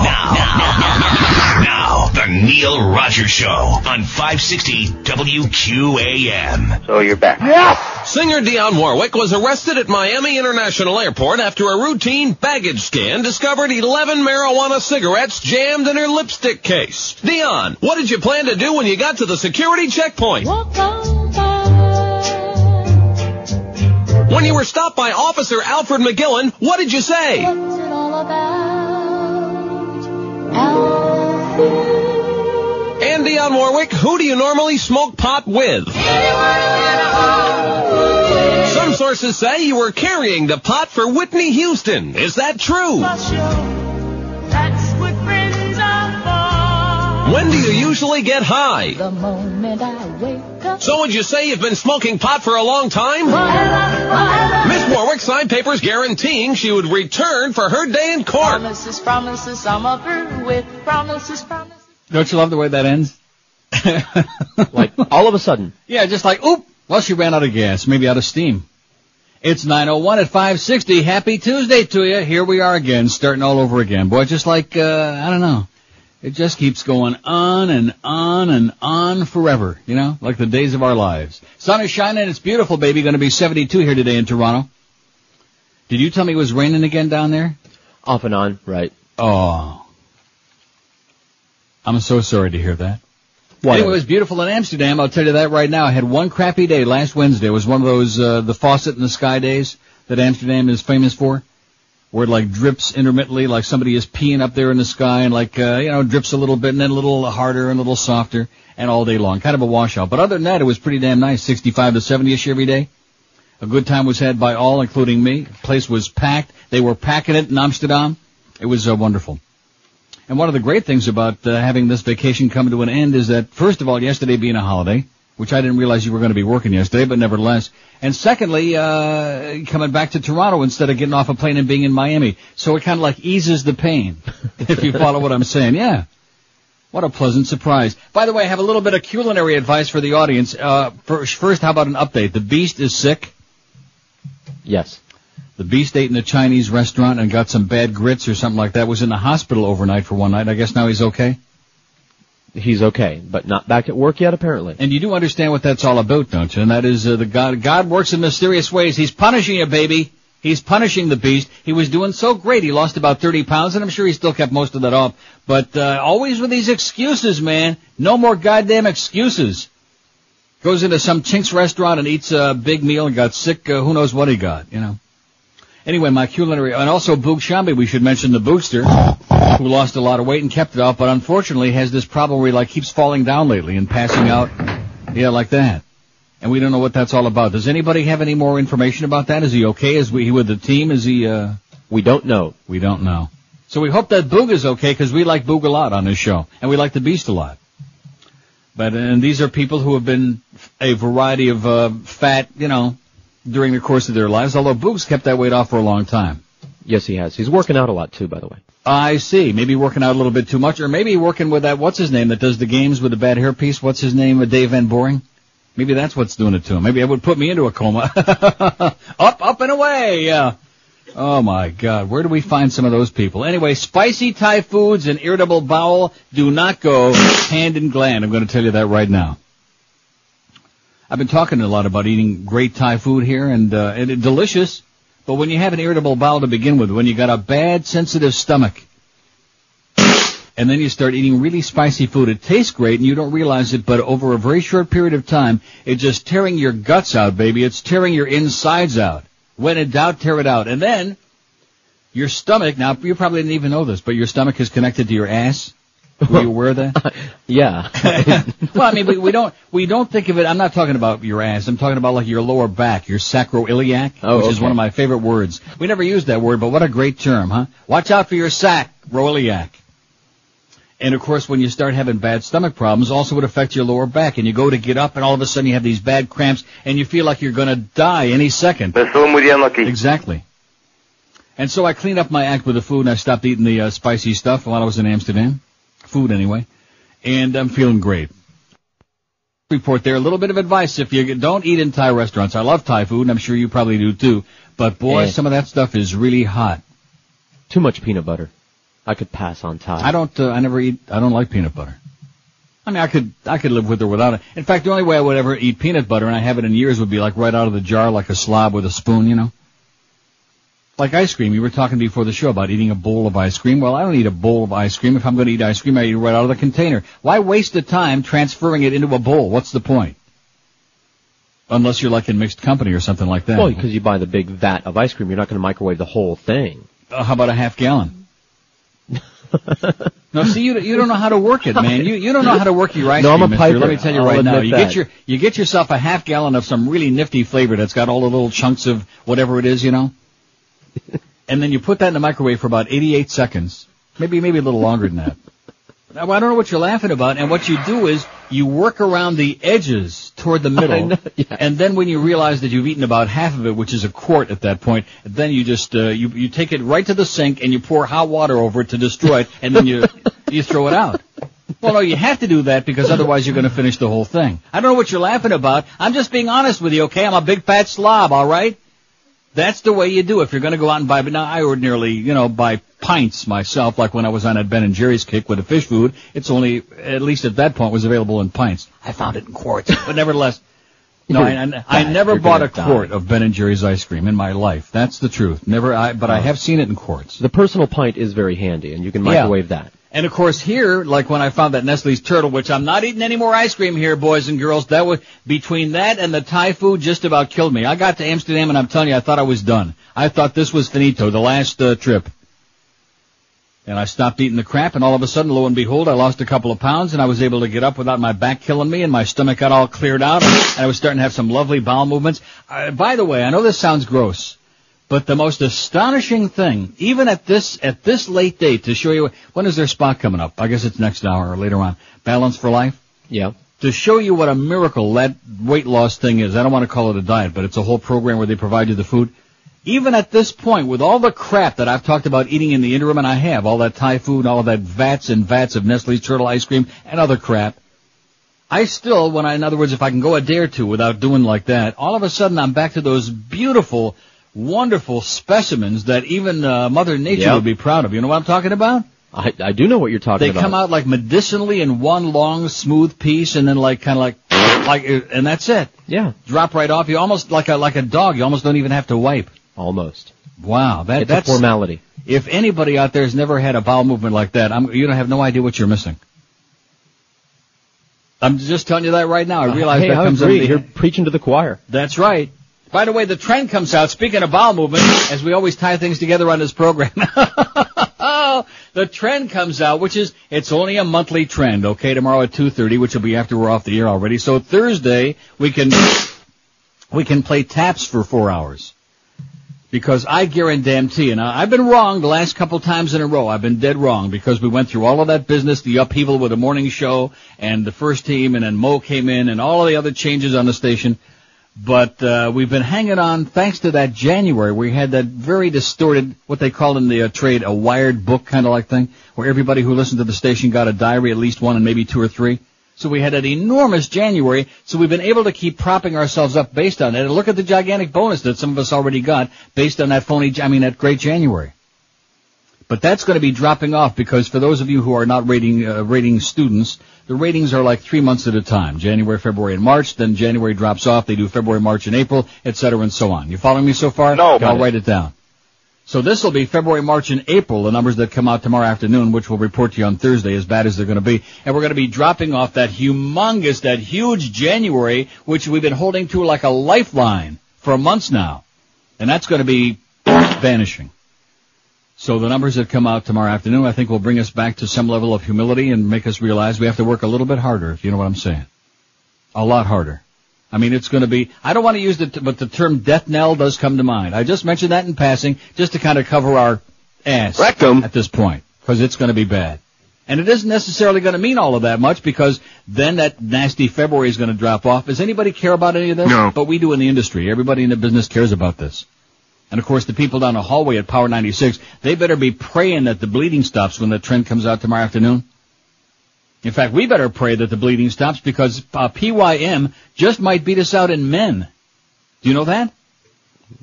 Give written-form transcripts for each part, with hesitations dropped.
Now, the Neil Rogers Show on 560 WQAM. So you're back. Yes! Singer Dionne Warwick was arrested at Miami International Airport after a routine baggage scan discovered 11 marijuana cigarettes jammed in her lipstick case. Dionne, what did you plan to do when you got to the security checkpoint? When you were stopped by Officer Alfred McGillen, what did you say? What's it all about, Alfred? And Dionne Warwick, who do you normally smoke pot with? Some sources say you were carrying the pot for Whitney Houston. Is that true? That's what friends are for. When do you usually get high? The moment I wake up. So would you say you've been smoking pot for a long time? Miss Warwick signed papers guaranteeing she would return for her day in court. Promises, I'm up with promises. Don't you love the way that ends? Like, all of a sudden. Yeah, just like, oop, well, she ran out of gas, maybe out of steam. It's 9:01 at 560. Happy Tuesday to you. Here we are again, starting all over again. Boy, just like, I don't know. It just keeps going on and on and on forever, you know, like the days of our lives. Sun is shining. It's beautiful, baby. Going to be 72 here today in Toronto. Did you tell me it was raining again down there? Off and on, right. Oh. I'm so sorry to hear that. Whatever. Anyway, it was beautiful in Amsterdam. I'll tell you that right now. I had one crappy day last Wednesday. It was one of those, the faucet in the sky days that Amsterdam is famous for, where it like drips intermittently, like somebody is peeing up there in the sky and like, drips a little bit and then a little harder and a little softer and all day long. Kind of a washout. But other than that, it was pretty damn nice. 65 to 70-ish every day. A good time was had by all, including me. The place was packed. They were packing it in Amsterdam. It was wonderful. And one of the great things about having this vacation come to an end is that, first of all, yesterday being a holiday, which I didn't realize you were going to be working yesterday, but nevertheless. And secondly, coming back to Toronto instead of getting off a plane and being in Miami. So it kind of like eases the pain, if you follow what I'm saying. Yeah. What a pleasant surprise. By the way, I have a little bit of culinary advice for the audience. First, how about an update? The Beast is sick. Yes. The Beast ate in a Chinese restaurant and got some bad grits or something like that. Was in the hospital overnight for one night. I guess now he's okay? He's okay, but not back at work yet, apparently. And you do understand what that's all about, don't you? And that is God works in mysterious ways. He's punishing you, baby. He's punishing the Beast. He was doing so great. He lost about 30 pounds, and I'm sure he still kept most of that off. But always with these excuses, man. No more goddamn excuses. Goes into some chink's restaurant and eats a big meal and got sick. Who knows what he got, you know. Anyway, my culinary, and also Boog Shambi, we should mention the Boogster, who lost a lot of weight and kept it off, but unfortunately has this problem where he like keeps falling down lately and passing out, yeah, like that. And we don't know what that's all about. Does anybody have any more information about that? Is he okay? Is he with the team? Is he, We don't know. We don't know. So we hope that Boog is okay, because we like Boog a lot on this show, and we like the Beast a lot. But, and these are people who have been a variety of, fat, you know, during the course of their lives, although Boog's kept that weight off for a long time. Yes, he has. He's working out a lot, too, by the way. I see. Maybe working out a little bit too much, or maybe working with that, what's his name, that does the games with the bad hairpiece? What's his name, Dave Van Boring? Maybe that's what's doing it to him. Maybe it would put me into a coma. Up and away, yeah. Oh, my God. Where do we find some of those people? Anyway, spicy Thai foods and irritable bowel do not go hand in glad. I'm going to tell you that right now. I've been talking a lot about eating great Thai food here, and it's delicious. But when you have an irritable bowel to begin with, when you got a bad, sensitive stomach, and then you start eating really spicy food, it tastes great, and you don't realize it, but over a very short period of time, it's just tearing your guts out, baby. It's tearing your insides out. When in doubt, tear it out. And then your stomach, now you probably didn't even know this, but your stomach is connected to your ass. Were you aware of that? Yeah. Well, I mean, we don't think of it. I'm not talking about your ass. I'm talking about like your lower back, your sacroiliac, which is one of my favorite words. We never use that word, but what a great term, huh? Watch out for your sacroiliac. And of course, when you start having bad stomach problems, also would affect your lower back, and you go to get up, and all of a sudden you have these bad cramps, and you feel like you're going to die any second. Exactly. And so I cleaned up my act with the food, and I stopped eating the spicy stuff while I was in Amsterdam. Food, anyway. And I'm feeling great. Report there, a little bit of advice. If you don't eat in Thai restaurants, I love Thai food, and I'm sure you probably do too. But, boy, some of that stuff is really hot. Too much peanut butter. I could pass on Thai. I don't like peanut butter. I mean, I could live with or without it. In fact, the only way I would ever eat peanut butter, and I haven't in years, would be like right out of the jar, like a slob with a spoon, you know? Like ice cream. You were talking before the show about eating a bowl of ice cream. Well, I don't eat a bowl of ice cream. If I'm going to eat ice cream, I eat it right out of the container. Why waste the time transferring it into a bowl? What's the point? Unless you're like in mixed company or something like that. Well, because you buy the big vat of ice cream, you're not going to microwave the whole thing. How about a half gallon? No, see, you don't know how to work it, man. You don't know how to work your ice cream, I'm a piper. Let me tell you I'll right now. admit You get yourself a half gallon of some really nifty flavor that's got all the little chunks of whatever it is, you know? And then you put that in the microwave for about 88 seconds. Maybe a little longer than that. Now, I don't know what you're laughing about, and what you do is you work around the edges toward the middle, yeah. And then when you realize that you've eaten about half of it, which is a quart at that point, then you just you take it right to the sink and you pour hot water over it to destroy it, and then you throw it out. Well, no, you have to do that because otherwise you're going to finish the whole thing. I don't know what you're laughing about. I'm just being honest with you, okay? I'm a big fat slob, all right? That's the way you do if you're going to go out and buy. But now I ordinarily, buy pints myself, like when I was on that Ben & Jerry's kick with the fish food. It's only, at least at that point, was available in pints. I found it in quarts. But nevertheless, no, I never bought a quart of Ben & Jerry's ice cream in my life. That's the truth. But I have seen it in quarts. The personal pint is very handy, and you can microwave that. And of course here, like when I found that Nestle's turtle, which I'm not eating any more ice cream here, boys and girls, that was, between that and the Thai food just about killed me. I got to Amsterdam and I'm telling you, I thought I was done. I thought this was finito, the last trip. And I stopped eating the crap, and all of a sudden, lo and behold, I lost a couple of pounds, and I was able to get up without my back killing me, and my stomach got all cleared out, and I was starting to have some lovely bowel movements. By the way, I know this sounds gross, but the most astonishing thing, even at this late date, to show you, when is their spot coming up? I guess it's next hour or later on. Balance for Life? Yeah. To show you what a miracle that weight loss thing is. I don't want to call it a diet, but it's a whole program where they provide you the food. Even at this point, with all the crap that I've talked about eating in the interim, and I have, all that Thai food, all of that vats and vats of Nestle's turtle ice cream and other crap, I still, in other words, if I can go a day or two without doing like that, all of a sudden I'm back to those beautiful, wonderful specimens that even Mother Nature would be proud of. You know what I'm talking about? I do know what you're talking about. They come out like medicinally in one long, smooth piece, and then and that's it. Yeah. Drop right off. You almost, like a dog, you almost don't even have to wipe. Almost. Wow. That's a formality. If anybody out there has never had a bowel movement like that, you don't have no idea what you're missing. I'm just telling you that right now. I realize that comes up. You're preaching to the choir. That's right. By the way, the trend comes out, speaking of bowel movement, as we always tie things together on this program. The trend comes out, it's only a monthly trend, okay, tomorrow at 2:30, which will be after we're off the air already. So Thursday, we can play taps for 4 hours. Because I guarantee, and I've been wrong the last couple times in a row. I've been dead wrong because we went through all of that business, the upheaval with the morning show and the first team, and then Mo came in and all of the other changes on the station. But we've been hanging on thanks to that January. We had that very distorted, what they call in the trade, a wired book kind of like thing, where everybody who listened to the station got a diary, at least one and maybe two or three. So we had that enormous January, so we've been able to keep propping ourselves up based on it. And look at the gigantic bonus that some of us already got based on that great January. But that's going to be dropping off because for those of you who are not rating students, the ratings are like 3 months at a time. January, February, and March. Then January drops off. They do February, March, and April, etc., and so on. You following me so far? No. I'll write it down. So this will be February, March, and April, the numbers that come out tomorrow afternoon, which we'll report to you on Thursday, as bad as they're going to be. And we're going to be dropping off that huge January, which we've been holding to like a lifeline for months now. And that's going to be vanishing. So the numbers that come out tomorrow afternoon, I think, will bring us back to some level of humility and make us realize we have to work a little bit harder, if you know what I'm saying. A lot harder. I mean, it's going to be, I don't want to use but the term death knell does come to mind. I just mentioned that in passing just to kind of cover our ass Rectum at this point, because it's going to be bad. And it isn't necessarily going to mean all of that much, because then that nasty February is going to drop off. Does anybody care about any of this? No. But we do in the industry. Everybody in the business cares about this. And, of course, the people down the hallway at Power 96, they better be praying that the bleeding stops when the trend comes out tomorrow afternoon. In fact, we better pray that the bleeding stops because PYM just might beat us out in men. Do you know that?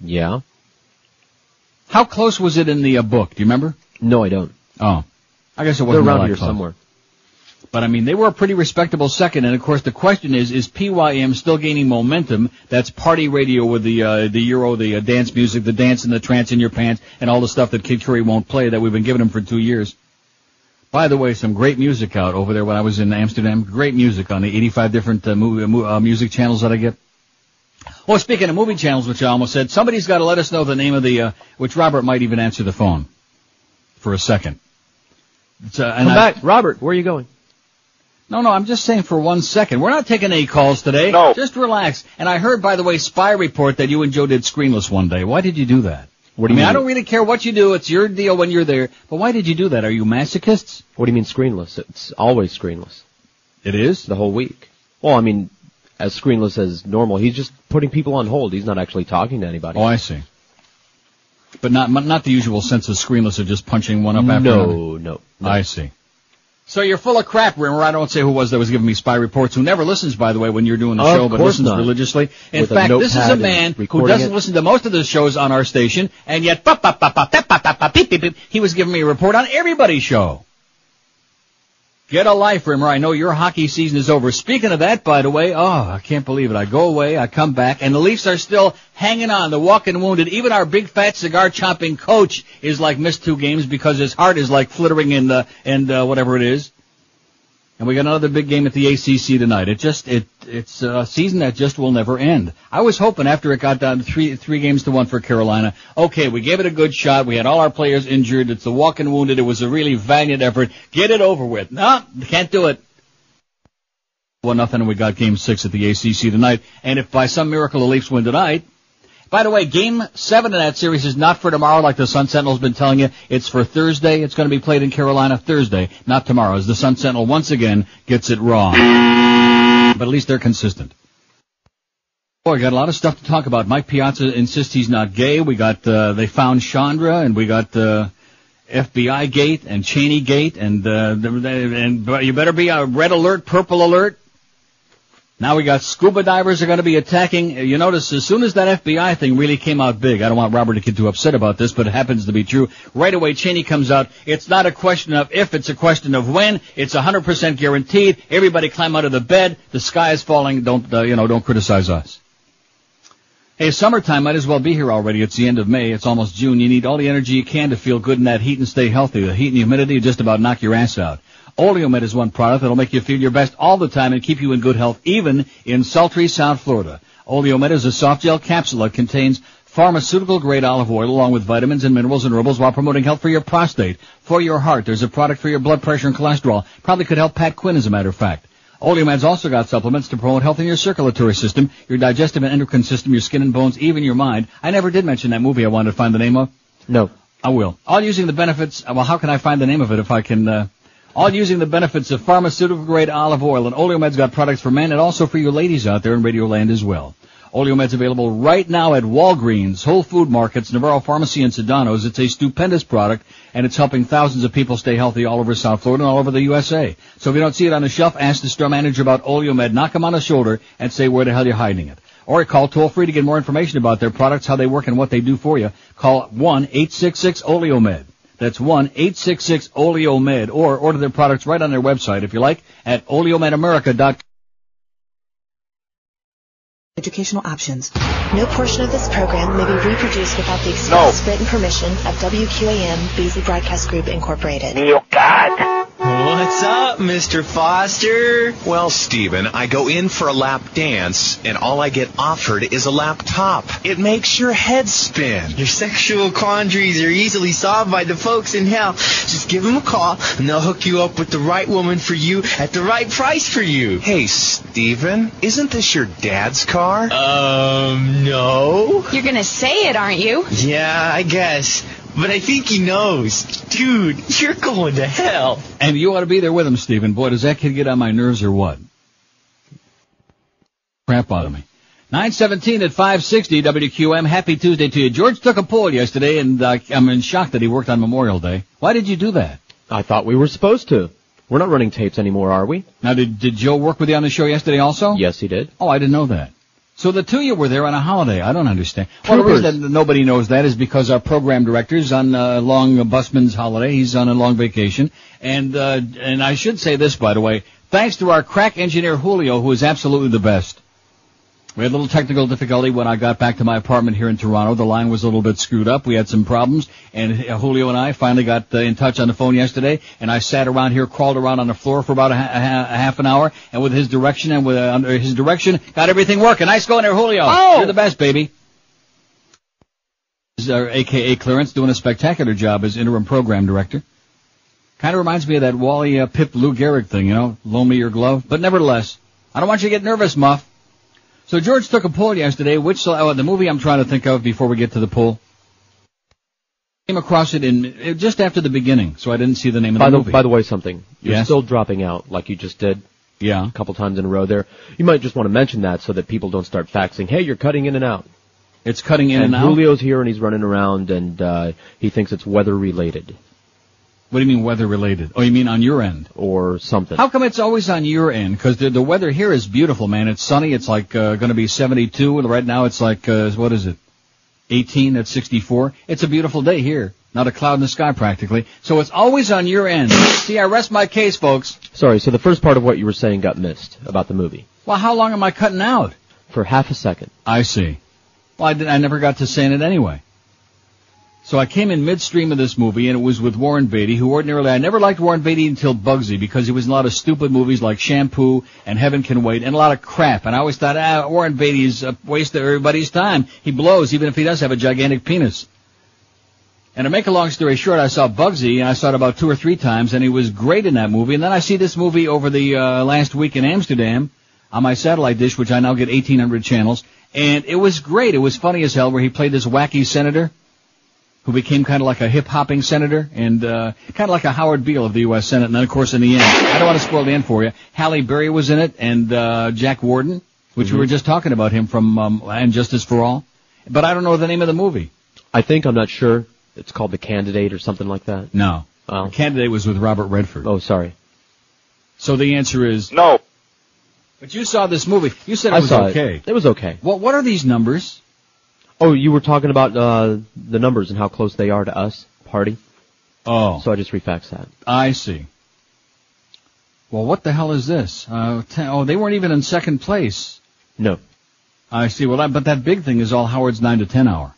Yeah. How close was it in the book? Do you remember? No, I don't. Oh. I guess it They're wasn't around all here that close. somewhere. But I mean, they were a pretty respectable second, and of course the question is PYM still gaining momentum? That's party radio with the Euro, the dance music, the dance and the trance in your pants, and all the stuff that Kid Curry won't play that we've been giving him for 2 years. By the way, some great music out over there when I was in Amsterdam. Great music on the 85 different music channels that I get. Oh, speaking of movie channels, which I almost said, somebody's got to let us know the name of the, which Robert might even answer the phone for a second. Come back. Robert, where are you going? No, I'm just saying for 1 second. We're not taking any calls today. No. Just relax. And I heard, by the way, Spy Report that you and Joe did Screenless one day. Why did you do that? What do you mean? I don't really care what you do. It's your deal when you're there. But why did you do that? Are you masochists? What do you mean screenless? It's always screenless. It is? The whole week. Well, I mean, as screenless as normal. He's just putting people on hold. He's not actually talking to anybody. Oh, I see. But not the usual sense of screenless of just punching one up after another? No. I see. So you're full of crap, Rimmer. I don't say who it was that was giving me spy reports, who never listens, by the way, when you're doing the show, but listens religiously. In fact, this is a man who doesn't listen to most of the shows on our station, and yet he was giving me a report on everybody's show. Get a life, Rimmer. I know your hockey season is over. Speaking of that, by the way, I can't believe it. I go away, I come back, and the Leafs are still hanging on. The walking wounded. Even our big fat cigar chomping coach is like missed 2 games because his heart is like flittering in whatever it is. And we got another big game at the ACC tonight. It's a season that just will never end. I was hoping after it got down to 3 games to 1 for Carolina, okay, we gave it a good shot. We had all our players injured. It's the walking wounded. It was a really valiant effort. Get it over with. No, can't do it. 1-0, and we got Game 6 at the ACC tonight. And if by some miracle the Leafs win tonight, by the way, Game 7 of that series is not for tomorrow like the Sun Sentinel's been telling you. It's for Thursday. It's going to be played in Carolina Thursday, not tomorrow, as the Sun Sentinel once again gets it wrong. But at least they're consistent. Boy, got a lot of stuff to talk about. Mike Piazza insists he's not gay. We got, they found Chandra, and we got, FBI gate and Cheney gate, and you better be a red alert, purple alert. Now we got scuba divers are going to be attacking. You notice as soon as that FBI thing really came out big, I don't want Robert to get too upset about this, but it happens to be true. Right away, Cheney comes out. It's not a question of if, it's a question of when. It's 100% guaranteed. Everybody climb out of the bed. The sky is falling. Don't criticize us. Hey, summertime might as well be here already. It's the end of May. It's almost June. You need all the energy you can to feel good in that heat and stay healthy. The heat and the humidity just about knock your ass out. Oleomed is one product that'll make you feel your best all the time and keep you in good health, even in sultry South Florida. Oleomed is a soft gel capsule that contains pharmaceutical-grade olive oil along with vitamins and minerals and herbals while promoting health for your prostate, for your heart. There's a product for your blood pressure and cholesterol. Probably could help Pat Quinn, as a matter of fact. Oleomed's also got supplements to promote health in your circulatory system, your digestive and endocrine system, your skin and bones, even your mind. I never did mention that movie I wanted to find the name of. No. I will. All using the benefits, well, how can I find the name of it if I can, all using the benefits of pharmaceutical-grade olive oil, and Oleomed's got products for men and also for you ladies out there in Radioland as well. Oleomed's available right now at Walgreens, Whole Food Markets, Navarro Pharmacy, and Sedano's. It's a stupendous product, and it's helping thousands of people stay healthy all over South Florida and all over the USA. So if you don't see it on the shelf, ask the store manager about Oleomed. Knock him on the shoulder and say where the hell you're hiding it. Or call toll-free to get more information about their products, how they work, and what they do for you. Call 1-866-OLEOMED. That's 1-866-OLEOMED, or order their products right on their website, if you like, at oleomedamerica.com. Educational options. No portion of this program may be reproduced without the express written permission of WQAM Beasley Broadcast Group, Incorporated. Neil God. What's up, Mr. Foster? Well, Stephen, I go in for a lap dance, and all I get offered is a laptop. It makes your head spin. Your sexual quandaries are easily solved by the folks in hell. Just give them a call, and they'll hook you up with the right woman for you at the right price for you. Hey, Stephen, isn't this your dad's car? No. You're gonna say it, aren't you? Yeah, I guess. But I think he knows. Dude, you're going to hell. And you ought to be there with him, Stephen. Boy, does that kid get on my nerves or what? Crap out of me. 9:17 at 560 WQM. Happy Tuesday to you. George took a poll yesterday, and I'm in shock that he worked on Memorial Day. Why did you do that? I thought we were supposed to. We're not running tapes anymore, are we? Now, did Joe work with you on the show yesterday also? Yes, he did. Oh, I didn't know that. So the two of you were there on a holiday. I don't understand. Well, the reason that nobody knows that is because our program director's on a long busman's holiday. He's on a long vacation. And I should say this, by the way, thanks to our crack engineer Julio, who is absolutely the best. We had a little technical difficulty when I got back to my apartment here in Toronto. The line was a little bit screwed up. We had some problems, and Julio and I finally got in touch on the phone yesterday, and I sat around here, crawled around on the floor for about a half an hour, and with his direction under his direction, got everything working. Nice going there, Julio. Oh! You're the best, baby. This is our AKA Clarence doing a spectacular job as interim program director. Kind of reminds me of that Wally Pip Lou Gehrig thing, you know, loan me your glove. But nevertheless, I don't want you to get nervous, Muff. So George took a poll yesterday, the movie I'm trying to think of before we get to the poll. Came across it just after the beginning, so I didn't see the name of the movie. By the way, something. You're Yes? still dropping out like you just did. Yeah. A couple times in a row there. You might just want to mention that so that people don't start faxing, hey, you're cutting in and out. It's cutting in and out? Julio's here and he's running around and he thinks it's weather related. What do you mean weather related? Oh, you mean on your end? Or something. How come it's always on your end? Because the weather here is beautiful, man. It's sunny. It's like going to be 72. And right now it's like, what is it? 18 at 64. It's a beautiful day here. Not a cloud in the sky practically. So it's always on your end. See, I rest my case, folks. Sorry, so the first part of what you were saying got missed about the movie. Well, how long am I cutting out? For half a second. I see. Well, I never got to saying it anyway. So I came in midstream of this movie, and it was with Warren Beatty, who ordinarily, I never liked Warren Beatty until Bugsy, because he was in a lot of stupid movies like Shampoo and Heaven Can Wait, and a lot of crap. And I always thought, Warren Beatty's a waste of everybody's time. He blows, even if he does have a gigantic penis. And to make a long story short, I saw Bugsy, and I saw it about 2 or 3 times, and he was great in that movie. And then I see this movie over the last week in Amsterdam on my satellite dish, which I now get 1,800 channels, and it was great. It was funny as hell, where he played this wacky senator who became kind of like a hip-hopping senator, and kind of like a Howard Beale of the U.S. Senate. And then, of course, in the end, I don't want to spoil the end for you, Halle Berry was in it, and Jack Warden, which we were just talking about him from And Justice for All. But I don't know the name of the movie. I'm not sure. It's called The Candidate or something like that. No. Oh. The Candidate was with Robert Redford. Oh, sorry. So the answer is... No. But you saw this movie. You said it was okay. It was okay. What are these numbers? Oh, you were talking about the numbers and how close they are to us, party. Oh. So I just refaxed that. I see. Well, what the hell is this? They weren't even in second place. No. I see. Well, but that big thing is all Howard's 9 to 10 hour.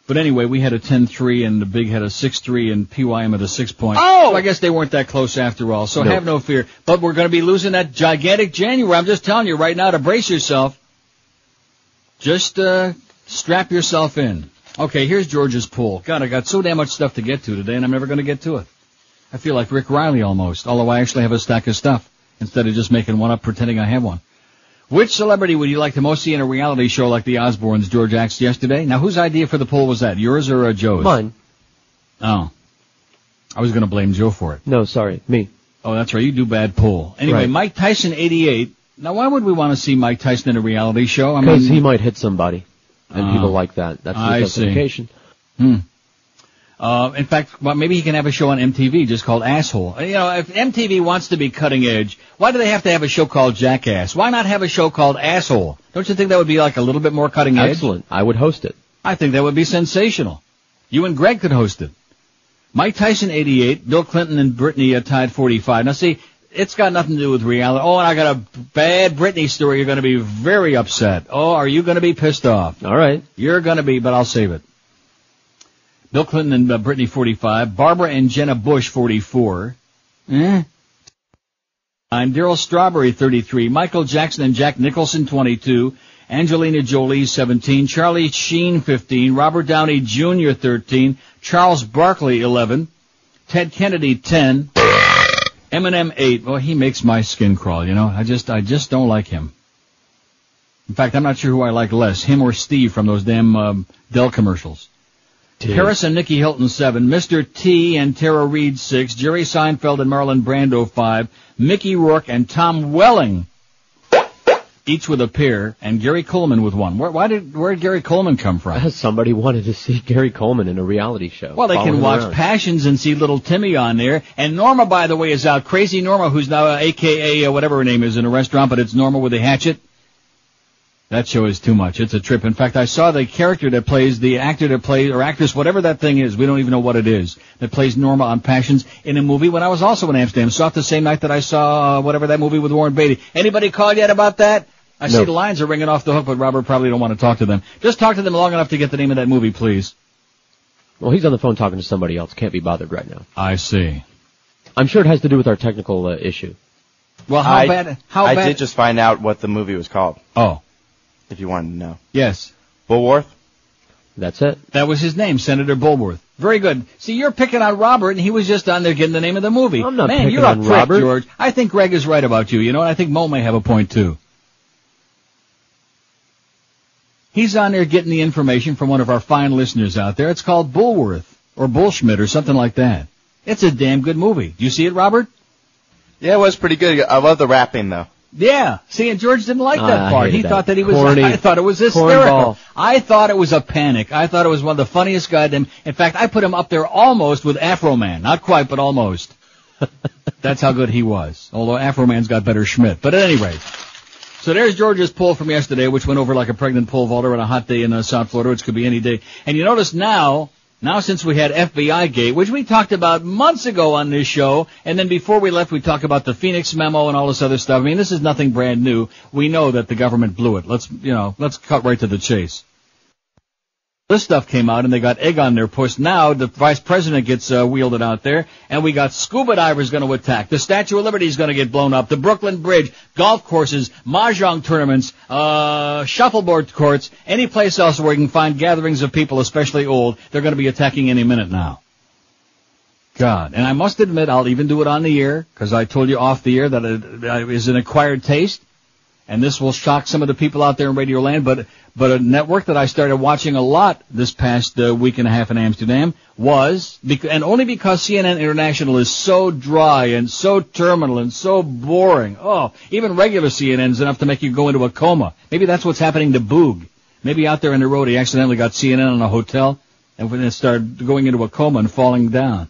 But anyway, we had a 10-3, and the Big had a 6-3, and PYM at a 6 point. Oh! So I guess they weren't that close after all. So No. have no fear. But we're going to be losing that gigantic January. I'm just telling you right now to brace yourself. Just strap yourself in. Okay, here's George's poll. God, I got so damn much stuff to get to today, and I'm never going to get to it. I feel like Rick Riley almost, although I actually have a stack of stuff instead of just making one up pretending I have one. Which celebrity would you like to most see in a reality show like the Osbournes, George asked yesterday? Now, whose idea for the poll was that? Yours or Joe's? Mine. Oh. I was going to blame Joe for it. No, sorry, me. Oh, that's right. You do bad poll. Anyway, Right. Mike Tyson, 88. Now, why would we want to see Mike Tyson in a reality show? Because he might hit somebody, and people like that. That's I the justification. In fact, well, maybe he can have a show on MTV just called Asshole. You know, if MTV wants to be cutting edge, why do they have to have a show called Jackass? Why not have a show called Asshole? Don't you think that would be like a little bit more cutting edge? Excellent. I would host it. I think that would be sensational. You and Greg could host it. Mike Tyson, 88. Bill Clinton and Britney tied 45. Now, see, it's got nothing to do with reality. Oh, and I got a bad Britney story. You're going to be very upset. Oh, are you going to be pissed off? All right. You're going to be, but I'll save it. Bill Clinton and Britney, 45. Barbara and Jenna Bush, 44. I'm Daryl Strawberry, 33. Michael Jackson and Jack Nicholson, 22. Angelina Jolie, 17. Charlie Sheen, 15. Robert Downey Jr., 13. Charles Barkley, 11. Ted Kennedy, 10. Eminem, 8. Well, he makes my skin crawl, you know. I just don't like him. In fact, I'm not sure who I like less, him or Steve from those damn Dell commercials. Paris and Nikki Hilton, 7. Mr. T and Tara Reid, 6. Jerry Seinfeld and Marlon Brando, 5. Mickey Rourke and Tom Welling. each with a pair, and Gary Coleman with one. Where did Gary Coleman come from? Somebody wanted to see Gary Coleman in a reality show. Well, they can watch Passions and see little Timmy on there. And Norma, by the way, is out. Crazy Norma, who's now a.k.a. whatever her name is in a restaurant, but it's Norma with a hatchet. That show is too much. It's a trip. In fact, I saw the character that plays, the actor that plays, or actress, whatever that thing is, we don't even know what it is, that plays Norma on Passions in a movie when I was also in Amsterdam. Saw it the same night that I saw whatever that movie with Warren Beatty. Anybody called yet about that? I see the lines are ringing off the hook, but Robert probably don't want to talk to them. Just talk to them long enough to get the name of that movie, please. Well, he's on the phone talking to somebody else. Can't be bothered right now. I see. I'm sure it has to do with our technical issue. Well, how bad? I did just find out what the movie was called. Oh. If you wanted to know. Yes. Bulworth? That's it. That was his name, Senator Bulworth. Very good. See, you're picking on Robert, and he was just on there getting the name of the movie. I'm not Man, picking you're on a prick, Robert. George. I think Greg is right about you, you know, and I think Mo may have a point, too. He's on there getting the information from one of our fine listeners out there. It's called Bulworth, or Bullschmidt, or something like that. It's a damn good movie. Do you see it, Robert? Yeah, it was pretty good. I love the rapping, though. Yeah. See, and George didn't like that part. He thought that he was, corny, I thought it was hysterical. cornball. I thought it was a panic. I thought it was one of the funniest goddamn, in fact, I put him up there almost with Afro Man. Not quite, but almost. That's how good he was. Although Afro Man's got better Schmidt. But at any rate. So there's George's poll from yesterday, which went over like a pregnant pole vaulter on a hot day in South Florida, which could be any day. And you notice now since we had FBI Gate, which we talked about months ago on this show, and then before we left we talked about the Phoenix memo and all this other stuff. I mean, this is nothing brand new. We know that the government blew it. Let's cut right to the chase. This stuff came out, and they got egg on their puss. Now the vice president gets wielded out there, and we got scuba divers going to attack. The Statue of Liberty is going to get blown up. The Brooklyn Bridge, golf courses, mahjong tournaments, shuffleboard courts, any place else where you can find gatherings of people, especially old, they're going to be attacking any minute now. God. And I must admit, I'll even do it on the air, because I told you off the air that it is an acquired taste. And this will shock some of the people out there in Radio Land, but a network that I started watching a lot this past week and a half in Amsterdam was, and only because CNN International is so dry and so terminal and so boring. Oh, even regular CNN is enough to make you go into a coma. Maybe that's what's happening to Boog. Maybe out there on the road he accidentally got CNN in a hotel and then started going into a coma and falling down.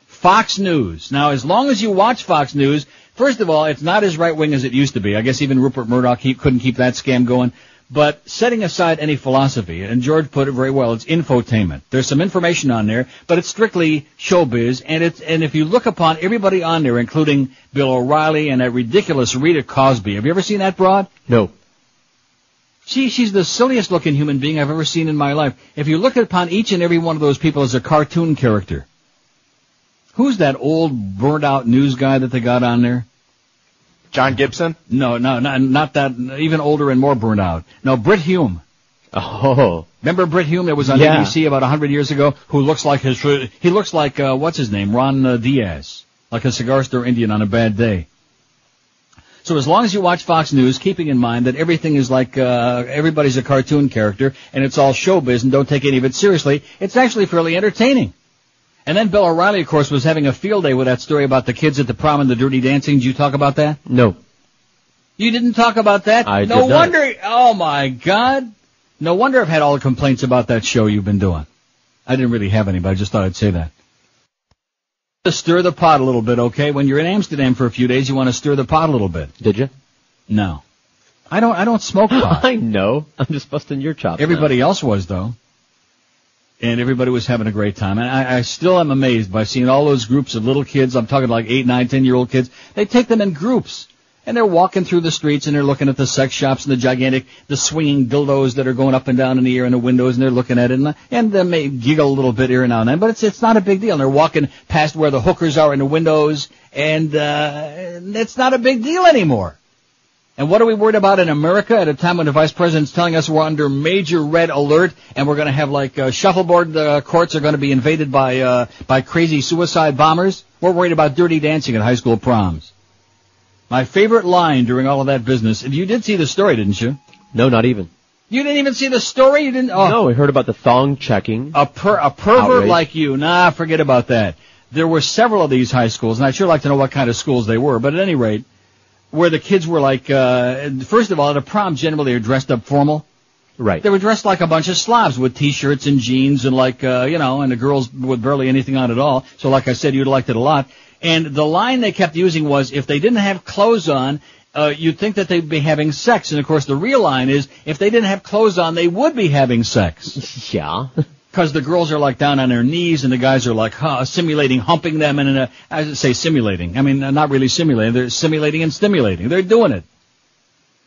Fox News. Now, as long as you watch Fox News, first of all, it's not as right-wing as it used to be. I guess even Rupert Murdoch couldn't keep that scam going. But setting aside any philosophy, and George put it very well, it's infotainment. There's some information on there, but it's strictly showbiz. And if you look upon everybody on there, including Bill O'Reilly and that ridiculous Rita Cosby, have you ever seen that broad? No. She's the silliest-looking human being I've ever seen in my life. If you look upon each and every one of those people as a cartoon character, who's that old, burnt-out news guy that they got on there? John Gibson? No, not that. Even older and more burnt out. No, Britt Hume. Oh. Remember Britt Hume that was on ABC about 100 years ago? Who looks like he looks like, what's his name? Ron Diaz. Like a cigar store Indian on a bad day. So as long as you watch Fox News, keeping in mind that everything is like, everybody's a cartoon character, and it's all showbiz, and don't take any of it seriously, it's actually fairly entertaining. And then Bill O'Reilly, of course, was having a field day with that story about the kids at the prom and the dirty dancing. Did you talk about that? No. You didn't talk about that? I no did not. wonder. Oh, my God. No wonder I've had all the complaints about that show you've been doing. I didn't really have any, but I just thought I'd say that. Stir the pot a little bit, okay? When you're in Amsterdam for a few days, you want to stir the pot a little bit. Did you? No. I don't smoke pot. I know. I'm just busting your chops. Everybody else was, though. And everybody was having a great time. And I still am amazed by seeing all those groups of little kids. I'm talking like 8, 9, 10-year-old kids. They take them in groups. And they're walking through the streets and they're looking at the sex shops and the swinging dildos that are going up and down in the air in the windows, and they're looking at it, and they may giggle a little bit every now and then, but it's not a big deal. And they're walking past where the hookers are in the windows, and it's not a big deal anymore. And what are we worried about in America at a time when the vice president's telling us we're under major red alert and we're going to have like shuffleboard courts are going to be invaded by crazy suicide bombers? We're worried about dirty dancing at high school proms. My favorite line during all of that business, and you did see the story, didn't you? No, not even. You didn't even see the story? You didn't? Oh. No, we heard about the thong checking. A pervert outrage. Like you. Nah, forget about that. There were several of these high schools, and I'd sure like to know what kind of schools they were, but at any rate, where the kids were like, first of all, at a prom, generally they're dressed up formal. Right. They were dressed like a bunch of slobs with T-shirts and jeans and like, and the girls with barely anything on at all. So like I said, you'd liked it a lot. And the line they kept using was, if they didn't have clothes on, you'd think that they'd be having sex. And of course, the real line is, if they didn't have clothes on, they would be having sex. Yeah. Because the girls are like down on their knees and the guys are like simulating humping them. And I say simulating. I mean, not really simulating. They're simulating and stimulating. They're doing it.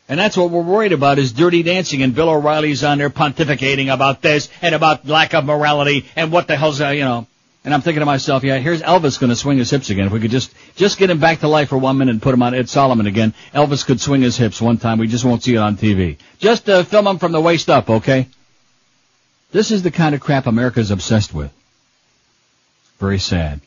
And that's what we're worried about, is dirty dancing. And Bill O'Reilly's on there pontificating about this and about lack of morality and what the hell's, And I'm thinking to myself, yeah, here's Elvis going to swing his hips again. If we could just get him back to life for 1 minute and put him on Ed Solomon again, Elvis could swing his hips one time. We just won't see it on TV. Just film him from the waist up, okay? This is the kind of crap America's obsessed with. Very sad.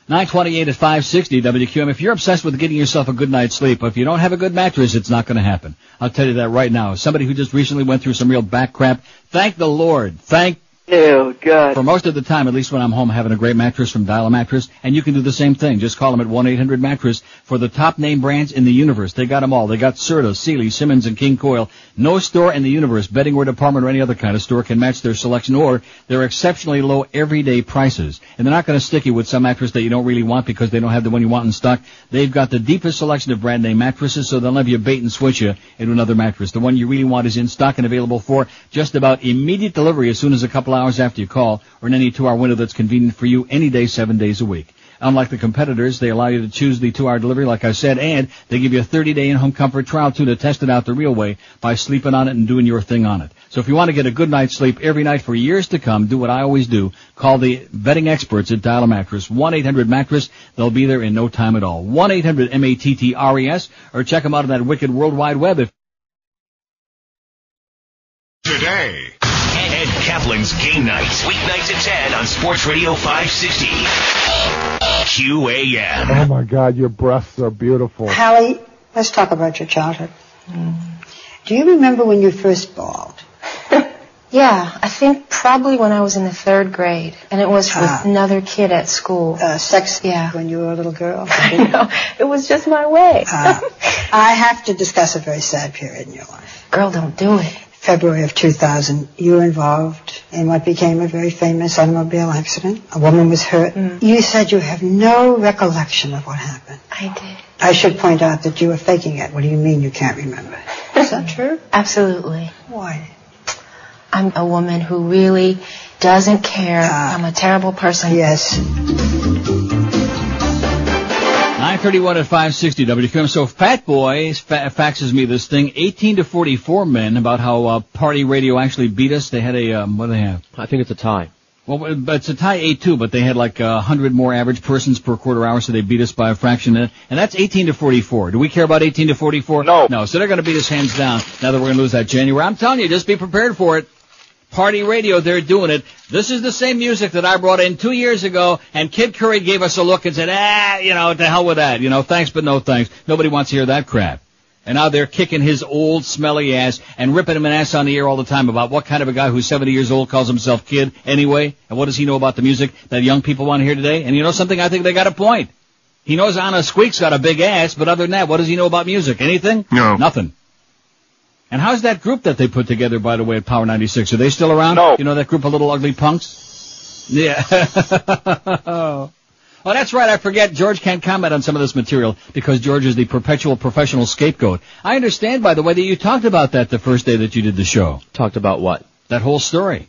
928 at 560 WQAM. If you're obsessed with getting yourself a good night's sleep, if you don't have a good mattress, it's not going to happen. I'll tell you that right now. Somebody who just recently went through some real back crap, thank the Lord. Thank Ew, God. For most of the time, at least when I'm home, having a great mattress from Dial a Mattress, and you can do the same thing. Just call them at 1-800-MATTRESS for the top name brands in the universe. They got them all. They got Serta, Sealy, Simmons, and King Coil. No store in the universe, beddingware department, or any other kind of store can match their selection or their exceptionally low everyday prices. And they're not going to stick you with some mattress that you don't really want because they don't have the one you want in stock. They've got the deepest selection of brand name mattresses, so they'll never you bait and switch you into another mattress. The one you really want is in stock and available for just about immediate delivery as soon as a couple hours after you call, or in any 2-hour window that's convenient for you any day, 7 days a week. Unlike the competitors, they allow you to choose the 2-hour delivery, like I said, and they give you a 30-day in-home comfort trial, too, to test it out the real way by sleeping on it and doing your thing on it. So if you want to get a good night's sleep every night for years to come, do what I always do. Call the betting experts at Dial a Mattress. 1-800-MATTRESS. They'll be there in no time at all. 1-800-MATTRES, or check them out on that wicked World Wide Web. Today, Ed Kaplan's Game Night. Weeknights at 10 on Sports Radio 560. QAM. Oh, my God, your breasts are beautiful. Hallie, let's talk about your childhood. Do you remember when you first bawled? Yeah, I think probably when I was in the 3rd grade, and it was with another kid at school. Sex? Yeah. When you were a little girl? I know. It was just my way. I have to discuss a very sad period in your life. Girl, don't do it. February of 2000, you were involved in what became a very famous automobile accident. A woman was hurt. You said you have no recollection of what happened. I did. I should point out that you were faking it. What do you mean you can't remember? Is that true? Absolutely. Why? I'm a woman who really doesn't care. I'm a terrible person. Yes. 931 at 560 WQAM. So Fat Boy faxes me this thing, 18 to 44 men, about how Party Radio actually beat us. They had a, what do they have? I think it's a tie. Well, it's a tie 8-2, but they had like 100 more average persons per quarter hour, so they beat us by a fraction. And that's 18 to 44. Do we care about 18 to 44? No. No, so they're going to beat us hands down now that we're going to lose that January. I'm telling you, just be prepared for it. Party Radio, they're doing it. This is the same music that I brought in 2 years ago, and Kid Curry gave us a look and said, to hell with that. Thanks but no thanks. Nobody wants to hear that crap. And now they're kicking his old smelly ass and ripping him an ass on the air all the time about what kind of a guy who's 70 years old calls himself Kid anyway, and what does he know about the music that young people want to hear today? And you know something? I think they got a point. He knows Anna Squeak's got a big ass, but other than that, what does he know about music? Anything? No. Nothing. And how's that group that they put together, by the way, at Power 96? Are they still around? No. You know that group of little ugly punks? Yeah. Oh, that's right. I forget. George can't comment on some of this material because George is the perpetual professional scapegoat. I understand, by the way, that you talked about that the first day that you did the show. Talked about what? That whole story.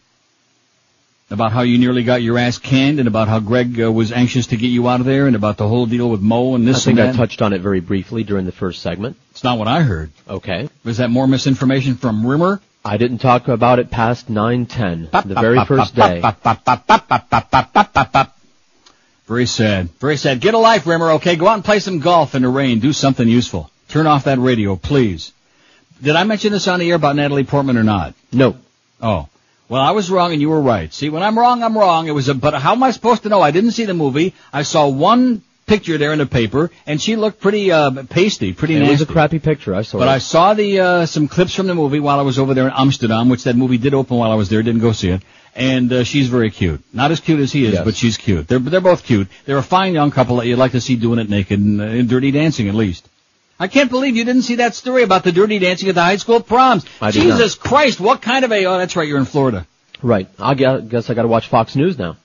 About how you nearly got your ass canned, and about how Greg was anxious to get you out of there, and about the whole deal with Mo and this and that. I think I touched on it very briefly during the first segment. It's not what I heard. Okay. Was that more misinformation from Rimmer? I didn't talk about it past 9:10, the very first day. Very sad. Very sad. Get a life, Rimmer, okay? Go out and play some golf in the rain. Do something useful. Turn off that radio, please. Did I mention this on the air about Natalie Portman or not? No. Oh. Well, I was wrong and you were right. See, when I'm wrong, I'm wrong. But how am I supposed to know? I didn't see the movie. I saw one picture there in the paper, and she looked pretty pasty, pretty nasty. It was a crappy picture. I saw it. But I saw the some clips from the movie while I was over there in Amsterdam, which that movie did open while I was there. Didn't go see it. And she's very cute. Not as cute as he is, yes. But she's cute. They're both cute. They're a fine young couple that you'd like to see doing it naked and dirty dancing, at least. I can't believe you didn't see that story about the dirty dancing at the high school proms. Jesus Christ, what kind of oh, that's right, you're in Florida. Right. I guess I got to watch Fox News now.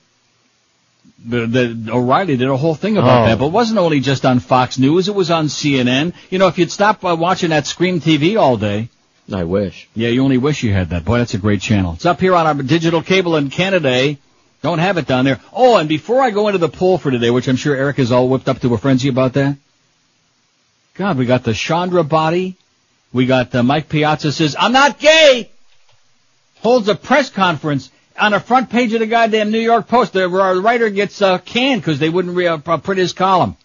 The O'Reilly did a whole thing about that, but it wasn't only just on Fox News, it was on CNN. You know, if you'd stop watching that Scream TV all day. I wish. Yeah, you only wish you had that. Boy, that's a great channel. It's up here on our digital cable in Canada. Don't have it down there. Oh, and before I go into the poll for today, which I'm sure Eric is all whipped up to a frenzy about that. God, we got the Chandra body. We got Mike Piazza says, I'm not gay! Holds a press conference on the front page of the goddamn New York Post. The writer gets canned because they wouldn't print his column.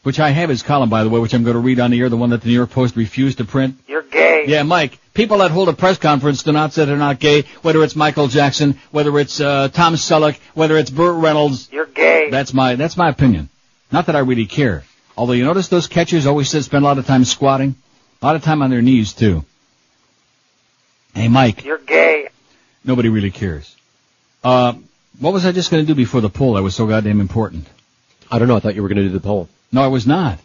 Which I have his column, by the way, which I'm going to read on the air, the one that the New York Post refused to print. You're gay. Yeah, Mike. People that hold a press conference do not say they're not gay, whether it's Michael Jackson, whether it's Tom Selleck, whether it's Burt Reynolds. You're gay. That's my opinion. Not that I really care. Although you notice those catchers always spend a lot of time squatting, a lot of time on their knees too. Hey, Mike. You're gay. Nobody really cares. What was I just going to do before the poll that was so goddamn important? I don't know. I thought you were going to do the poll. No, I was not.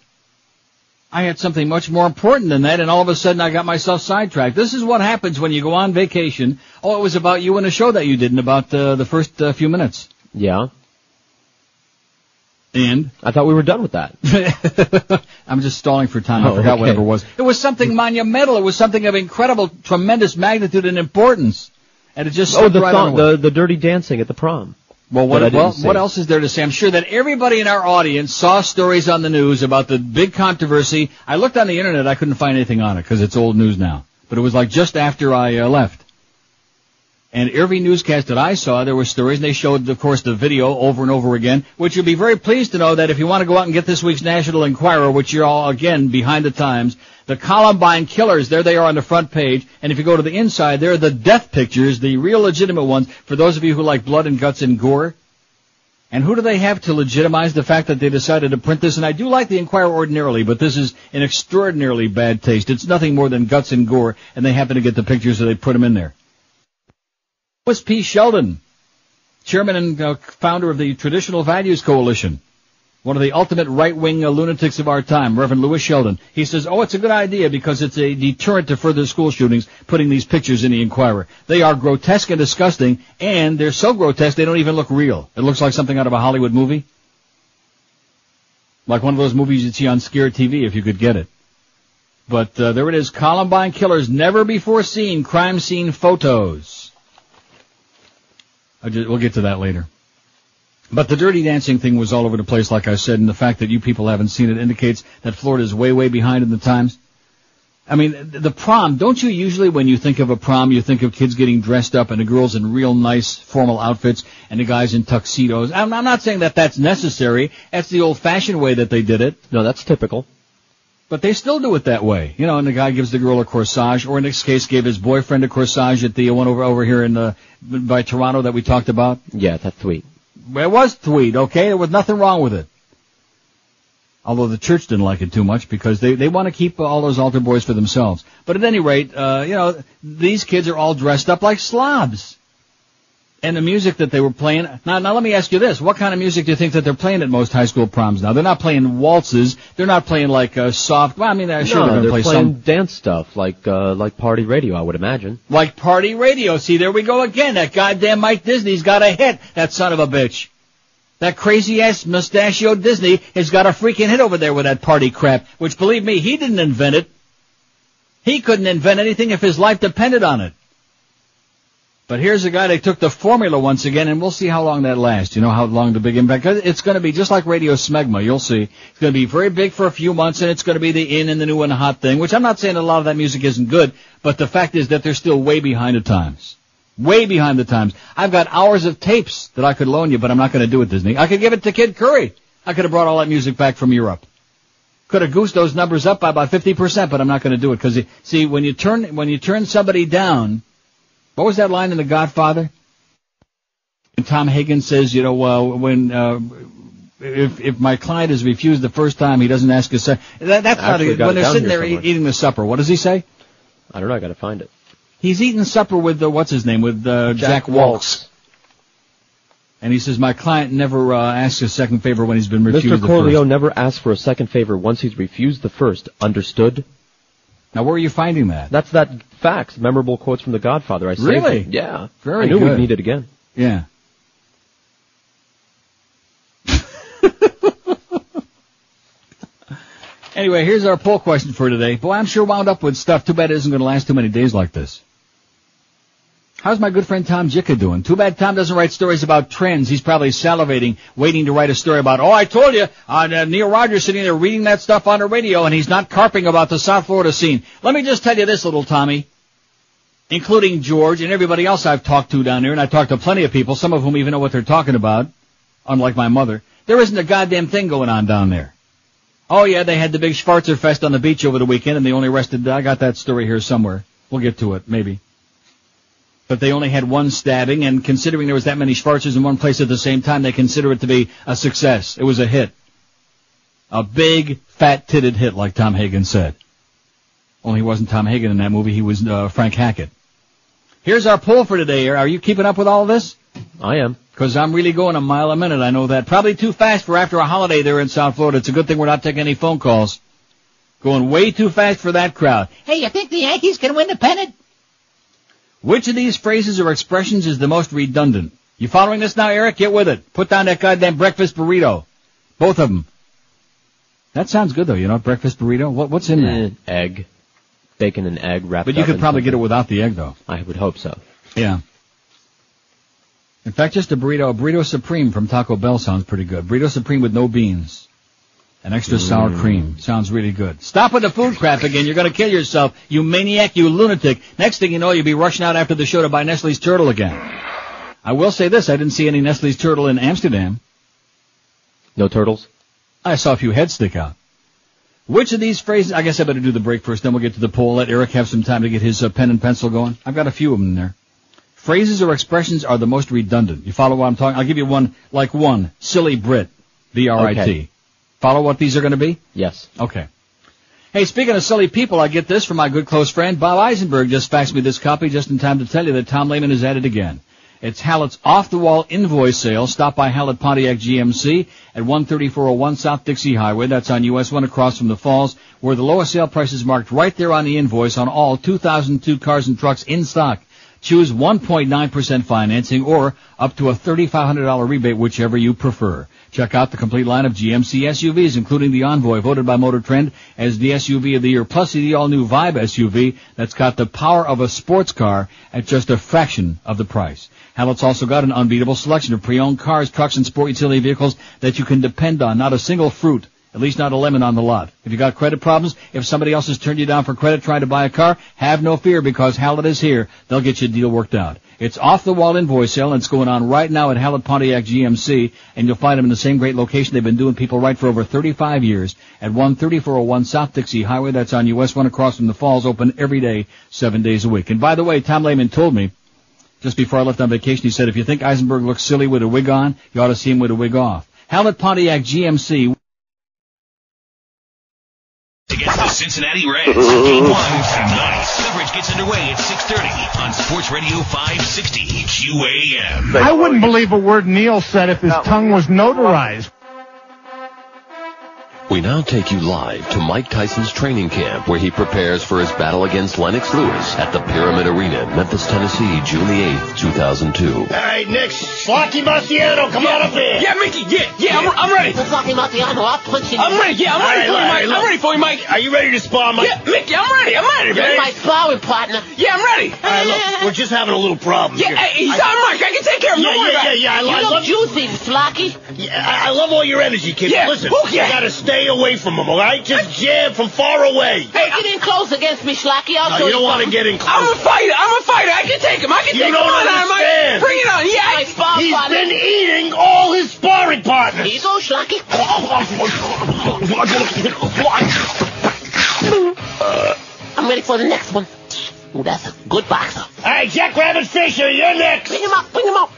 I had something much more important than that, and all of a sudden I got myself sidetracked. This is what happens when you go on vacation. Oh, it was about you and a show that you did in about the first few minutes. Yeah. And? I thought we were done with that. I'm just stalling for time. I forgot whatever it was. It was something monumental. It was something of incredible, tremendous magnitude and importance. And it just the Dirty Dancing at the prom. Well, what else is there to say? I'm sure that everybody in our audience saw stories on the news about the big controversy. I looked on the internet. I couldn't find anything on it because it's old news now. But it was like just after I left. And every newscast that I saw, there were stories, and they showed, of course, the video over and over again, which you'll be very pleased to know that if you want to go out and get this week's National Enquirer, which you're all, again, behind the times, the Columbine killers, there they are on the front page, and if you go to the inside, there are the death pictures, the real legitimate ones, for those of you who like blood and guts and gore. And who do they have to legitimize the fact that they decided to print this? And I do like the Enquirer ordinarily, but this is an extraordinarily bad taste. It's nothing more than guts and gore, and they happen to get the pictures, so they put them in there. Louis P. Sheldon, chairman and founder of the Traditional Values Coalition, one of the ultimate right-wing lunatics of our time, Reverend Louis Sheldon. He says, it's a good idea because it's a deterrent to further school shootings, putting these pictures in the Enquirer. They are grotesque and disgusting, and they're so grotesque they don't even look real. It looks like something out of a Hollywood movie. Like one of those movies you'd see on Scare TV if you could get it. But there it is, Columbine killers, never before seen crime scene photos. We'll get to that later. But the Dirty Dancing thing was all over the place, like I said, and the fact that you people haven't seen it indicates that Florida is way, way behind in the times. I mean, the prom, don't you usually, when you think of a prom, you think of kids getting dressed up and the girls in real nice formal outfits and the guys in tuxedos? I'm not saying that that's necessary. That's the old-fashioned way that they did it. No, that's typical. But they still do it that way. You know, and the guy gives the girl a corsage, or in this case gave his boyfriend a corsage at the one over here by Toronto that we talked about. Yeah, that's sweet. Well, it was tweed, okay? There was nothing wrong with it. Although the church didn't like it too much because they want to keep all those altar boys for themselves. But at any rate, these kids are all dressed up like slobs. And the music that they were playing... Now let me ask you this. What kind of music do you think that they're playing at most high school proms now? They're not playing waltzes. They're not playing like soft... Well, I mean, I'm sure they're going to play some... they're playing dance stuff, like party radio, I would imagine. Like party radio. See, there we go again. That goddamn Mike Disney's got a hit. That son of a bitch. That crazy-ass mustachioed Disney has got a freaking hit over there with that party crap, which, believe me, he didn't invent it. He couldn't invent anything if his life depended on it. But here's a guy that took the formula once again, and we'll see how long that lasts. You know how long the big impact... It's going to be just like Radio Smegma, you'll see. It's going to be very big for a few months, and it's going to be the in and the new and the hot thing, which I'm not saying a lot of that music isn't good, but the fact is that they're still way behind the times. Way behind the times. I've got hours of tapes that I could loan you, but I'm not going to do it, Disney. I could give it to Kid Curry. I could have brought all that music back from Europe. Could have goosed those numbers up by about 50%, but I'm not going to do it, because, see, when you turn somebody down... What was that line in The Godfather? And Tom Hagen says, if my client is refused the first time, he doesn't ask a second. That's not when they're sitting there eating the supper. What does he say? I don't know. I got to find it. He's eating supper with what's his name? With Jack Waltz. And he says, my client never asks a second favor when he's been refused Mr. the Corleo first. never asks for a second favor once he's refused the first. Understood? Now, where are you finding that? That's that facts. Memorable quotes from The Godfather. I saved Really? it. Yeah. Very I knew good. we'd need it again. Yeah. Anyway, here's our poll question for today. Boy, I'm sure wound up with stuff. Too bad it isn't going to last too many days like this. How's my good friend Tom Jicka doing? Too bad Tom doesn't write stories about trends. He's probably salivating, waiting to write a story about, I told you, Neil Rogers sitting there reading that stuff on the radio, and he's not carping about the South Florida scene. Let me just tell you this, little Tommy, including George and everybody else I've talked to down there, and I talked to plenty of people, some of whom even know what they're talking about, unlike my mother. There isn't a goddamn thing going on down there. Oh, yeah, they had the big Schwarzer Fest on the beach over the weekend, and they only arrested, I got that story here somewhere. We'll get to it, maybe. But they only had one stabbing, and considering there was that many Schwarzers in one place at the same time, they consider it to be a success. It was a hit. A big, fat-titted hit, like Tom Hagen said. Only he wasn't Tom Hagen in that movie, he was Frank Hackett. Here's our poll for today. Are you keeping up with all of this? I am. Because I'm really going a mile a minute, I know that. Probably too fast for after a holiday there in South Florida. It's a good thing we're not taking any phone calls. Going way too fast for that crowd. Hey, you think the Yankees can win the pennant? Which of these phrases or expressions is the most redundant? You following this now, Eric? Get with it. Put down that goddamn breakfast burrito. Both of them. That sounds good, though, you know, breakfast burrito. What's in that? Egg. Bacon and egg wrapped up. But you could probably something. get it without the egg, though. I would hope so. Yeah. In fact, just a burrito supreme from Taco Bell sounds pretty good. Burrito supreme with no beans. An extra sour cream. Sounds really good. Stop with the food crap again. You're going to kill yourself, you maniac, you lunatic. Next thing you know, you'll be rushing out after the show to buy Nestle's turtle again. I will say this, I didn't see any Nestle's turtle in Amsterdam. No turtles? I saw a few heads stick out. Which of these phrases, I guess I better do the break first, then we'll get to the poll. Let Eric have some time to get his pen and pencil going. I've got a few of them in there. Phrases or expressions are the most redundant. You follow what I'm talking? I'll give you one, like one, silly Brit, B-R-I-T. Okay. Follow what these are going to be? Yes. Okay. Hey, speaking of silly people, I get this from my good close friend Bob Eisenberg. Just faxed me this copy just in time to tell you that Tom Lehman is at it again. It's Hallett's off-the-wall invoice sale. Stop by Hallett Pontiac GMC at 13401 South Dixie Highway. That's on US 1 across from the Falls, where the lowest sale price is marked right there on the invoice on all 2002 cars and trucks in stock. Choose 1.9% financing or up to a $3,500 rebate, whichever you prefer. Check out the complete line of GMC SUVs, including the Envoy, voted by Motor Trend as the SUV of the year, plus the all-new Vibe SUV that's got the power of a sports car at just a fraction of the price. Hallett's also got an unbeatable selection of pre-owned cars, trucks, and sport utility vehicles that you can depend on. Not a single fruit. At least not a lemon on the lot. If you got credit problems, if somebody else has turned you down for credit trying to buy a car, have no fear because Hallett is here. They'll get you a deal worked out. It's off-the-wall invoice sale, and it's going on right now at Hallett Pontiac GMC, and you'll find them in the same great location they've been doing people right for over 35 years at 13401 South Dixie Highway. That's on US 1 across from the Falls, open every day, 7 days a week. And by the way, Tom Lehman told me, just before I left on vacation, he said, if you think Eisenberg looks silly with a wig on, you ought to see him with a wig off. Hallett Pontiac GMC. Against the Cincinnati Reds. Game 1 tonight. Coverage gets underway at 6:30 on Sports Radio 560 QAM. I wouldn't believe a word Neil said if his tongue was notarized. We now take you live to Mike Tyson's training camp, where he prepares for his battle against Lennox Lewis at the Pyramid Arena, Memphis, Tennessee, June the 8th, 2002. All right, next, Slocky Marciano, come on up here. Yeah, Mickey, I'm ready. Slocky Marciano, I'll punch you. I'm ready, I'm ready for you, Mike. I'm ready for you, Mike. Are you ready to spar, Mike? Yeah, Mickey, I'm ready, You're my sparring partner. Yeah, I'm ready. All right, look, we're just having a little problem here. Hey, he's on Mike. I can take care of him. Yeah, I love juicy, Slocky. I love all your energy, kid. Yeah, listen, you gotta stay away from him, all right? Just jab from far away. Hey, get in close against me, Slocky. I'll show you. You don't want to get in close. I'm a fighter. I can take him. You don't understand. Bring it on. Yeah, he's been eating all his sparring partners. Here you go, Slocky. I'm ready for the next one. Ooh, that's a good boxer. All right, Jackrabbit Fisher, you're next. Bring him up.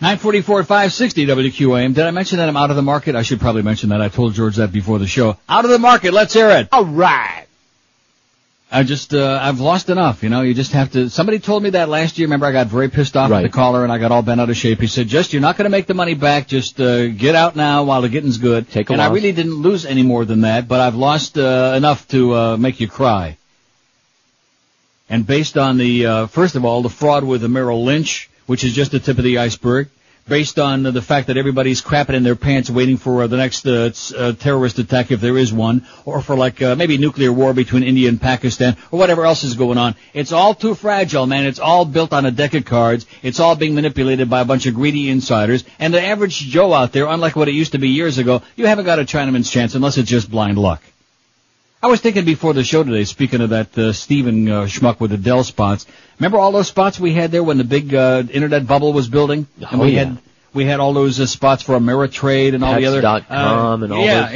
944 at 560 WQAM. Did I mention that I'm out of the market? I should probably mention that. I told George that before the show. Out of the market. Let's hear it. All right. I've lost enough, you just have to, somebody told me that last year, remember I got very pissed off at the caller and I got all bent out of shape. He said, you're not going to make the money back, just get out now while the getting's good. Take a loss. I really didn't lose any more than that, but I've lost enough to make you cry. And based on the, first of all, the fraud with the Merrill Lynch, which is just the tip of the iceberg, based on the fact that everybody's crapping in their pants waiting for the next terrorist attack, if there is one, or for maybe nuclear war between India and Pakistan, or whatever else is going on. It's all too fragile, man. It's all built on a deck of cards. It's all being manipulated by a bunch of greedy insiders. And the average Joe out there, unlike what it used to be years ago, you haven't got a Chinaman's chance unless it's just blind luck. I was thinking before the show today, speaking of that Steven schmuck with the Dell spots. Remember all those spots we had there when the big internet bubble was building? And we had all those spots for Ameritrade and all the other Pets.com and all those.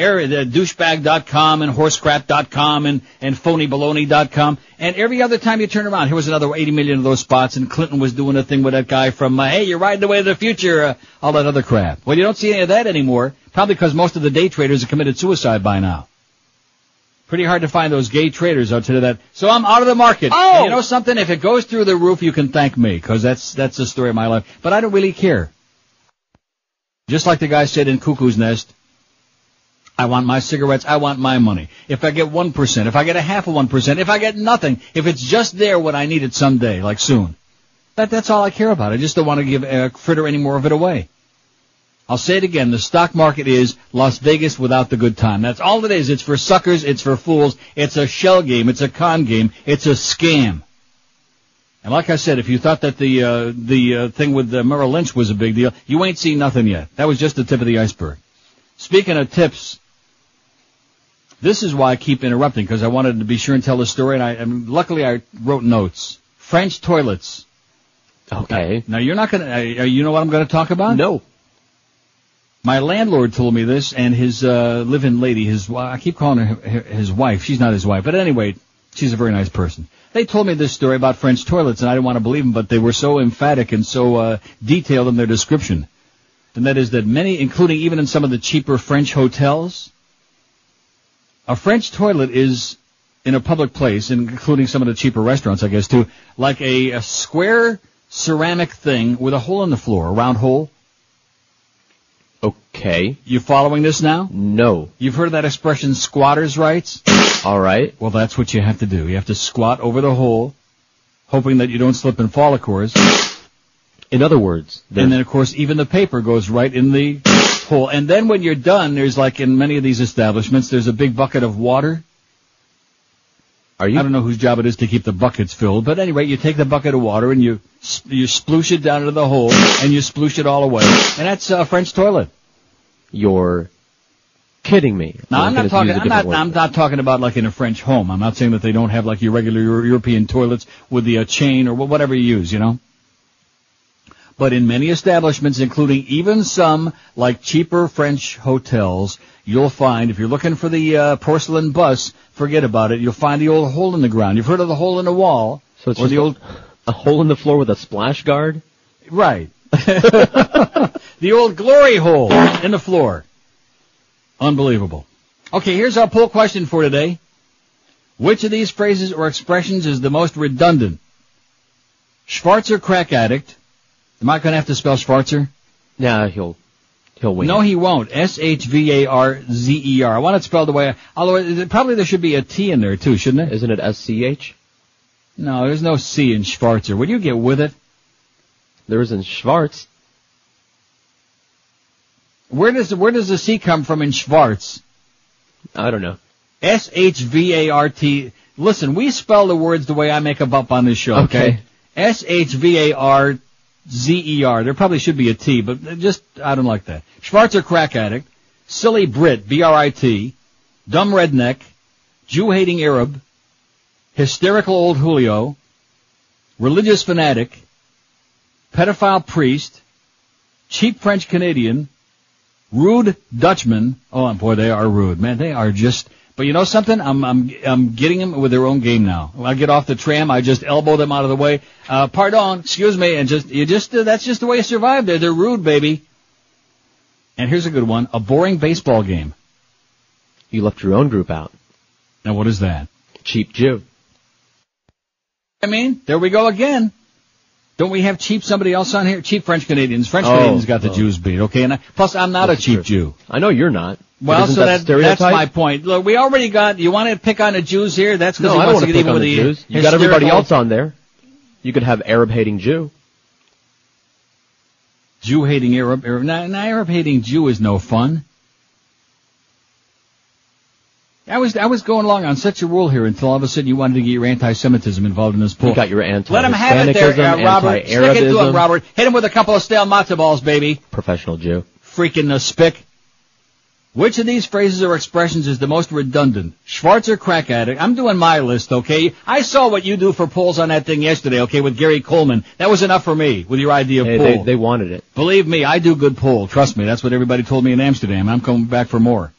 Douchebag.com and horsecrap.com and phonybaloney.com. And every other time you turn around, here was another 80 million of those spots, and Clinton was doing a thing with that guy from, hey, you're riding the way of the future, all that other crap. Well, you don't see any of that anymore, probably because most of the day traders have committed suicide by now. Pretty hard to find those gay traders, I'll tell you that. So I'm out of the market. Oh! And you know something? If it goes through the roof, you can thank me, because that's the story of my life. But I don't really care. Just like the guy said in Cuckoo's Nest, I want my cigarettes, I want my money. If I get 1%, if I get a half of 1%, if I get nothing, if it's just there when I need it someday, like soon. That's all I care about. I just don't want to give a fritter any more of it away. I'll say it again, the stock market is Las Vegas without the good time. That's all it is. It's for suckers, it's for fools, it's a shell game, it's a con game, it's a scam. And like I said, if you thought that the thing with Merrill Lynch was a big deal, you ain't seen nothing yet. That was just the tip of the iceberg. Speaking of tips, this is why I keep interrupting, because I wanted to be sure and tell the story, and luckily I wrote notes. French toilets. Okay. Now you're not gonna, you know what I'm gonna talk about? No. My landlord told me this, and his live-in lady, I keep calling her his wife. She's not his wife, but anyway, she's a very nice person. They told me this story about French toilets, and I didn't want to believe them, but they were so emphatic and so detailed in their description. And that is that many, including even in some of the cheaper French hotels, a French toilet is in a public place, including some of the cheaper restaurants, I guess, too, like a square ceramic thing with a hole in the floor, a round hole. Okay. You following this now? No. You've heard of that expression, squatter's rights? All right. Well, that's what you have to do. You have to squat over the hole, hoping that you don't slip and fall, of course. In other words. And then, of course, even the paper goes right in the hole. And then when you're done, there's like in many of these establishments, there's a big bucket of water. I don't know whose job it is to keep the buckets filled, but anyway, you take the bucket of water and you sploosh it down into the hole, and you sploosh it all away. And that's a French toilet. You're kidding me. Now, I'm not talking about like in a French home. I'm not saying that they don't have like your regular European toilets with the chain or whatever you use, you know. But in many establishments, including even some like cheaper French hotels, you'll find, if you're looking for the porcelain bus, forget about it. You'll find the old hole in the ground. You've heard of the hole in the wall. So it's just a hole in the floor with a splash guard? Right. The old glory hole in the floor. Unbelievable. Okay, here's our poll question for today. Which of these phrases or expressions is the most redundant? Schwarzer crack addict. Am I going to have to spell Schwarzer? Yeah, he'll win. No, he won't. S-H-V-A-R-Z-E-R. I want it spelled the way, although probably there should be a T in there too, shouldn't it? Isn't it S-C-H? No, there's no C in Schwarzer. Would you get with it? There is in Schwartz. Where does the C come from in Schwartz? I don't know. S-H-V-A-R-T. Listen, we spell the words the way I make them up on this show, okay? S-H-V-A-R-Z-E-R. There probably should be a T, but just, I don't like that. Schwarzer crack addict, silly Brit, B-R-I-T, dumb redneck, Jew-hating Arab, hysterical old Julio, religious fanatic, pedophile priest, cheap French Canadian, rude Dutchman. Oh, boy, they are rude. Man, they are just... But you know something? I'm getting them with their own game now. When I get off the tram, I just elbow them out of the way. Pardon, excuse me, and that's just the way you survive there. They're rude, baby. And here's a good one. A boring baseball game. You left your own group out. Now what is that? Cheap Jew. I mean, there we go again. Don't we have somebody else on here? Cheap French Canadians. French Canadians got the Jews beat, okay? And plus, I'm not a cheap Jew. I know you're not. Well, so that's my point. Look, we already got, you want to pick on the Jews here? That's because he wants to get even with the Jews. You got everybody else on there. You could have Arab-hating Jew. Jew-hating Arab. Arab-hating Jew is no fun. I was going along on such a rule here until all of a sudden you wanted to get your anti-Semitism involved in this pool. You got your anti-Hispanicism, let him have it there, Robert. Stick it to him, Robert. Hit him with a couple of stale matzo balls, baby. Professional Jew. Freaking spick. Which of these phrases or expressions is the most redundant? Schwartz or crack addict? I'm doing my list, okay? I saw what you do for polls on that thing yesterday, okay, with Gary Coleman. That was enough for me with your idea of poll. They wanted it. Believe me, I do good poll. Trust me, that's what everybody told me in Amsterdam. I'm coming back for more.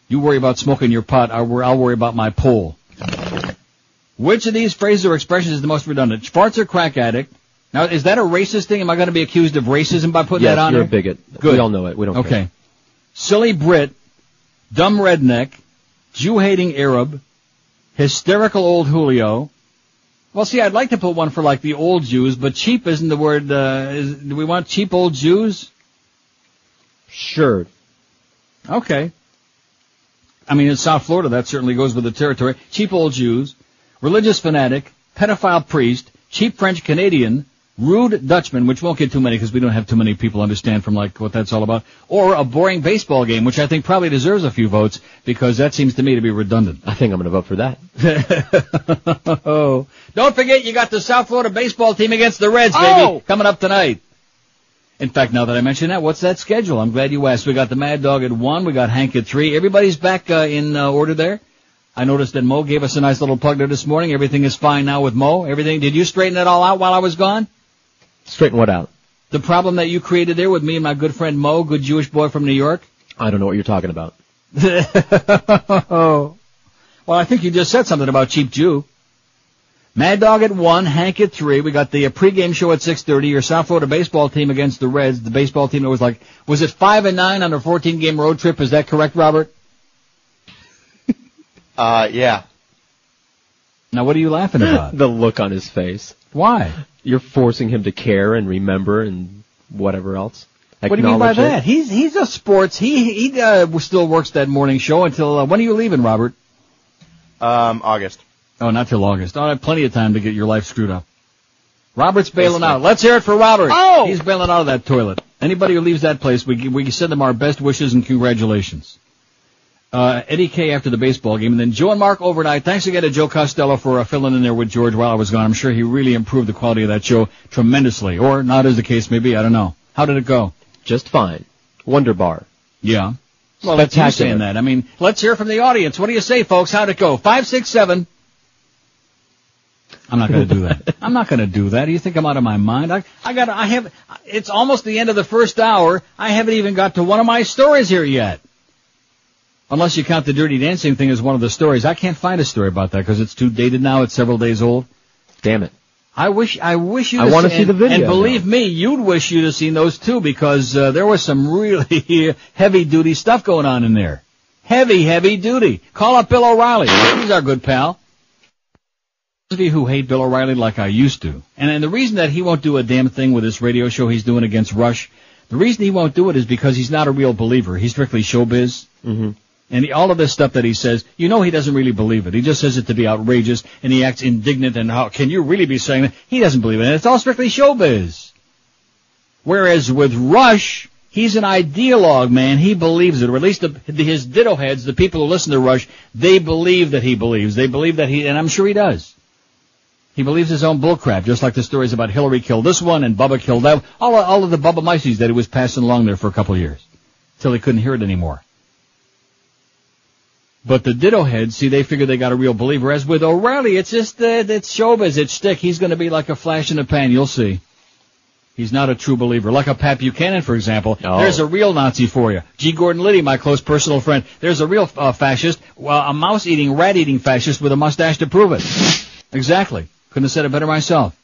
You worry about smoking your pot, I'll worry about my poll. Which of these phrases or expressions is the most redundant? Schwartz or crack addict? Now, is that a racist thing? Am I going to be accused of racism by putting that on you're there? a bigot. Good. We all know it. We don't care. Okay. Silly Brit, dumb redneck, Jew-hating Arab, hysterical old Julio. Well, see, I'd like to put one for like the old Jews, but cheap isn't the word. Do we want cheap old Jews? Sure. Okay. I mean, in South Florida, that certainly goes with the territory. Cheap old Jews, religious fanatic, pedophile priest, cheap French Canadian, rude Dutchman, which won't get too many because we don't have too many people understand from like what that's all about, or a boring baseball game, which I think probably deserves a few votes because that seems to me to be redundant. I think I'm going to vote for that. Oh, don't forget you got the South Florida baseball team against the Reds, baby, coming up tonight. In fact, now that I mention that, what's that schedule? I'm glad you asked. We got the Mad Dog at 1, we got Hank at 3. Everybody's back in order there. I noticed that Mo gave us a nice little plug there this morning. Everything is fine now with Mo. Everything. Did you straighten it all out while I was gone? Straighten what out? The problem that you created there with me and my good friend Mo, good Jewish boy from New York. I don't know what you're talking about. Well, I think you just said something about cheap Jew. Mad Dog at 1, Hank at 3. We got the pregame show at 6:30. Your South Florida baseball team against the Reds. The baseball team that was it 5-9 on a 14-game road trip? Is that correct, Robert? Yeah. Now, what are you laughing about? The look on his face. Why? You're forcing him to care and remember and whatever else. What do you mean by that? He's a sports. He still works that morning show until when are you leaving, Robert? August. Oh, not till August. I have plenty of time to get your life screwed up. Robert's bailing out. Let's hear it for Robert. Oh! He's bailing out of that toilet. Anybody who leaves that place, we send them our best wishes and congratulations. Eddie K after the baseball game, and then Joe and Mark overnight. Thanks again to Joe Costello for filling in there with George while I was gone. I'm sure he really improved the quality of that show tremendously, or not as the case may be. I don't know. How did it go? Just fine. Wonder Bar. Yeah. Well, that's you saying that. I mean, let's hear from the audience. What do you say, folks? How'd it go? 567. I'm not going to do that. I'm not going to do that. Do you think I'm out of my mind? It's almost the end of the first hour. I haven't even got to one of my stories here yet. Unless you count the Dirty Dancing thing as one of the stories. I can't find a story about that because it's too dated now. It's several days old. Damn it. I wish you. I want to see the video. And believe me, you'd wish you'd have seen those too because there was some really heavy duty stuff going on in there. Heavy duty. Call up Bill O'Reilly. He's our good pal. Those of you who hate Bill O'Reilly like I used to, and the reason that he won't do a damn thing with this radio show he's doing against Rush, the reason he won't do it is because he's not a real believer. He's strictly showbiz. Mm-hmm. And all of this stuff that he says, he doesn't really believe it. He just says it to be outrageous, and he acts indignant, and how can you really be saying that? He doesn't believe it. It's all strictly showbiz. Whereas with Rush, he's an ideologue, man. He believes it, or at least his ditto heads, the people who listen to Rush, they believe that he believes. They believe that and I'm sure he does. He believes his own bullcrap, just like the stories about Hillary killed this one and Bubba killed that. All of the Bubba Mices that he was passing along there for a couple of years, till he couldn't hear it anymore. But the ditto heads, see, they figure they got a real believer. As with O'Reilly, it's just it's showbiz, it's shtick. He's going to be like a flash in the pan, you'll see. He's not a true believer. Like a Pat Buchanan, for example. Oh. There's a real Nazi for you. G. Gordon Liddy, my close personal friend. There's a real fascist, a mouse-eating, rat-eating fascist with a mustache to prove it. Exactly. Couldn't have said it better myself.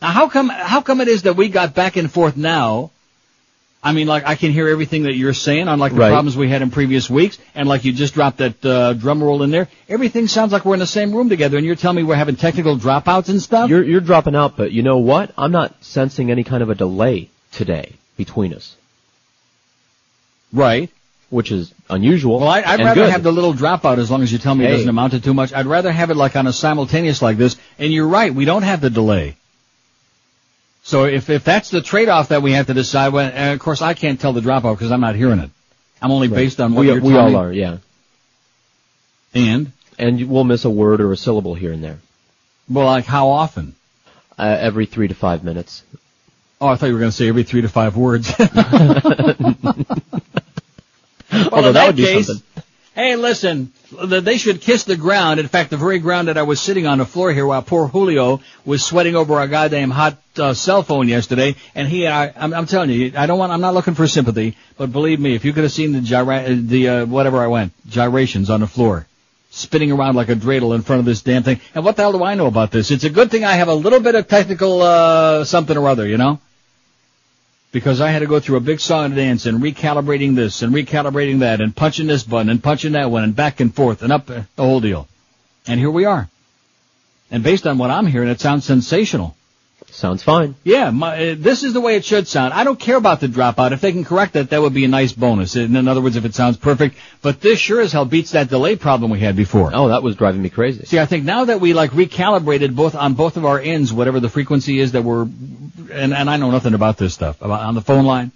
Now, how come it is that we got back and forth now? I mean, like, I can hear everything that you're saying, unlike the Right. problems we had in previous weeks, and like you just dropped that drum roll in there. Everything sounds like we're in the same room together, and you're telling me we're having technical dropouts and stuff? You're dropping out, but you know what? I'm not sensing any kind of a delay today between us. Right. Which is unusual. Well, I'd and rather good. have the little dropout as long as you tell me it doesn't amount to too much. I'd rather have it like on a simultaneous like this, and you're right, we don't have the delay. So if that's the trade-off that we have to decide, well, and of course I can't tell the dropout because I'm not hearing it. I'm only based on what you're telling me. We all are, yeah. And we'll miss a word or a syllable here and there. Well, like how often? Every 3 to 5 minutes. Oh, I thought you were going to say every 3 to 5 words. Although that would be something. Hey, listen, they should kiss the ground. In fact, the very ground that I was sitting on the floor here while poor Julio was sweating over a goddamn hot cell phone yesterday. And I'm telling you, I'm not looking for sympathy, but believe me, if you could have seen the gyrations on the floor, spinning around like a dreidel in front of this damn thing. And what the hell do I know about this? It's a good thing I have a little bit of technical something or other, you know? Because I had to go through a big song and dance and recalibrating this and recalibrating that and punching this button and punching that one and back and forth and up the whole deal. And here we are. And based on what I'm hearing, it sounds sensational. Sounds fine. Yeah, this is the way it should sound. I don't care about the dropout. If they can correct that, that would be a nice bonus. In other words, if it sounds perfect. But this sure as hell beats that delay problem we had before. Oh, that was driving me crazy. See, I think now that we recalibrated on both of our ends, whatever the frequency is that we're, and I know nothing about this stuff, on the phone line.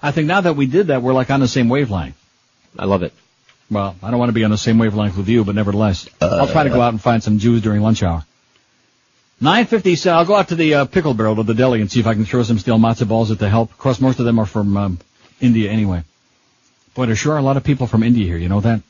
I think now that we did that, we're like on the same wavelength. I love it. Well, I don't want to be on the same wavelength with you, but nevertheless, I'll try to go out and find some Jews during lunch hour. 9:50, I'll go out to the pickle barrel to the deli and see if I can throw some steel matzo balls at the help. Of course, most of them are from India anyway. Boy, there sure are a lot of people from India here, you know that?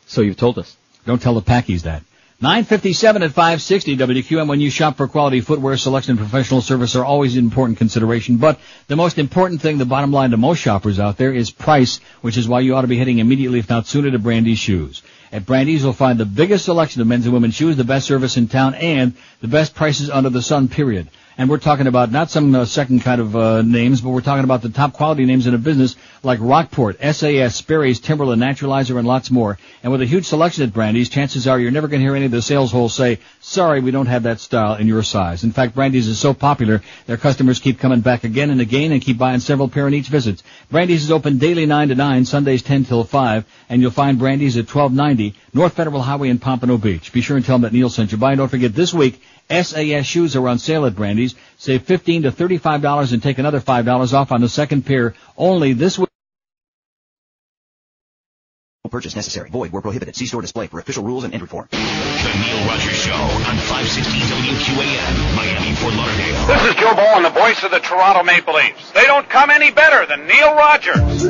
So you've told us. Don't tell the Packies that. 9:57 at 560 WQAM. When you shop for quality footwear, selection and professional service are always an important consideration. But the most important thing, the bottom line to most shoppers out there, is price, which is why you ought to be heading immediately, if not sooner, to Brandy's Shoes. At Brandy's, you'll find the biggest selection of men's and women's shoes, the best service in town, and the best prices under the sun, period. And we're talking about not some second kind of names, but we're talking about the top quality names in the business, like Rockport, SAS, Sperry's, Timberland, Naturalizer, and lots more. And with a huge selection at Brandy's, chances are you're never going to hear any of the sales holes say, sorry, we don't have that style in your size. In fact, Brandy's is so popular, their customers keep coming back again and again and keep buying several pair in each visit. Brandy's is open daily 9 to 9, Sundays 10 till 5, and you'll find Brandy's at 1290 North Federal Highway in Pompano Beach. Be sure and tell them that Neil sent you by. And don't forget, this week, SAS shoes are on sale at Brandy's. Save $15 to $35 and take another $5 off on the second pair only this week. Purchase necessary. Void where prohibited. See store display for official rules and entry form. The Neil Rogers Show on 560 WQAM, Miami, Fort Lauderdale. This is Joe Ball and the voice of the Toronto Maple Leafs. They don't come any better than Neil Rogers.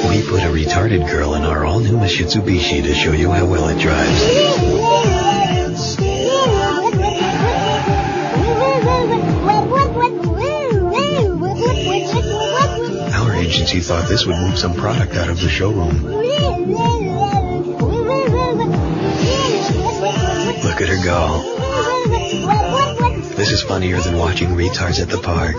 We put a retarded girl in our all-new Mitsubishi to show you how well it drives. Our agency thought this would move some product out of the showroom. Look at her go. This is funnier than watching retards at the park.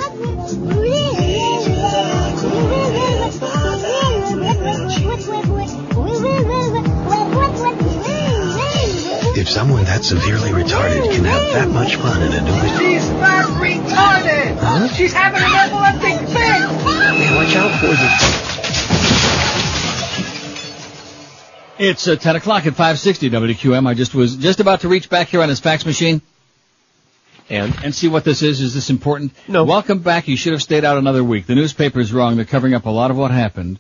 If someone that severely retarded can have that much fun in a new... She's not retarded! Huh? She's having an epileptic fit! Hey, watch out for the... It's 10 o'clock at 560 WQM. I was just about to reach back here on his fax machine. And see what this is. Is this important? No. Welcome back. You should have stayed out another week. The newspaper's wrong. They're covering up a lot of what happened.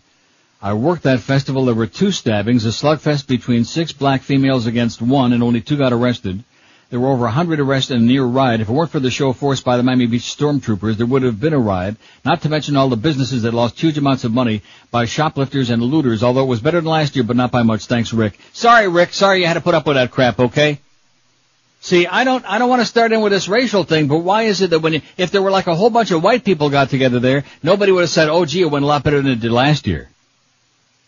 I worked that festival. There were 2 stabbings, a slugfest between 6 black females against 1, and only 2 got arrested. There were over 100 arrests in a near riot. If it weren't for the show forced by the Miami Beach stormtroopers, there would have been a riot, not to mention all the businesses that lost huge amounts of money by shoplifters and looters, although it was better than last year, but not by much. Thanks, Rick. Sorry, Rick. Sorry you had to put up with that crap, okay? See, I don't want to start in with this racial thing, but why is it that if there were like a whole bunch of white people got together there, nobody would have said, oh, gee, it went a lot better than it did last year?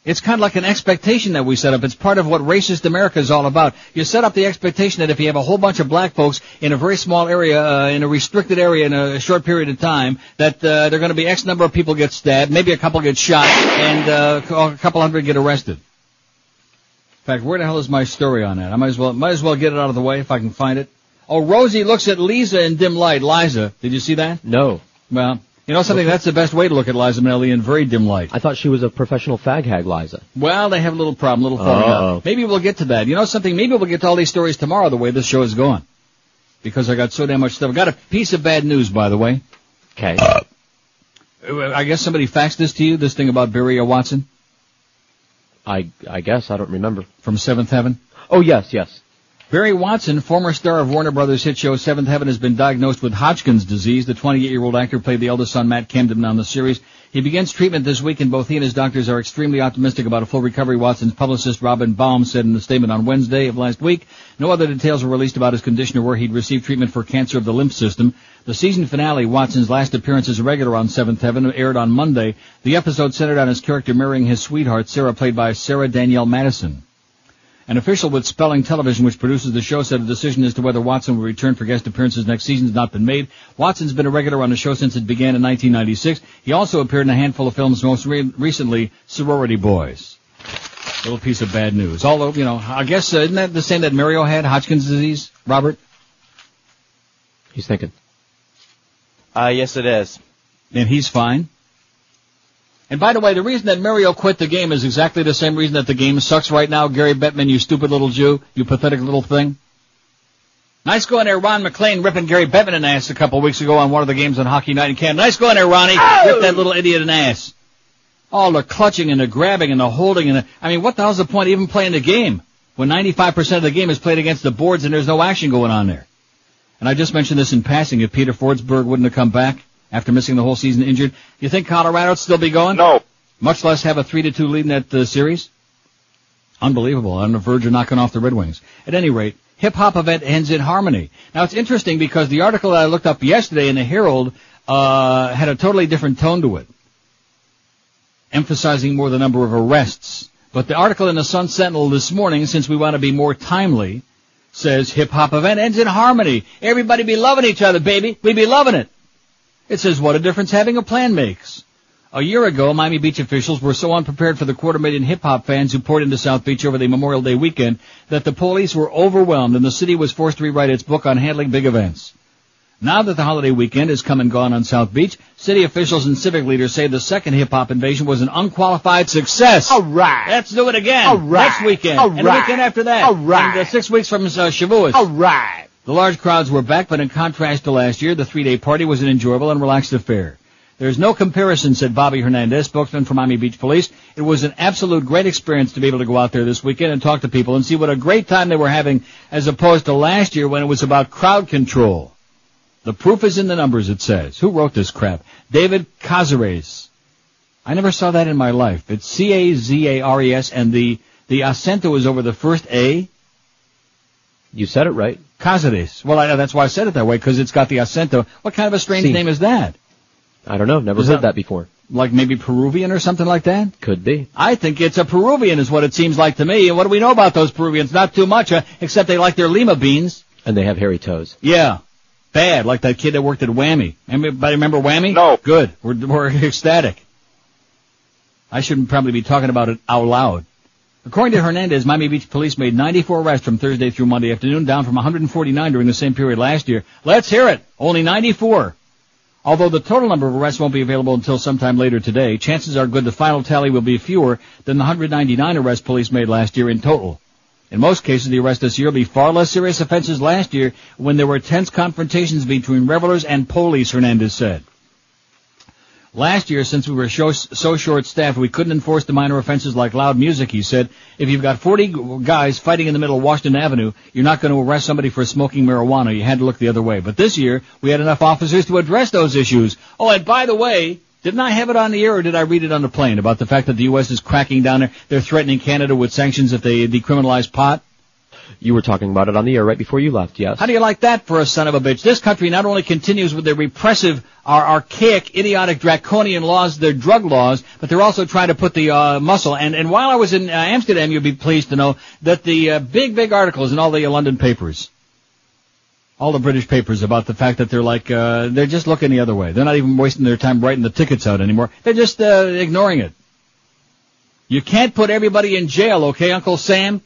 It's kind of like an expectation that we set up. It's part of what racist America is all about. You set up the expectation that if you have a whole bunch of black folks in a very small area, in a restricted area in a short period of time, that there are going to be X number of people get stabbed, maybe a couple get shot, and a couple hundred get arrested. In fact, where the hell is my story on that? I might as well get it out of the way if I can find it. Oh, Rosie looks at Lisa in dim light. Liza, did you see that? No. Well, you know something, that's the best way to look at Liza Minnelli, in very dim light. I thought she was a professional fag hag, Liza. Well, they have a little problem, falling out. Maybe we'll get to that. You know something, maybe we'll get to all these stories tomorrow the way this show is going. Because I got so damn much stuff. I got a piece of bad news, by the way. Okay. I guess somebody faxed this to you, this thing about Barry Watson? I guess, I don't remember. From Seventh Heaven? Oh, yes. Barry Watson, former star of Warner Brothers hit show Seventh Heaven, has been diagnosed with Hodgkin's disease. The 28-year-old actor played the eldest son, Matt Camden, on the series. He begins treatment this week, and both he and his doctors are extremely optimistic about a full recovery. Watson's publicist, Robin Baum, said in a statement on Wednesday of last week. No other details were released about his condition or where he'd received treatment for cancer of the lymph system. The season finale, Watson's last appearance as a regular on Seventh Heaven, aired on Monday. The episode centered on his character marrying his sweetheart, Sarah, played by Sarah Danielle Madison. An official with Spelling Television, which produces the show, said a decision as to whether Watson will return for guest appearances next season has not been made. Watson's been a regular on the show since it began in 1996. He also appeared in a handful of films, most recently Sorority Boys. Little piece of bad news. Although, you know, I guess, isn't that the same that Mario had, Hodgkin's disease, Robert? He's thinking. Yes, it is. And he's fine. And by the way, the reason that Mario quit the game is exactly the same reason that the game sucks right now. Gary Bettman, you stupid little Jew, you pathetic little thing. Nice going there, Ron McClain ripping Gary Bettman in the ass a couple of weeks ago on one of the games on Hockey Night in Canada. Nice going there, Ronnie. Rip that little idiot in the ass. All the clutching and the grabbing and the holding and I mean, what the hell's the point of even playing the game when 95% of the game is played against the boards and there's no action going on there? And I just mentioned this in passing. If Peter Forsberg wouldn't have come back after missing the whole season injured, you think Colorado would still be going? No. Much less have a 3-2 lead in that series? Unbelievable. On the verge of knocking off the Red Wings. At any rate, hip-hop event ends in harmony. Now, it's interesting because the article that I looked up yesterday in the Herald had a totally different tone to it, emphasizing more the number of arrests. But the article in the Sun Sentinel this morning, since we want to be more timely, says hip-hop event ends in harmony. Everybody be loving each other, baby. We be loving it. It says what a difference having a plan makes. A year ago, Miami Beach officials were so unprepared for the 250,000 hip-hop fans who poured into South Beach over the Memorial Day weekend that the police were overwhelmed and the city was forced to rewrite its book on handling big events. Now that the holiday weekend has come and gone on South Beach, city officials and civic leaders say the second hip-hop invasion was an unqualified success. All right. Let's do it again. All right. Next weekend. All and the right. weekend after that. All right. And 6 weeks from Shavuos. All right. The large crowds were back, but in contrast to last year, the 3-day party was an enjoyable and relaxed affair. There's no comparison, said Bobby Hernandez, spokesman for Miami Beach Police. It was an absolute great experience to be able to go out there this weekend and talk to people and see what a great time they were having as opposed to last year when it was about crowd control. The proof is in the numbers, it says. Who wrote this crap? David Cazares. I never saw that in my life. It's C-A-Z-A-R-E-S, and the acento is over the first A. You said it right. Cazares. Well, that's why I said it that way, because it's got the acento. What kind of a strange name is that? I don't know. Never heard that before. Like maybe Peruvian or something like that? Could be. I think it's a Peruvian is what it seems like to me. And what do we know about those Peruvians? Not too much, except they like their lima beans. And they have hairy toes. Yeah. Bad, like that kid that worked at Whammy. Anybody remember Whammy? No. Good. We're ecstatic. I shouldn't probably be talking about it out loud. According to Hernandez, Miami Beach Police made 94 arrests from Thursday through Monday afternoon, down from 149 during the same period last year. Let's hear it. Only 94. Although the total number of arrests won't be available until sometime later today, chances are good the final tally will be fewer than the 199 arrests police made last year in total. In most cases, the arrests this year will be far less serious offenses last year when there were tense confrontations between revelers and police, Hernandez said. Last year, since we were so short-staffed, we couldn't enforce the minor offenses like loud music, he said. If you've got 40 guys fighting in the middle of Washington Avenue, you're not going to arrest somebody for smoking marijuana. You had to look the other way. But this year, we had enough officers to address those issues. Oh, and by the way, didn't I have it on the air or did I read it on the plane about the fact that the U.S. is cracking down there? They're threatening Canada with sanctions if they decriminalize pot? You were talking about it on the air right before you left, yes. How do you like that for a son of a bitch? This country not only continues with their repressive, archaic, idiotic, draconian laws, their drug laws, but they're also trying to put the muscle. And while I was in Amsterdam, you'd be pleased to know that the big articles in all the London papers, all the British papers, about the fact that they're like, they're just looking the other way. They're not even wasting their time writing the tickets out anymore. They're just ignoring it. You can't put everybody in jail, okay, Uncle Sam?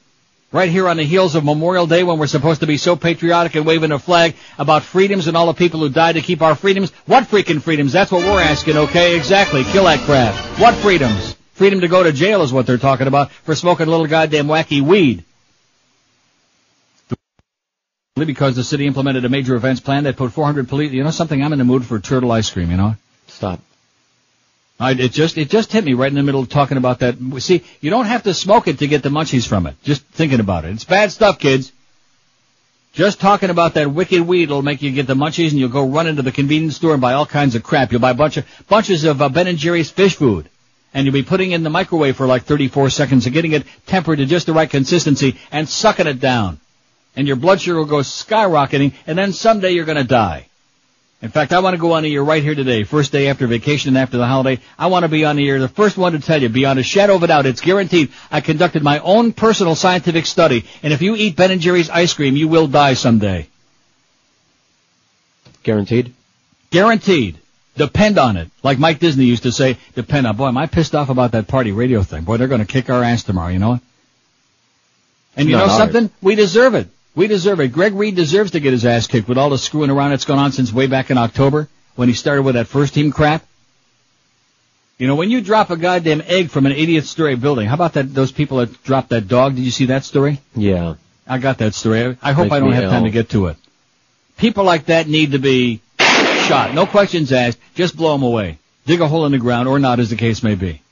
Right here on the heels of Memorial Day, when we're supposed to be so patriotic and waving a flag about freedoms and all the people who died to keep our freedoms. What freaking freedoms? That's what we're asking, okay? Exactly. Kill that crap. What freedoms? Freedom to go to jail is what they're talking about for smoking a little goddamn wacky weed. Because the city implemented a major events plan that put 400 police... You know something? I'm in the mood for turtle ice cream, you know? Stop. It just hit me right in the middle of talking about that. See, you don't have to smoke it to get the munchies from it. Just thinking about it. It's bad stuff, kids. Just talking about that wicked weed will make you get the munchies, and you'll go run into the convenience store and buy all kinds of crap. You'll buy bunches of Ben & Jerry's fish food, and you'll be putting it in the microwave for like 34 seconds and getting it tempered to just the right consistency and sucking it down. And your blood sugar will go skyrocketing, and then someday you're going to die. In fact, I want to go on the air right here today, first day after vacation and after the holiday. I want to be on the air, the first one to tell you, beyond a shadow of a doubt, it's guaranteed. I conducted my own personal scientific study, and if you eat Ben & Jerry's ice cream, you will die someday. Guaranteed? Guaranteed. Depend on it. Like Mike Disney used to say, depend on. Boy, am I pissed off about that party radio thing. Boy, they're going to kick our ass tomorrow, you know what? And you know something? We deserve it. We deserve it. Greg Reed deserves to get his ass kicked with all the screwing around that's gone on since way back in October when he started with that first team crap. You know, when you drop a goddamn egg from an 80th-story building, how about those people that dropped that dog? Did you see that story? Yeah. I got that story. I hope I don't have time to get to it. People like that need to be shot. No questions asked. Just blow them away. Dig a hole in the ground or not, as the case may be.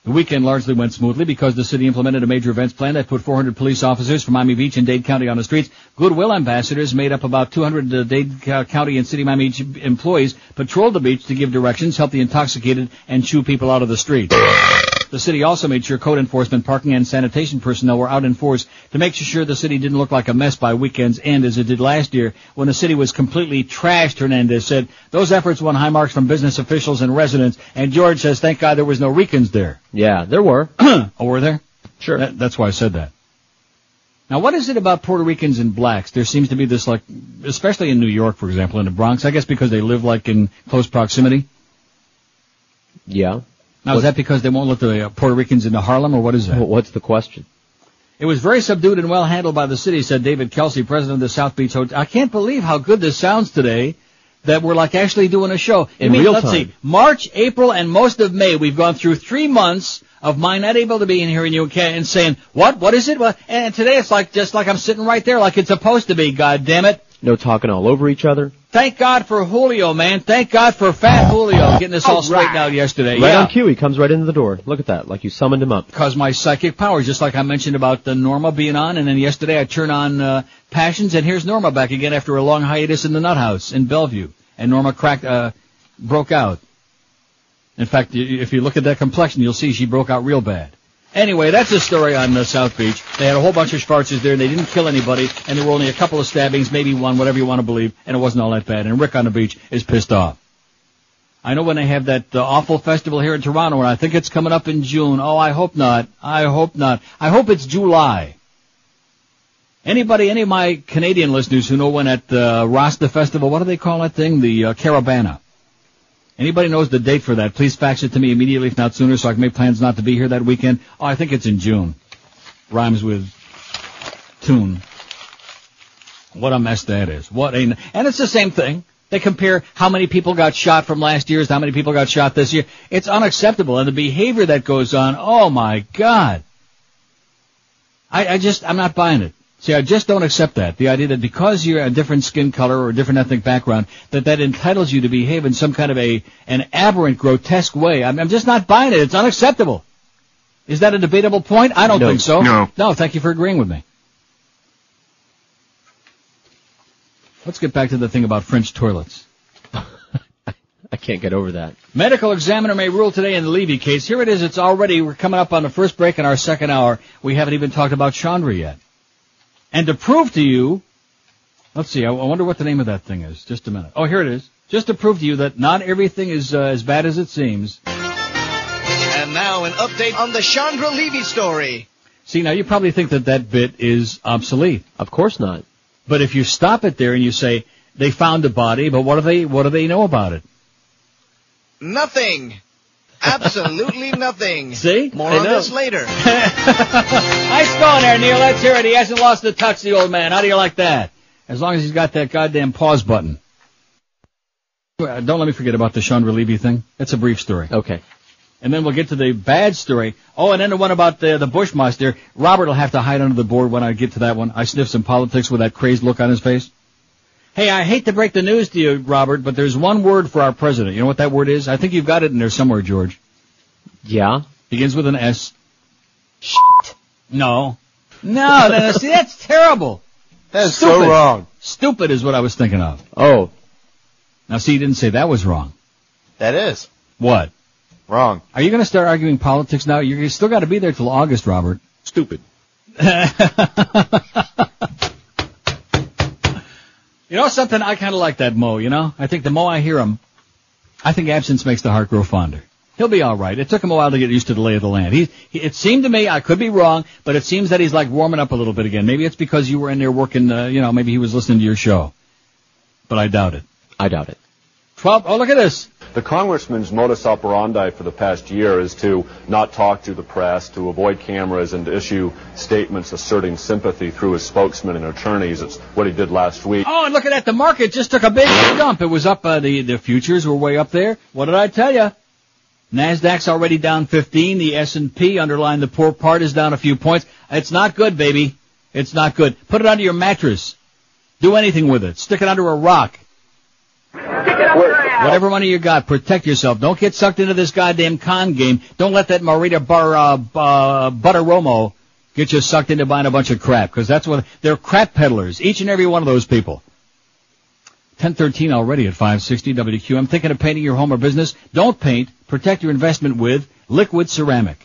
The weekend largely went smoothly because the city implemented a major events plan that put 400 police officers from Miami Beach and Dade County on the streets. Goodwill ambassadors made up about 200 Dade County and City Miami Beach employees patrolled the beach to give directions, help the intoxicated, and shoo people out of the streets. The city also made sure code enforcement, parking, and sanitation personnel were out in force to make sure the city didn't look like a mess by weekend's end as it did last year when the city was completely trashed, Hernandez said. Those efforts won high marks from business officials and residents, and George says, thank God there was no Ricans there. Yeah, there were. Oh, were there? Sure. That's why I said that. Now, what is it about Puerto Ricans and blacks? There seems to be this, like, especially in New York, for example, in the Bronx, I guess because they live, like, in close proximity. Yeah. Now, is that because they won't let the Puerto Ricans into Harlem, or what is that? What's the question? It was very subdued and well handled by the city, said David Kelsey, president of the South Beach Hotel. I can't believe how good this sounds today, that we're like actually doing a show. In real time. Let's see, March, April, and most of May, we've gone through 3 months of mine not able to be in here and saying, what is it? Well, and today it's like, just like I'm sitting right there like it's supposed to be, God damn it. No talking all over each other. Thank God for Julio, man. Thank God for Fat Julio getting this all straightened out yesterday. Right on cue, he comes right into the door. Look at that, like you summoned him up. Because my psychic powers, just like I mentioned about the Norma being on, and then yesterday I turn on Passions, and here's Norma back again after a long hiatus in the Nut House in Bellevue. And Norma broke out. In fact, if you look at that complexion, you'll see she broke out real bad. Anyway, that's the story on South Beach. They had a whole bunch of Schwarzers there, and they didn't kill anybody, and there were only a couple of stabbings, maybe one, whatever you want to believe, and it wasn't all that bad. And Rick on the beach is pissed off. I know when they have that awful festival here in Toronto, and I think it's coming up in June. Oh, I hope not. I hope not. I hope it's July. Any of my Canadian listeners who know when at the Rasta Festival, what do they call that thing? The Caravana. Anybody knows the date for that, please fax it to me immediately, if not sooner, so I can make plans not to be here that weekend. Oh, I think it's in June. Rhymes with tune. What a mess that is. And it's the same thing. They compare how many people got shot from last year to how many people got shot this year. It's unacceptable. And the behavior that goes on, oh my God. I'm not buying it. See, I just don't accept that. The idea that because you're a different skin color or a different ethnic background, that entitles you to behave in some kind of an aberrant, grotesque way. I'm just not buying it. It's unacceptable. Is that a debatable point? I don't think so. No, thank you for agreeing with me. Let's get back to the thing about French toilets. I I can't get over that. Medical examiner may rule today in the Levy case. Here it is. We're coming up on the first break in our second hour. We haven't even talked about Chandra yet. And to prove to you, let's see, I wonder what the name of that thing is. Just a minute. Oh, here it is. Just to prove to you that not everything is as bad as it seems. And now an update on the Chandra Levy story. See, now you probably think that bit is obsolete. Of course not. But if you stop it there and you say, they found a body, but what do they know about it? Nothing. Absolutely nothing. See? More on this later. Nice going there, Neil. Let's hear it. He hasn't lost the touch, the old man. How do you like that? As long as he's got that goddamn pause button. Don't let me forget about the Chandra Levy thing. It's a brief story. Okay. And then we'll get to the bad story. Oh, and then the one about the Bushmaster. Robert will have to hide under the board when I get to that one. I sniff some politics with that crazed look on his face. Hey, I hate to break the news to you, Robert, but there's one word for our president. You know what that word is? I think you've got it in there somewhere, George. Yeah? Begins with an S. Shit. No. No, see, that's terrible. That's so wrong. Stupid is what I was thinking of. Oh. Now, see, you didn't say that was wrong. That is. What? Wrong. Are you going to start arguing politics now? You still got to be there till August, Robert. Stupid. You know something? I kind of like that Mo, you know? I think the more I hear him, I think absence makes the heart grow fonder. He'll be all right. It took him a while to get used to the lay of the land. It seemed to me, I could be wrong, but it seems that he's like warming up a little bit again. Maybe it's because you were in there working, maybe he was listening to your show. But I doubt it. I doubt it. 12, oh, look at this. The congressman's modus operandi for the past year is to not talk to the press, to avoid cameras, and to issue statements asserting sympathy through his spokesmen and attorneys. It's what he did last week. Oh, and look at that. The market just took a big dump. It was up, the futures were way up there. What did I tell you? NASDAQ's already down 15. The S&P, underlying the poor part, is down a few points. It's not good, baby. It's not good. Put it under your mattress. Do anything with it. Stick it under a rock. Whatever money you got, protect yourself. Don't get sucked into this goddamn con game. Don't let that Marita Butteromo get you sucked into buying a bunch of crap, because that's what they're crap peddlers. Each and every one of those people. 10:13 already at 560 WQAM. Thinking of painting your home or business? Don't paint. Protect your investment with Liquid Ceramic.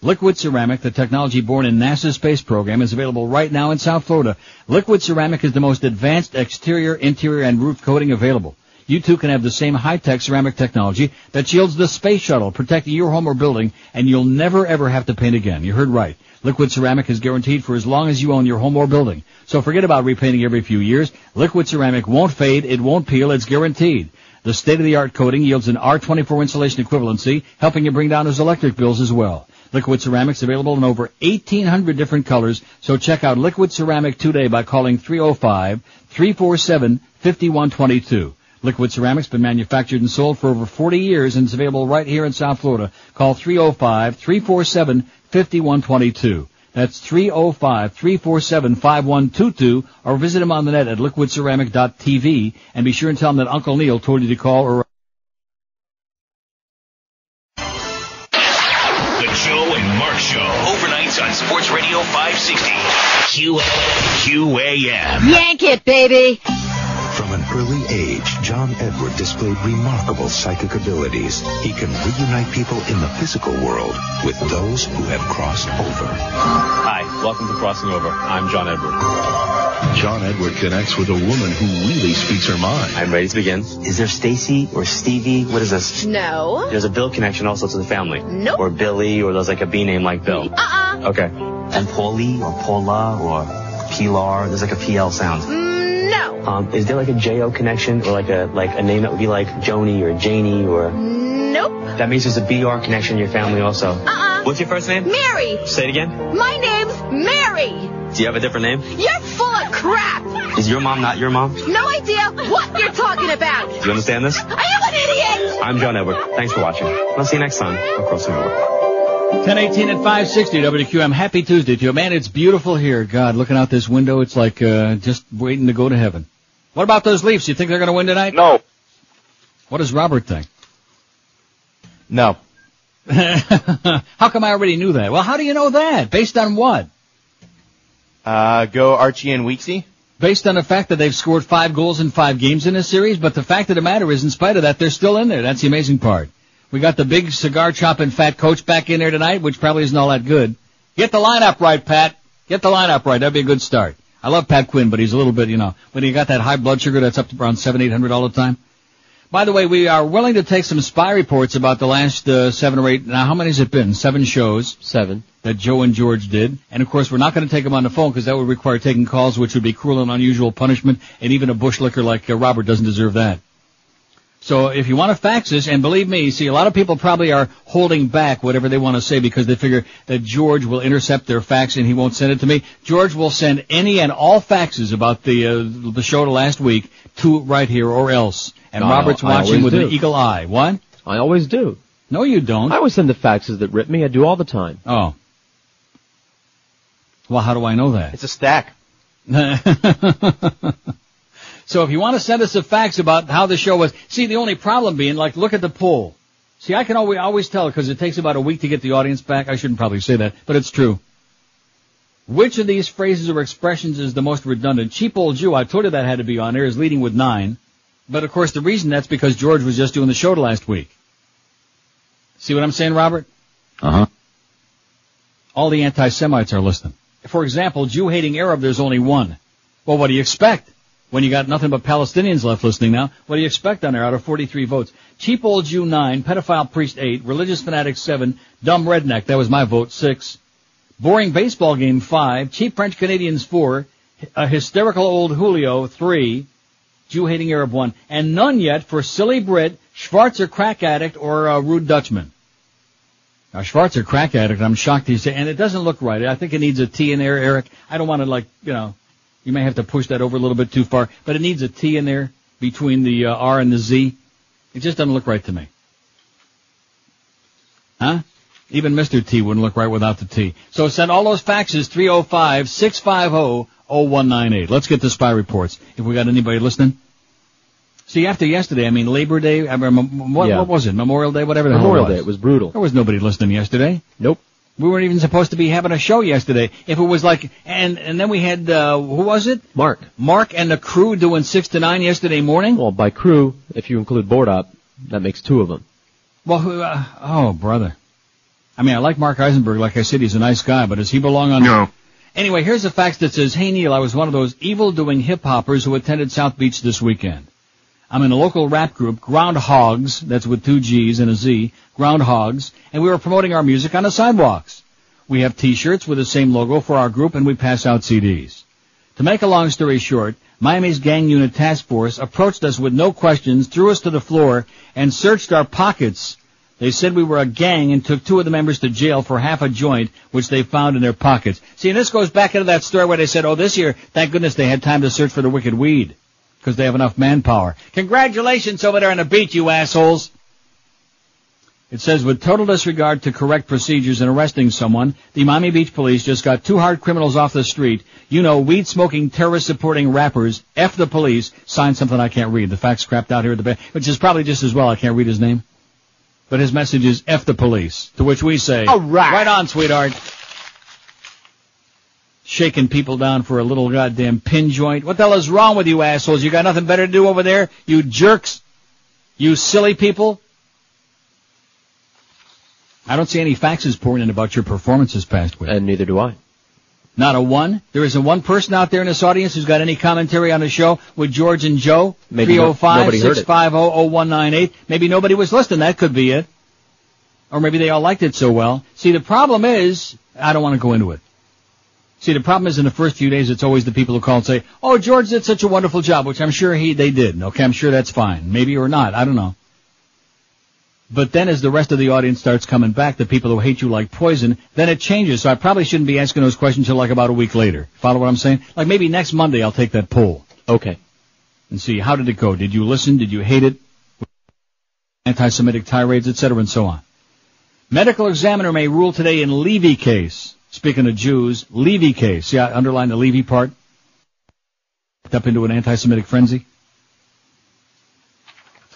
Liquid Ceramic, the technology born in NASA's space program, is available right now in South Florida. Liquid Ceramic is the most advanced exterior, interior, and roof coating available. You too can have the same high-tech ceramic technology that shields the space shuttle, protecting your home or building, and you'll never ever have to paint again. You heard right. Liquid Ceramic is guaranteed for as long as you own your home or building. So forget about repainting every few years. Liquid Ceramic won't fade, it won't peel, it's guaranteed. The state-of-the-art coating yields an R24 insulation equivalency, helping you bring down those electric bills as well. Liquid Ceramic's available in over 1,800 different colors, so check out Liquid Ceramic today by calling 305-347-5122. Liquid Ceramic's been manufactured and sold for over 40 years and is available right here in South Florida. Call 305-347-5122. That's 305-347-5122, or visit them on the net at liquidceramic.tv, and be sure and tell them that Uncle Neil told you to call or... The Joe and Mark Show, overnights on Sports Radio 560. QAM. Yank it, baby! From an early age, John Edward displayed remarkable psychic abilities. He can reunite people in the physical world with those who have crossed over. Hi, welcome to Crossing Over. I'm John Edward. John Edward connects with a woman who really speaks her mind. I'm ready to begin. Is there Stacy or Stevie? What is this? No. There's a Bill connection also to the family. Nope. Or Billy, or there's like a B name like Bill. Okay. And Paulie or Paula or Pilar. There's like a PL sound. No. Is there like a J-O connection or like a name that would be like Joni or Janie or? Nope. That means there's a BR connection in your family also. What's your first name? Mary. Say it again. My name's Mary. Do you have a different name? You're full of crap. Is your mom not your mom? No idea what you're talking about. Do you understand this? Are you an idiot? I'm John Edward. Thanks for watching. I'll see you next time on Crossing Over. 10:18 at 560 WQAM. Happy Tuesday to you, man. It's beautiful here. God, looking out this window, it's like just waiting to go to heaven. What about those Leafs? You think they're going to win tonight? No. What does Robert think? No. How come I already knew that? Well, how do you know that? Based on what? Go Archie and Weeksy. based on the fact that they've scored 5 goals in 5 games in this series, but the fact of the matter is, in spite of that, they're still in there. That's the amazing part. We got the big cigar-chopping fat coach back in there tonight, which probably isn't all that good. Get the lineup right, Pat. Get the lineup right. That'd be a good start. I love Pat Quinn, but he's a little bit, when he got that high blood sugar that's up to around 700-800 all the time. By the way, we are willing to take some spy reports about the last 7 or 8. Now, how many has it been? 7 shows. 7. That Joe and George did. And, of course, we're not going to take them on the phone because that would require taking calls, which would be cruel and unusual punishment, and even a bushlicker like Robert doesn't deserve that. So if you want to fax us, and believe me, see, a lot of people probably are holding back whatever they want to say because they figure that George will intercept their fax and he won't send it to me. George will send any and all faxes about the show to last week to right here or else. And Robert's watching with an eagle eye. What? I always do. No, you don't. I always send the faxes that rip me. I do all the time. Oh. Well, how do I know that? It's a stack. So if you want to send us a fax about how the show was, see, the only problem being, look at the poll. See, I can always tell because it takes about a week to get the audience back. I shouldn't probably say that, but it's true. Which of these phrases or expressions is the most redundant? Cheap old Jew, I told you that had to be on there, is leading with 9. But, of course, the reason that's because George was just doing the show last week. See what I'm saying, Robert? Uh-huh. All the anti-Semites are listening. For example, Jew-hating Arab, there's only 1. Well, what do you expect? When you got nothing but Palestinians left listening now, what do you expect on there out of 43 votes? Cheap old Jew 9, pedophile priest 8, religious fanatic 7, dumb redneck, that was my vote, 6. Boring baseball game 5, cheap French Canadians 4, a hysterical old Julio 3, Jew-hating Arab 1, and none yet for silly Brit, Schwarzer crack addict, or rude Dutchman. Now, Schwarzer crack addict, I'm shocked he said, and it doesn't look right. I think it needs a T in there, Eric. I don't want to, you may have to push that over a little bit too far, but it needs a T in there between the R and the Z. It just doesn't look right to me. Huh? Even Mr. T wouldn't look right without the T. So send all those faxes, 305-650-0198. Let's get the spy reports. If we got anybody listening. See, after yesterday, Labor Day, what was it? Memorial Day, whatever the hell it was. Memorial Day, it was brutal. There was nobody listening yesterday. Nope. We weren't even supposed to be having a show yesterday. If it was and then we had, who was it? Mark and the crew doing 6 to 9 yesterday morning? Well, by crew, if you include board op, that makes 2 of them. Well, oh, brother. I like Mark Eisenberg. Like I said, he's a nice guy, but does he belong on... No. Anyway, here's a fax that says, "Hey, Neil, I was one of those evil-doing hip-hoppers who attended South Beach this weekend. I'm in a local rap group, Groundhogs, that's with 2 G's and a Z, Groundhogs, and we were promoting our music on the sidewalks. We have T-shirts with the same logo for our group, and we pass out CDs. To make a long story short, Miami's Gang Unit Task Force approached us with no questions, threw us to the floor, and searched our pockets. They said we were a gang and took 2 of the members to jail for half a joint, which they found in their pockets." See, and this goes back into that story where they said, this year, thank goodness they had time to search for the wicked weed, because they have enough manpower. Congratulations over there on the beach, you assholes. It says, "With total disregard to correct procedures in arresting someone, the Miami Beach police just got 2 hard criminals off the street. Weed-smoking, terrorist-supporting rappers, F the police," signed something I can't read. The fax crapped out here at the back, which is probably just as well. I can't read his name. But his message is F the police, to which we say, all right. Right on, sweetheart. Shaking people down for a little goddamn pin joint. What the hell is wrong with you assholes? You got nothing better to do over there? You jerks? You silly people? I don't see any faxes pouring in about your performance this past week. And neither do I. Not a one? There isn't one person out there in this audience who's got any commentary on the show with George and Joe? 305-650-0198. Maybe nobody was listening. That could be it. Or maybe they all liked it so well. See, the problem is, I don't want to go into it. See, the problem is in the first few days, it's always the people who call and say, "Oh, George did such a wonderful job," which I'm sure they did. Okay, I'm sure that's fine. Maybe or not. I don't know. But then as the rest of the audience starts coming back, the people who hate you like poison, then it changes. So I probably shouldn't be asking those questions until about a week later. Follow what I'm saying? Maybe next Monday I'll take that poll. Okay. And see, how did it go? Did you listen? Did you hate it? Anti-Semitic tirades, etc., and so on. Medical examiner may rule today in Levy case. Speaking of Jews, Levy case. See, I underlined the Levy part. Up into an anti-Semitic frenzy.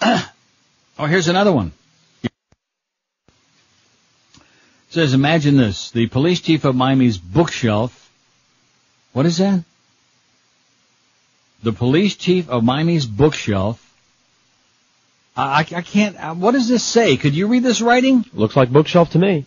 Oh, here's another one. It says, imagine this. The police chief of Miami's bookshelf. What is that? The police chief of Miami's bookshelf. I can't, what does this say? Could you read this writing? Looks like bookshelf to me.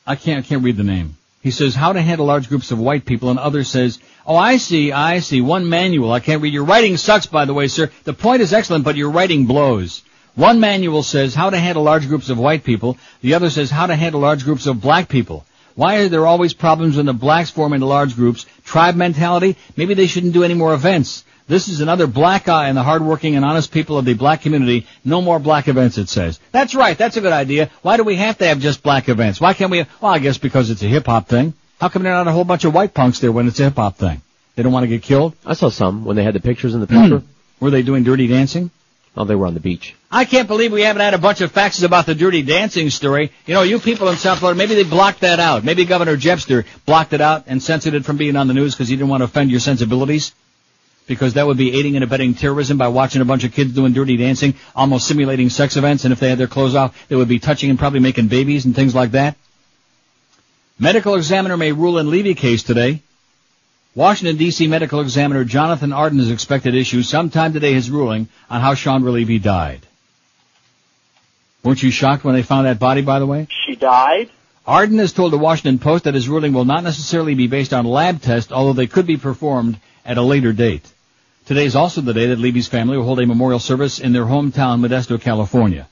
I can't read the name. He says, how to handle large groups of white people, and others says, oh, I see, one manual. I can't read. Your writing sucks, by the way, sir. The point is excellent, but your writing blows. One manual says how to handle large groups of white people. The other says how to handle large groups of black people. Why are there always problems when the blacks form into large groups? Tribe mentality? Maybe they shouldn't do any more events. This is another black eye on the hardworking and honest people of the black community. No more black events, it says. That's right. That's a good idea. Why do we have to have just black events? Why can't we? Well, I guess because it's a hip-hop thing. How come there are not a whole bunch of white punks there when it's a hip-hop thing? They don't want to get killed? I saw some when they had the pictures in the paper. Were they doing dirty dancing? Oh, they were on the beach. I can't believe we haven't had a bunch of faxes about the dirty dancing story. You know, you people in South Florida, maybe they blocked that out. Maybe Governor Jebster blocked it out and censored it from being on the news because he didn't want to offend your sensibilities. Because that would be aiding and abetting terrorism by watching a bunch of kids doing dirty dancing, almost simulating sex events, and if they had their clothes off, they would be touching and probably making babies and things like that. Medical examiner may rule in Levy case today. Washington, D.C. medical examiner Jonathan Arden is expected to issue sometime today his ruling on how Chandra Levy died. Weren't you shocked when they found that body, by the way? She died? Arden has told the Washington Post that his ruling will not necessarily be based on lab tests, although they could be performed at a later date. Today is also the day that Levy's family will hold a memorial service in their hometown, Modesto, California.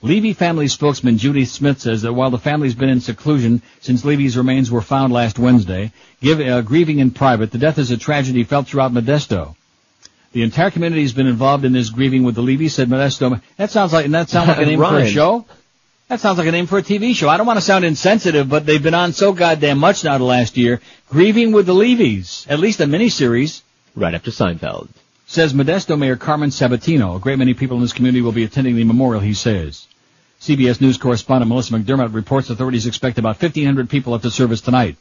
Levy family spokesman Judy Smith says that while the family's been in seclusion since Levy's remains were found last Wednesday, grieving in private, the death is a tragedy felt throughout Modesto. The entire community has been involved in this grieving with the Levy, said Modesto. That sounds like a name for a show? That sounds like a name for a TV show. I don't want to sound insensitive, but they've been on so goddamn much now the last year. Grieving with the Levys, at least a miniseries. Right after Seinfeld. Says Modesto Mayor Carmen Sabatino. A great many people in this community will be attending the memorial, he says. CBS News correspondent Melissa McDermott reports authorities expect about 1,500 people at the service tonight.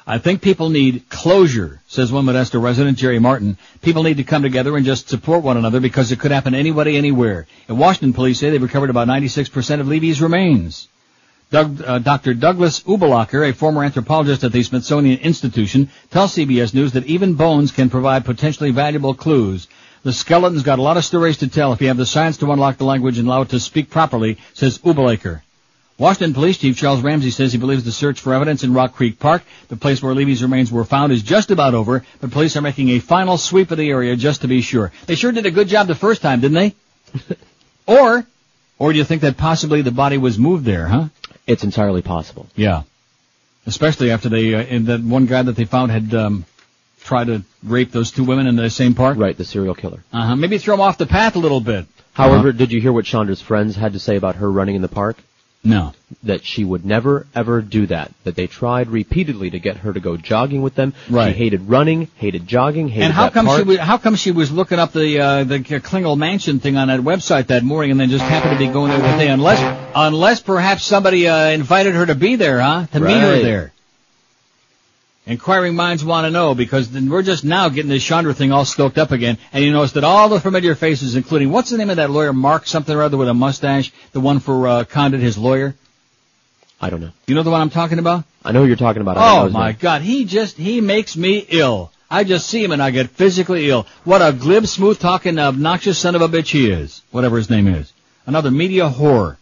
I think people need closure, says one Modesto resident, Jerry Martin. People need to come together and just support one another because it could happen anybody, anywhere. In Washington, police say they've recovered about 96% of Levy's remains. Dr. Douglas Ubelacher, a former anthropologist at the Smithsonian Institution, tells CBS News that even bones can provide potentially valuable clues. The skeleton's got a lot of stories to tell if you have the science to unlock the language and allow it to speak properly, says Ubelacher. Washington Police Chief Charles Ramsey says he believes the search for evidence in Rock Creek Park, the place where Levy's remains were found, is just about over, but police are making a final sweep of the area just to be sure. They sure did a good job the first time, didn't they? Or do you think that possibly the body was moved there, huh? It's entirely possible. Yeah. Especially after and that one guy that they found had tried to rape those two women in the same park. Right, the serial killer. Maybe throw him off the path a little bit. However, did you hear what Chandra's friends had to say about her running in the park? No. That she would never, ever do that. That they tried repeatedly to get her to go jogging with them. Right. She hated running, hated jogging, hated and how that park. How come she was looking up the Klingel Mansion thing on that website that morning and then just happened to be going there that day? Unless perhaps somebody invited her to be there, huh? To meet her there. Inquiring minds want to know, because we're just now getting this Chandra thing all stoked up again, and you notice that all the familiar faces, including, what's the name of that lawyer, Mark something or other with a mustache, the one for Condit, his lawyer? I don't know. You know the one I'm talking about? I know who you're talking about. Oh my God, he makes me ill. I just see him and I get physically ill. What a glib, smooth-talking, obnoxious son of a bitch he is, whatever his name is. Another media whore.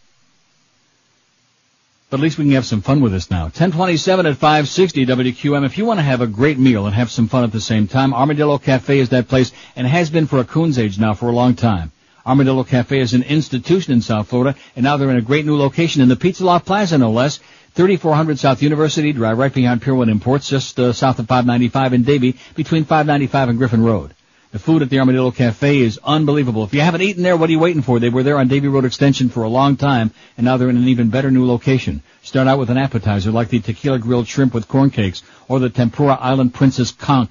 But at least we can have some fun with this now. 1027 at 560 WQM. If you want to have a great meal and have some fun at the same time, Armadillo Cafe is that place, and has been for a coon's age now for a long time. Armadillo Cafe is an institution in South Florida, and now they're in a great new location in the Pizza Loft Plaza, no less. 3400 South University Drive, right behind Pier 1 Imports, just south of 595 in Davie, between 595 and Griffin Road. The food at the Armadillo Cafe is unbelievable. If you haven't eaten there, what are you waiting for? They were there on Davie Road Extension for a long time, and now they're in an even better new location. Start out with an appetizer like the tequila grilled shrimp with corn cakes or the tempura island princess conch.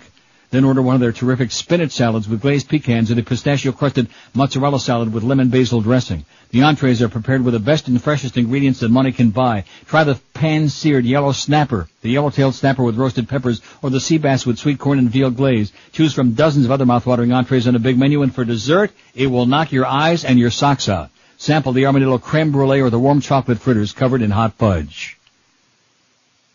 Then order one of their terrific spinach salads with glazed pecans or the pistachio-crusted mozzarella salad with lemon basil dressing. The entrees are prepared with the best and freshest ingredients that money can buy. Try the pan-seared yellow snapper, the yellow-tailed snapper with roasted peppers, or the sea bass with sweet corn and veal glaze. Choose from dozens of other mouth-watering entrees on a big menu, and for dessert, it will knock your eyes and your socks out. Sample the Armadillo creme brulee or the warm chocolate fritters covered in hot fudge.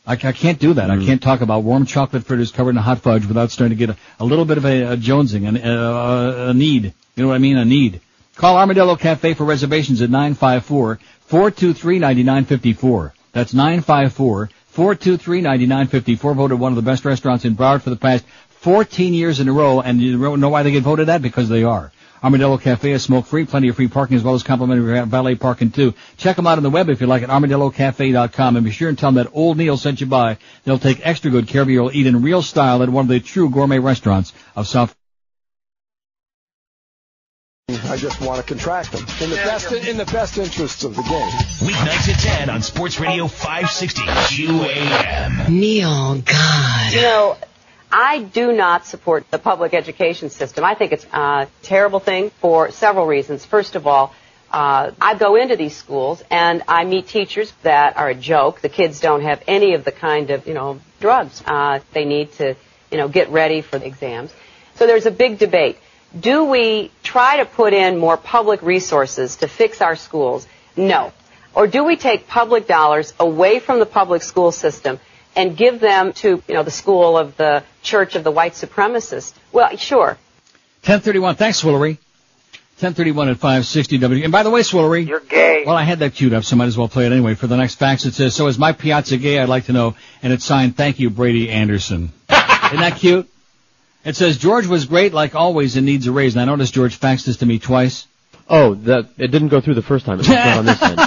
I can't do that. I can't talk about warm chocolate fritters covered in hot fudge without starting to get a little bit of a jonesing, a need. You know what I mean? A need. Call Armadillo Cafe for reservations at 954-423-9954. That's 954-423-9954. Voted one of the best restaurants in Broward for the past 14 years in a row. And you know why they get voted that? Because they are. Armadillo Cafe is smoke-free, plenty of free parking as well as complimentary valet parking too. Check them out on the web if you like at armadillocafe.com, and be sure and tell them that Old Neil sent you by. They'll take extra good care of you. You'll eat in real style at one of the true gourmet restaurants of South. I just want to contract them in the best interests of the game. Weeknights at 10 on Sports Radio 560 QAM. Neil, God. You know, I do not support the public education system. I think it's a terrible thing for several reasons. First of all, I go into these schools and I meet teachers that are a joke. The kids don't have any of the kind of, drugs they need to, get ready for the exams. So there's a big debate. Do we try to put in more public resources to fix our schools? No. Or do we take public dollars away from the public school system and give them to, the school of the Church of the White Supremacists? Well, sure. 10:31. Thanks, Swillery. 10:31 at 560 W. And by the way, Swillery. You're gay. Well, I had that queued up, so might as well play it anyway. For the next fax, it says, so is my Piazza gay? I'd like to know. And it's signed, thank you, Brady Anderson. Isn't that cute? It says, George was great like always and needs a raise. And I noticed George faxed this to me twice. Oh, it didn't go through the first time. It was not on this end.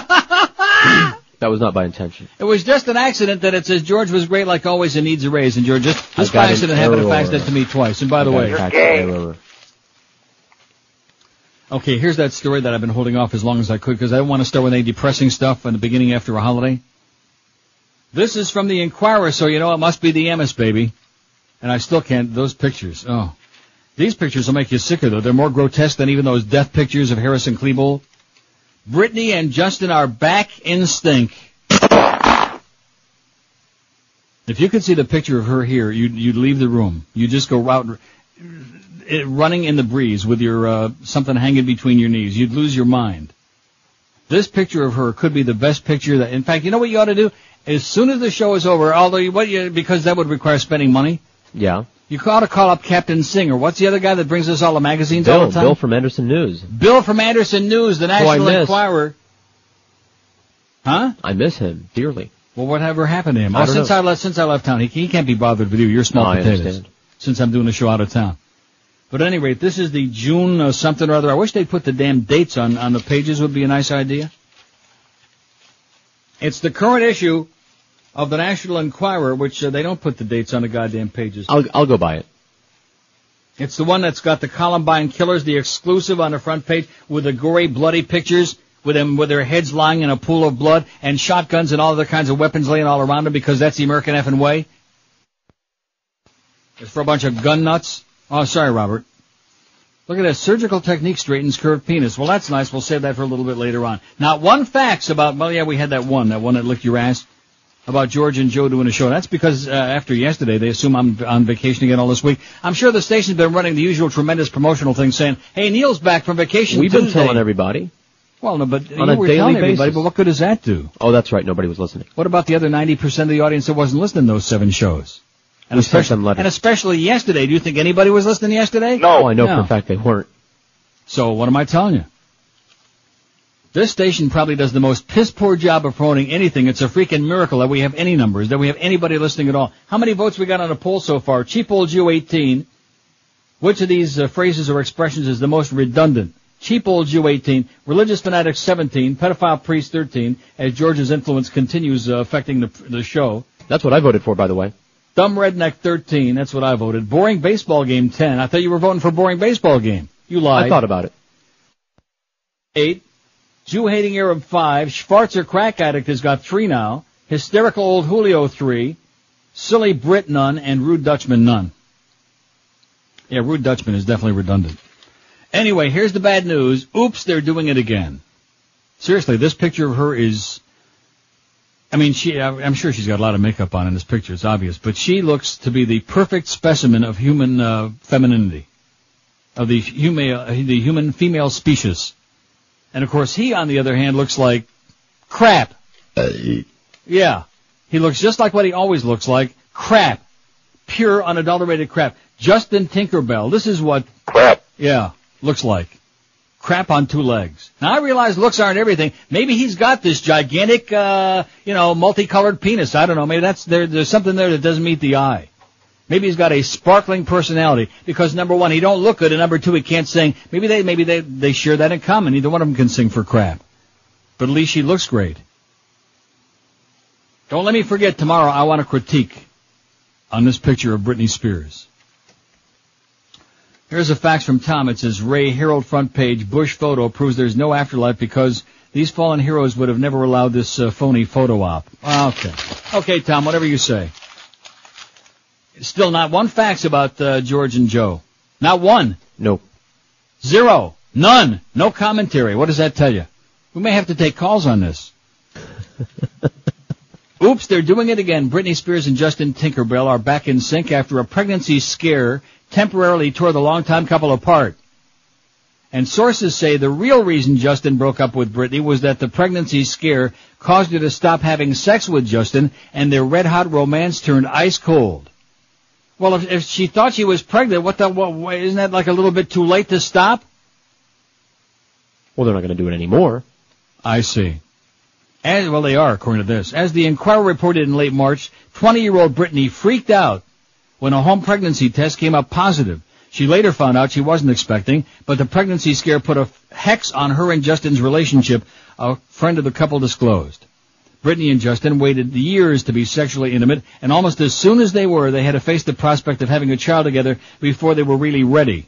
That was not by intention. It was just an accident that it says George was great like always and needs a raise. And George just by accident happened to fax that to me twice. And by the way, okay, here's that story that I've been holding off as long as I could because I don't want to start with any depressing stuff in the beginning after a holiday. This is from the Inquirer, so you know it must be the Amos, baby. And I still can't, those pictures, oh. These pictures will make you sicker, though. They're more grotesque than even those death pictures of Harrison Klebold. Brittany and Justin are back in stink. If you could see the picture of her here, you'd leave the room. You'd just go out running in the breeze with your something hanging between your knees. You'd lose your mind. This picture of her could be the best picture that, in fact, you know what you ought to do? As soon as the show is over, because that would require spending money. Yeah. You ought to call up Captain Singer. What's the other guy that brings us all the magazines all the time? Bill from Anderson News. Bill from Anderson News, the National Enquirer. Huh? I miss him dearly. Well, whatever happened to him? Since I left town, he can't be bothered with you. You're small potatoes. I understand. Since I'm doing the show out of town. But at any rate, this is the June something or other. I wish they'd put the damn dates on the pages. Would be a nice idea. It's the current issue of the National Enquirer, which they don't put the dates on the goddamn pages. I'll go by it. It's the one that's got the Columbine killers, the exclusive on the front page, with the gory, bloody pictures, with their heads lying in a pool of blood, and shotguns and all other kinds of weapons laying all around them, because that's the American effing way. It's for a bunch of gun nuts. Oh, sorry, Robert. Look at that. Surgical technique straightens curved penis. Well, that's nice. We'll save that for a little bit later on. Not one fax about, well, yeah, we had that one that licked your ass, about George and Joe doing a show. That's because after yesterday, they assume I'm on vacation again all this week. I'm sure the station's been running the usual tremendous promotional thing saying, hey, Neil's back from vacation We've been telling everybody. Well, no, but on a daily basis. But what good does that do? Oh, that's right. Nobody was listening. What about the other 90% of the audience that wasn't listening to those 7 shows? And especially yesterday. Do you think anybody was listening yesterday? No. Oh, I know for a fact they weren't. So what am I telling you? This station probably does the most piss-poor job of promoting anything. It's a freaking miracle that we have any numbers, that we have anybody listening at all. How many votes we got on a poll so far? Cheap old Jew 18. Which of these phrases or expressions is the most redundant? Cheap old Jew 18. Religious fanatic 17. Pedophile priest 13. As George's influence continues affecting the show. That's what I voted for, by the way. Dumb redneck 13. That's what I voted. Boring baseball game 10. I thought you were voting for boring baseball game. You lied. I thought about it. 8. Jew-hating Arab 5. Schwarzer crack addict has got 3 now. Hysterical old Julio 3. Silly Brit none. And rude Dutchman none. Yeah, rude Dutchman is definitely redundant. Anyway, here's the bad news. Oops, they're doing it again. Seriously, this picture of her is... I'm sure she's got a lot of makeup on in this picture. It's obvious. But she looks to be the perfect specimen of human femininity. Of the human female species. And, of course, he, on the other hand, looks like crap. Yeah. He looks just like what he always looks like. Crap. Pure, unadulterated crap. Justin Tinkerbell. This is what crap, looks like. Crap on two legs. Now, I realize looks aren't everything. Maybe he's got this gigantic, multicolored penis. I don't know. Maybe there's something there that doesn't meet the eye. Maybe he's got a sparkling personality because, number one, he don't look good, and number two, he can't sing. Maybe they share that in common. Neither one of them can sing for crap. But at least she looks great. Don't let me forget, tomorrow I want a critique on this picture of Britney Spears. Here's a fax from Tom. It says, Ray, Herald front page, Bush photo proves there's no afterlife because these fallen heroes would have never allowed this phony photo op. Okay. Okay, Tom, whatever you say. Still not one fax about George and Joe. Not one. Nope. Zero. None. No commentary. What does that tell you? We may have to take calls on this. Oops, they're doing it again. Britney Spears and Justin Tinkerbell are back in sync after a pregnancy scare temporarily tore the longtime couple apart. And sources say the real reason Justin broke up with Britney was that the pregnancy scare caused her to stop having sex with Justin, and their red-hot romance turned ice-cold. Well, if she thought she was pregnant, isn't that like a little bit too late to stop? Well, they're not going to do it anymore. I see. Well, they are, according to this. As the Inquirer reported in late March, 20-year-old Britney freaked out when a home pregnancy test came up positive. She later found out she wasn't expecting, but the pregnancy scare put a hex on her and Justin's relationship, a friend of the couple disclosed. Britney and Justin waited years to be sexually intimate, and almost as soon as they were, they had to face the prospect of having a child together before they were really ready.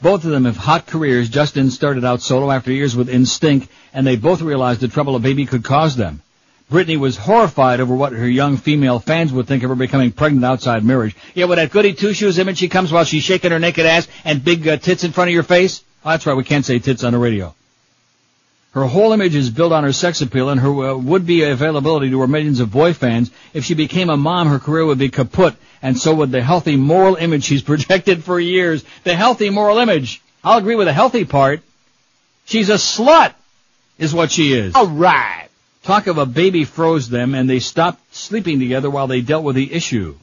Both of them have hot careers. Justin started out solo after years with Instinct, and they both realized the trouble a baby could cause them. Britney was horrified over what her young female fans would think of her becoming pregnant outside marriage. Yeah, with that goody two-shoes image she comes while she's shaking her naked ass and big tits in front of your face. Oh, that's right, we can't say tits on the radio. Her whole image is built on her sex appeal and her would-be availability to her millions of boy fans. If she became a mom, her career would be kaput, and so would the healthy moral image she's projected for years. The healthy moral image. I'll agree with the healthy part. She's a slut, is what she is. All right. Talk of a baby froze them, and they stopped sleeping together while they dealt with the issue.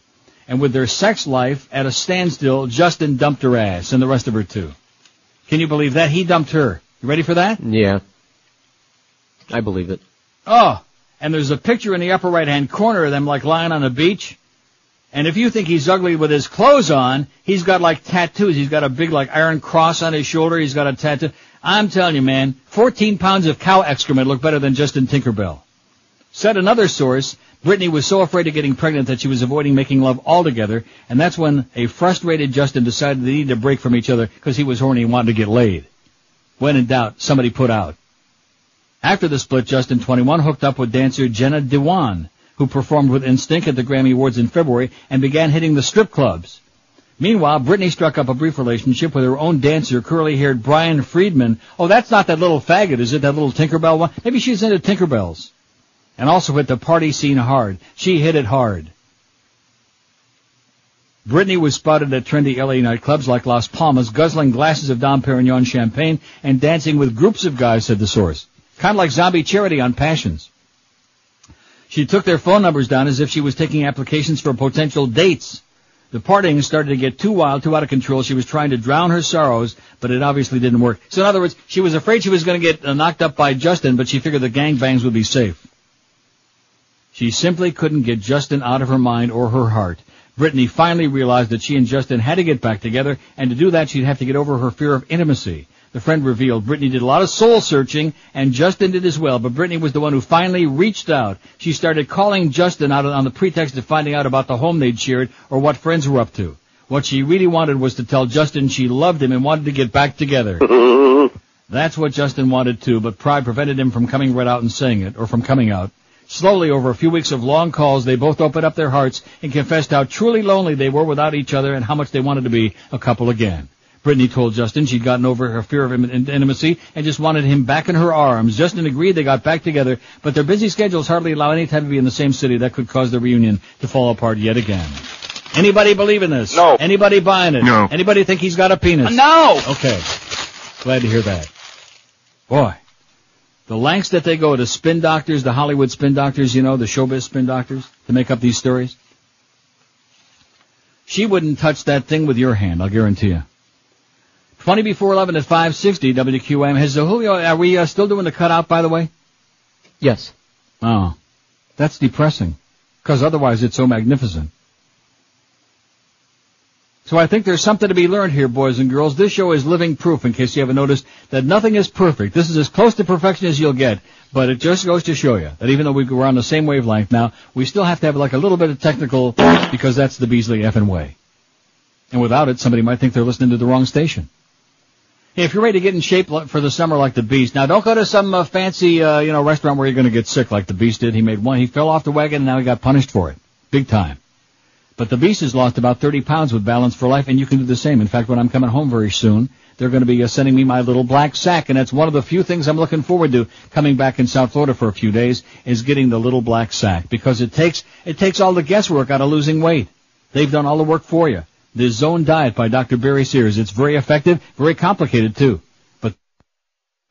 And with their sex life at a standstill, Justin dumped her ass, and the rest of her too. Can you believe that? He dumped her. You ready for that? Yeah. I believe it. Oh, and there's a picture in the upper right-hand corner of them like lying on a beach. And if you think he's ugly with his clothes on, he's got like tattoos. He's got a big like iron cross on his shoulder. He's got a tattoo. I'm telling you, man, 14 pounds of cow excrement look better than Justin Tinkerbell. Said another source, Britney was so afraid of getting pregnant that she was avoiding making love altogether, and that's when a frustrated Justin decided they needed a break from each other because he was horny and wanted to get laid. When in doubt, somebody put out. After the split, Justin, 21, hooked up with dancer Jenna Dewan, who performed with Instinct at the Grammy Awards in February and began hitting the strip clubs. Meanwhile, Britney struck up a brief relationship with her own dancer, curly-haired Brian Friedman. Oh, that's not that little faggot, is it? That little Tinkerbell one? Maybe she's into Tinkerbells. And also hit the party scene hard. She hit it hard. Britney was spotted at trendy LA nightclubs like Las Palmas, guzzling glasses of Dom Perignon champagne and dancing with groups of guys, said the source. Kind of like Zombie Charity on Passions. She took their phone numbers down as if she was taking applications for potential dates. The partying started to get too wild, too out of control. She was trying to drown her sorrows, but it obviously didn't work. So in other words, she was afraid she was going to get knocked up by Justin, but she figured the gangbangs would be safe. She simply couldn't get Justin out of her mind or her heart. Britney finally realized that she and Justin had to get back together, and to do that she'd have to get over her fear of intimacy. The friend revealed Britney did a lot of soul-searching, and Justin did as well, but Britney was the one who finally reached out. She started calling Justin out on the pretext of finding out about the home they'd shared or what friends were up to. What she really wanted was to tell Justin she loved him and wanted to get back together. That's what Justin wanted too, but pride prevented him from coming right out and saying it, or from coming out. Slowly, over a few weeks of long calls, they both opened up their hearts and confessed how truly lonely they were without each other and how much they wanted to be a couple again. Britney told Justin she'd gotten over her fear of intimacy and just wanted him back in her arms. Justin agreed they got back together, but their busy schedules hardly allow any time to be in the same city. That could cause the reunion to fall apart yet again. Anybody believe in this? No. Anybody buying it? No. Anybody think he's got a penis? No. Okay. Glad to hear that. Boy. The lengths that they go to spin doctors, the Hollywood spin doctors, the showbiz spin doctors, to make up these stories. She wouldn't touch that thing with your hand, I'll guarantee you. 20 before 11 at 560 WQAM. Has Julio, are we still doing the cutout, by the way? Yes. Oh, that's depressing, because otherwise it's so magnificent. So I think there's something to be learned here, boys and girls. This show is living proof, in case you haven't noticed, that nothing is perfect. This is as close to perfection as you'll get, but it just goes to show you that even though we're on the same wavelength now, we still have to have like a little bit of technical, because that's the Beasley effing way. And without it, somebody might think they're listening to the wrong station. Hey, if you're ready to get in shape for the summer like the Beast, now don't go to some fancy, restaurant where you're going to get sick like the Beast did. He made one. He fell off the wagon and now he got punished for it. Big time. But the Beast has lost about 30 pounds with Balance for Life, and you can do the same. In fact, when I'm coming home very soon, they're going to be sending me my little black sack, and that's one of the few things I'm looking forward to coming back in South Florida for a few days, is getting the little black sack, because it takes all the guesswork out of losing weight. They've done all the work for you. The Zone Diet by Dr. Barry Sears. It's very effective, very complicated too. But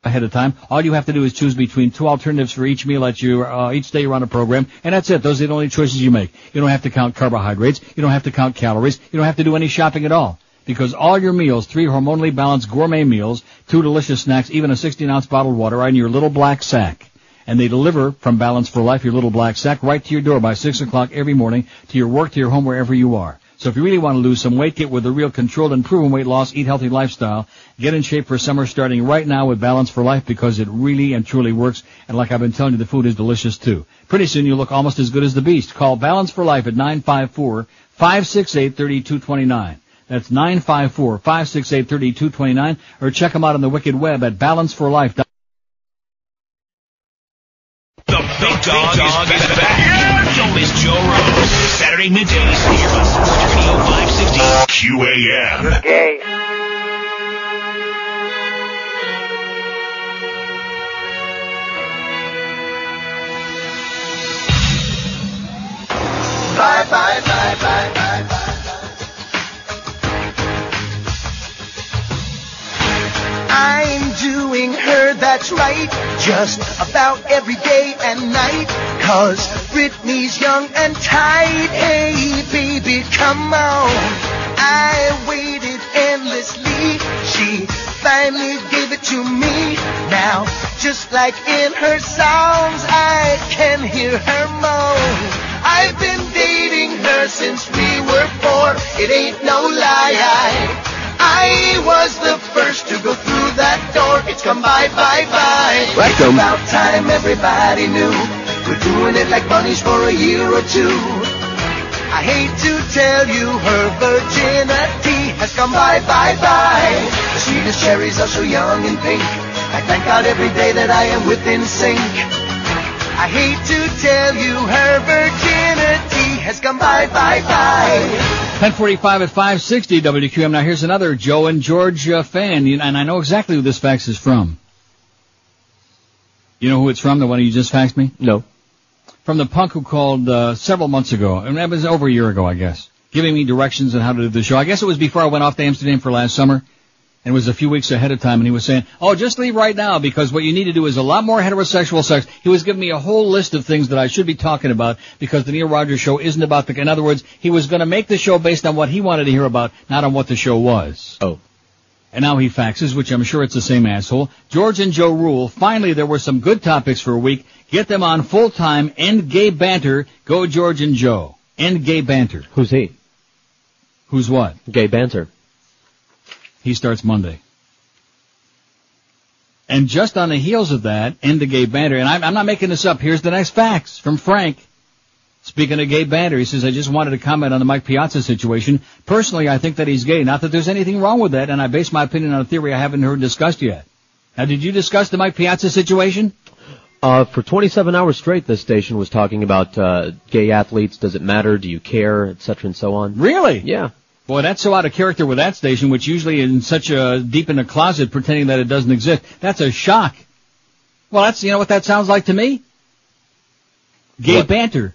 ahead of time, all you have to do is choose between 2 alternatives for each meal at each day you're on a program, and that's it. Those are the only choices you make. You don't have to count carbohydrates. You don't have to count calories. You don't have to do any shopping at all. Because all your meals, 3 hormonally balanced gourmet meals, 2 delicious snacks, even a 16-ounce bottled water, are in your little black sack. And they deliver from Balance for Life, your little black sack, right to your door by 6 o'clock every morning, to your work, to your home, wherever you are. So if you really want to lose some weight, get with a real controlled and proven weight loss, eat healthy lifestyle, get in shape for summer starting right now with Balance for Life, because it really and truly works. And like I've been telling you, the food is delicious too. Pretty soon you'll look almost as good as the Beast. Call Balance for Life at 954-568-3229. That's 954-568-3229, or check them out on the wicked web at balanceforlife.com. The big dog is back. Don't miss Joe Rose. Saturday middays here on Sports Radio 560 QAM. Gay. Bye, bye, bye, bye, bye, bye. I'm doing her, that's right, just about every day and night, 'cause Britney's young and tight. Hey, baby, come on. I waited endlessly. She finally gave it to me. Now, just like in her songs, I can hear her moan. I've been dating her since we were 4. It ain't no lie. I was the first to go through that door. It's come by. It's about time everybody knew. We're doing it like bunnies for a year or 2. I hate to tell you, her virginity has come by. The sweetest cherries are so young and pink. I thank God every day that I am within sync. I hate to tell you, her virginity has come by. 10:45 at 560 WQAM. Now here's another Joe and George fan, and I know exactly who this fax is from. You know who it's from, the one you just faxed me? No. From the punk who called several months ago, and that was over a year ago, I guess, giving me directions on how to do the show. I guess it was before I went off to Amsterdam for last summer. And it was a few weeks ahead of time, and he was saying, oh, just leave right now, because what you need to do is a lot more heterosexual sex. He was giving me a whole list of things that I should be talking about, because the Neil Rogers show isn't about in other words, he was going to make the show based on what he wanted to hear about, not on what the show was. Oh. And now he faxes, which I'm sure it's the same asshole. George and Joe rule. Finally, there were some good topics for a week. Get them on full-time. End gay banter. Go George and Joe. End gay banter. Who's he? Who's what? Gay banter. He starts Monday. And just on the heels of that, end the gay banter, and I'm not making this up, here's the next fax from Frank. Speaking of gay banter, he says, I just wanted to comment on the Mike Piazza situation. Personally, I think that he's gay. Not that there's anything wrong with that, and I base my opinion on a theory I haven't heard discussed yet. Now, did you discuss the Mike Piazza situation? For 27 hours straight, this station was talking about gay athletes. Does it matter? Do you care? Et cetera, and so on. Really? Yeah. Boy, that's so out of character with that station, which usually is in such a deep in the closet pretending that it doesn't exist. That's a shock. Well, that's, you know what that sounds like to me? Gay banter.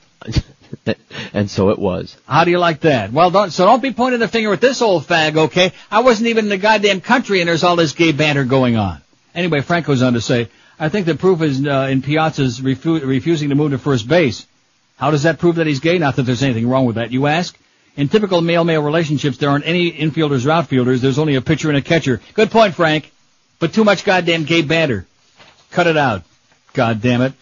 And so it was. How do you like that? Well, don't be pointing the finger at this old fag, okay? I wasn't even in the goddamn country and there's all this gay banter going on. Anyway, Frank goes on to say, I think the proof is in Piazza's refusing to move to first base. How does that prove that he's gay? Not that there's anything wrong with that, you ask. In typical male-male relationships, there aren't any infielders or outfielders. There's only a pitcher and a catcher. Good point, Frank. But too much goddamn gay banter. Cut it out. God damn it.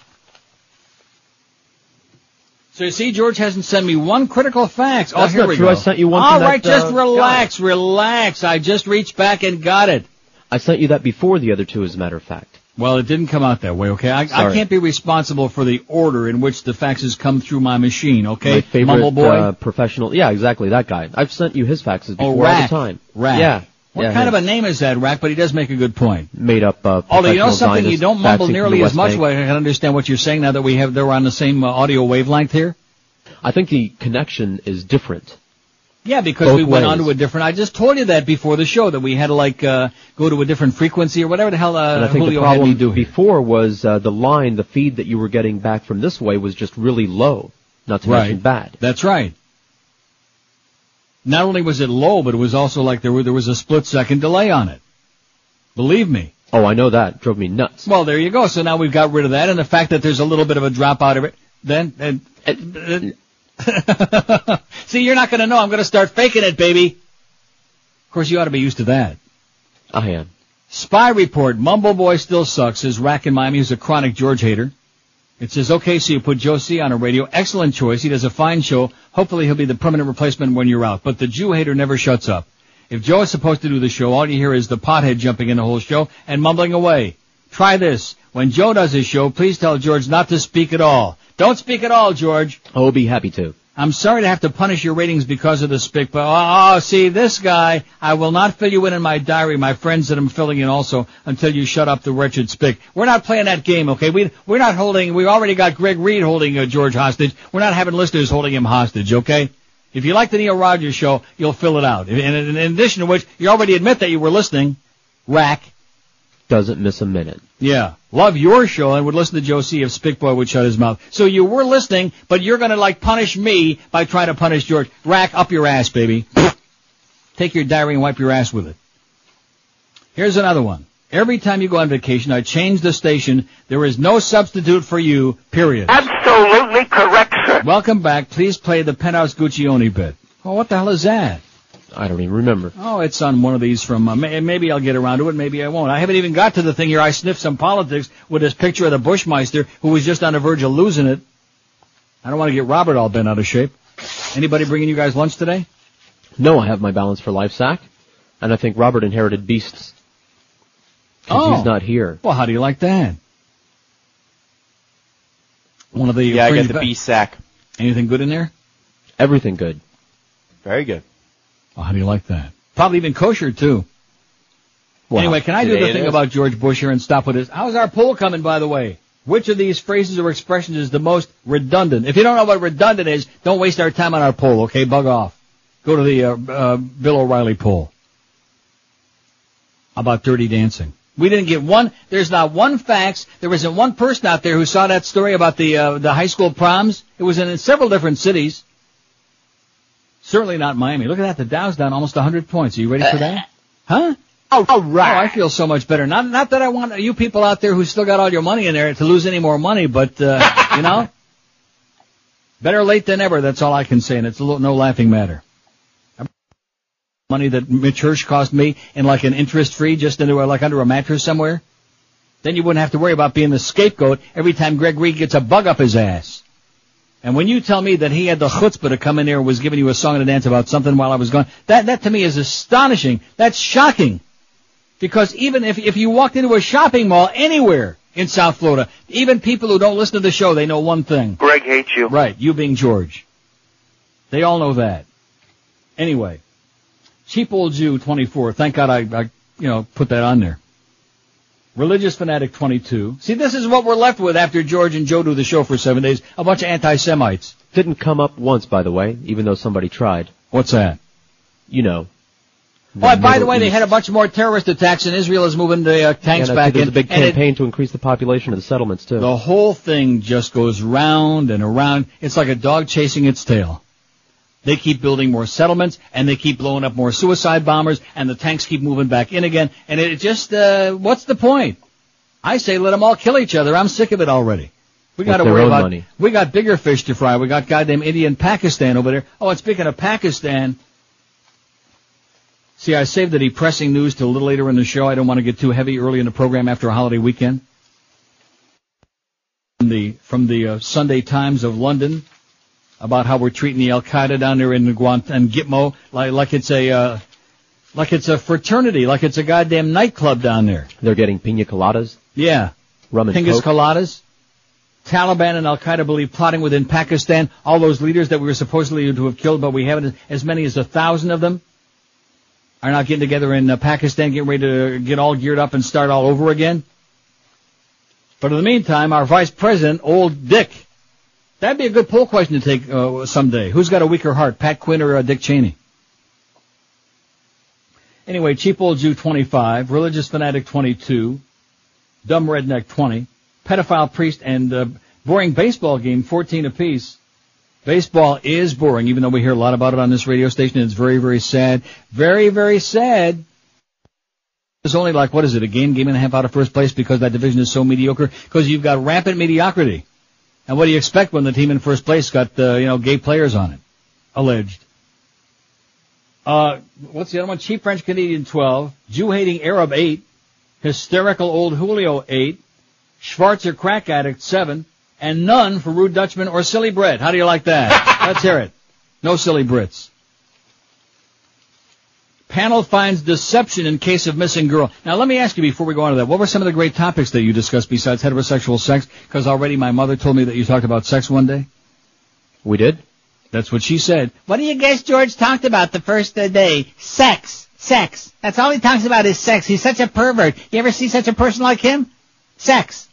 So you see, George hasn't sent me one critical fact. That's here not we true. go. I sent you one. All from right, that, just relax, guy. relax. I just reached back and got it. I sent you that before the other two, as a matter of fact. Well, it didn't come out that way, okay? I can't be responsible for the order in which the faxes come through my machine, okay? My favorite Mumble boy. Professional. Yeah, exactly, that guy. I've sent you his faxes before all Rack. the time. Rack. Yeah. What kind of a name is that, Rack? But he does make a good point. Made up, although you know something, you don't mumble faxing nearly from the as much. West Well, I can understand what you're saying now that they're on the same audio wavelength here. I think the connection is different. Yeah, because Both we went ways. on to a different. I just told you that before the show that we had to go to a different frequency or whatever the hell. And I think Julio the had me problem do before was the feed that you were getting back from this way was just really low, not to mention bad. That's right. Not only was it low, but it was also like there was a split-second delay on it. Believe me. Oh, I know that. Drove me nuts. Well, there you go. So now we've got rid of that, and the fact that there's a little bit of a drop out of it. Then, see, you're not going to know. I'm going to start faking it, baby. Of course, you ought to be used to that. I am. Spy report. Mumble Boy still sucks, says Rack in Miami, who's a chronic George hater. It says, okay, so you put Joe C. on a radio. Excellent choice. He does a fine show. Hopefully he'll be the permanent replacement when you're out. But the Jew hater never shuts up. If Joe is supposed to do the show, all you hear is the pothead jumping in the whole show and mumbling away. Try this. When Joe does his show, please tell George not to speak at all. Don't speak at all, George. I'll be happy to. I'm sorry to have to punish your ratings because of the spick, but see, this guy, I will not fill you in my diary, my friends that I'm filling in also, until you shut up the wretched spick. We're not playing that game, okay? We're not holding, we already got Greg Reed holding George hostage. We're not having listeners holding him hostage, okay? If you like the Neil Rogers show, you'll fill it out. And in addition to which, you already admit that you were listening. Rack. Doesn't miss a minute. Yeah. Love your show and would listen to Joe C. if Spickboy would shut his mouth. So you were listening, but you're going to punish me by trying to punish George. Rack up your ass, baby. Take your diary and wipe your ass with it. Here's another one. Every time you go on vacation, I change the station. There is no substitute for you, period. Absolutely correct, sir. Welcome back. Please play the Penthouse Guccione bit. Oh, what the hell is that? I don't even remember. Oh, it's on one of these from, maybe I'll get around to it, maybe I won't. I haven't even got to the thing here. I sniffed some politics with this picture of the Bushmeister who was just on the verge of losing it. I don't want to get Robert all bent out of shape. Anybody bringing you guys lunch today? No, I have my Balance for Life sack, and I think Robert inherited beasts. Because he's not here. Well, how do you like that? One of the... Yeah, I got the beast sack. Anything good in there? Everything good. Very good. Oh, how do you like that? Probably even kosher, too. Wow. Anyway, can I do the thing about George Bush here and stop with this? How's our poll coming, by the way? Which of these phrases or expressions is the most redundant? If you don't know what redundant is, don't waste our time on our poll, okay? Bug off. Go to the Bill O'Reilly poll. About Dirty Dancing. We didn't get one. There's not one fax. There isn't one person out there who saw that story about the high school proms. It was in several different cities. Certainly not Miami. Look at that. The Dow's down almost 100 points. Are you ready for that? Huh? All right. Oh, I feel so much better. Not that I want you people out there who still got all your money in there to lose any more money, but, you know, better late than ever. That's all I can say, and it's no laughing matter. Money that Mitch Hirsch cost me in like an interest-free, just into under a mattress somewhere. Then you wouldn't have to worry about being the scapegoat every time Greg Reed gets a bug up his ass. And when you tell me that he had the chutzpah to come in there and was giving you a song and a dance about something while I was gone, that to me is astonishing. That's shocking. Because even if you walked into a shopping mall anywhere in South Florida, even people who don't listen to the show, they know one thing. Greg hates you. Right, you being George. They all know that. Anyway, Cheap Old Jew 24. Thank God I put that on there. Religious Fanatic 22. See, this is what we're left with after George and Joe do the show for 7 days. A bunch of anti-Semites. Didn't come up once, by the way, even though somebody tried. What's that? You know. Oh, by the way, they had a bunch more terrorist attacks, and Israel is moving the tanks back in. There's a big campaign to increase the population of the settlements, too. The whole thing just goes round and around. It's like a dog chasing its tail. They keep building more settlements, and they keep blowing up more suicide bombers, and the tanks keep moving back in again. And it just, what's the point? I say let them all kill each other. I'm sick of it already. We got to worry about money. We got bigger fish to fry. We got goddamn India and Pakistan over there. Oh, and speaking of Pakistan, see, I saved the depressing news till a little later in the show. I don't want to get too heavy early in the program after a holiday weekend. From the Sunday Times of London about how we're treating the al-Qaeda down there in Gitmo like it's a fraternity, like it's a goddamn nightclub down there. They're getting pina coladas. Yeah, rum and Pingas Coke. Coladas. Taliban and al-Qaeda believe plotting within Pakistan. All those leaders that we were supposedly to have killed, but we haven't, as many as 1,000 of them, are now getting together in Pakistan, getting ready to get all geared up and start all over again. But in the meantime, our vice president, old Dick, that'd be a good poll question to take someday. Who's got a weaker heart, Pat Quinn or Dick Cheney? Anyway, cheap old Jew 25, religious fanatic 22, dumb redneck 20, pedophile priest and boring baseball game 14 apiece. Baseball is boring, even though we hear a lot about it on this radio station. It's very, very sad. Very, very sad. It's only like, what is it, a game and a half out of first place because that division is so mediocre? Because you've got rampant mediocrity. And what do you expect when the team in first place got, gay players on it? Alleged. What's the other one? Cheap French Canadian 12, Jew-hating Arab 8, hysterical old Julio 8, Schwarzer crack addict 7, and none for rude Dutchman or silly Brit. How do you like that? Let's hear it. No silly Brits. Panel finds deception in case of missing girl. Now let me ask you before we go on to that, what were some of the great topics that you discussed besides heterosexual sex? Because already my mother told me that you talked about sex one day. We did? That's what she said. What do you guess George talked about the first day? Sex. Sex. That's all he talks about is sex. He's such a pervert. You ever see such a person like him? Sex.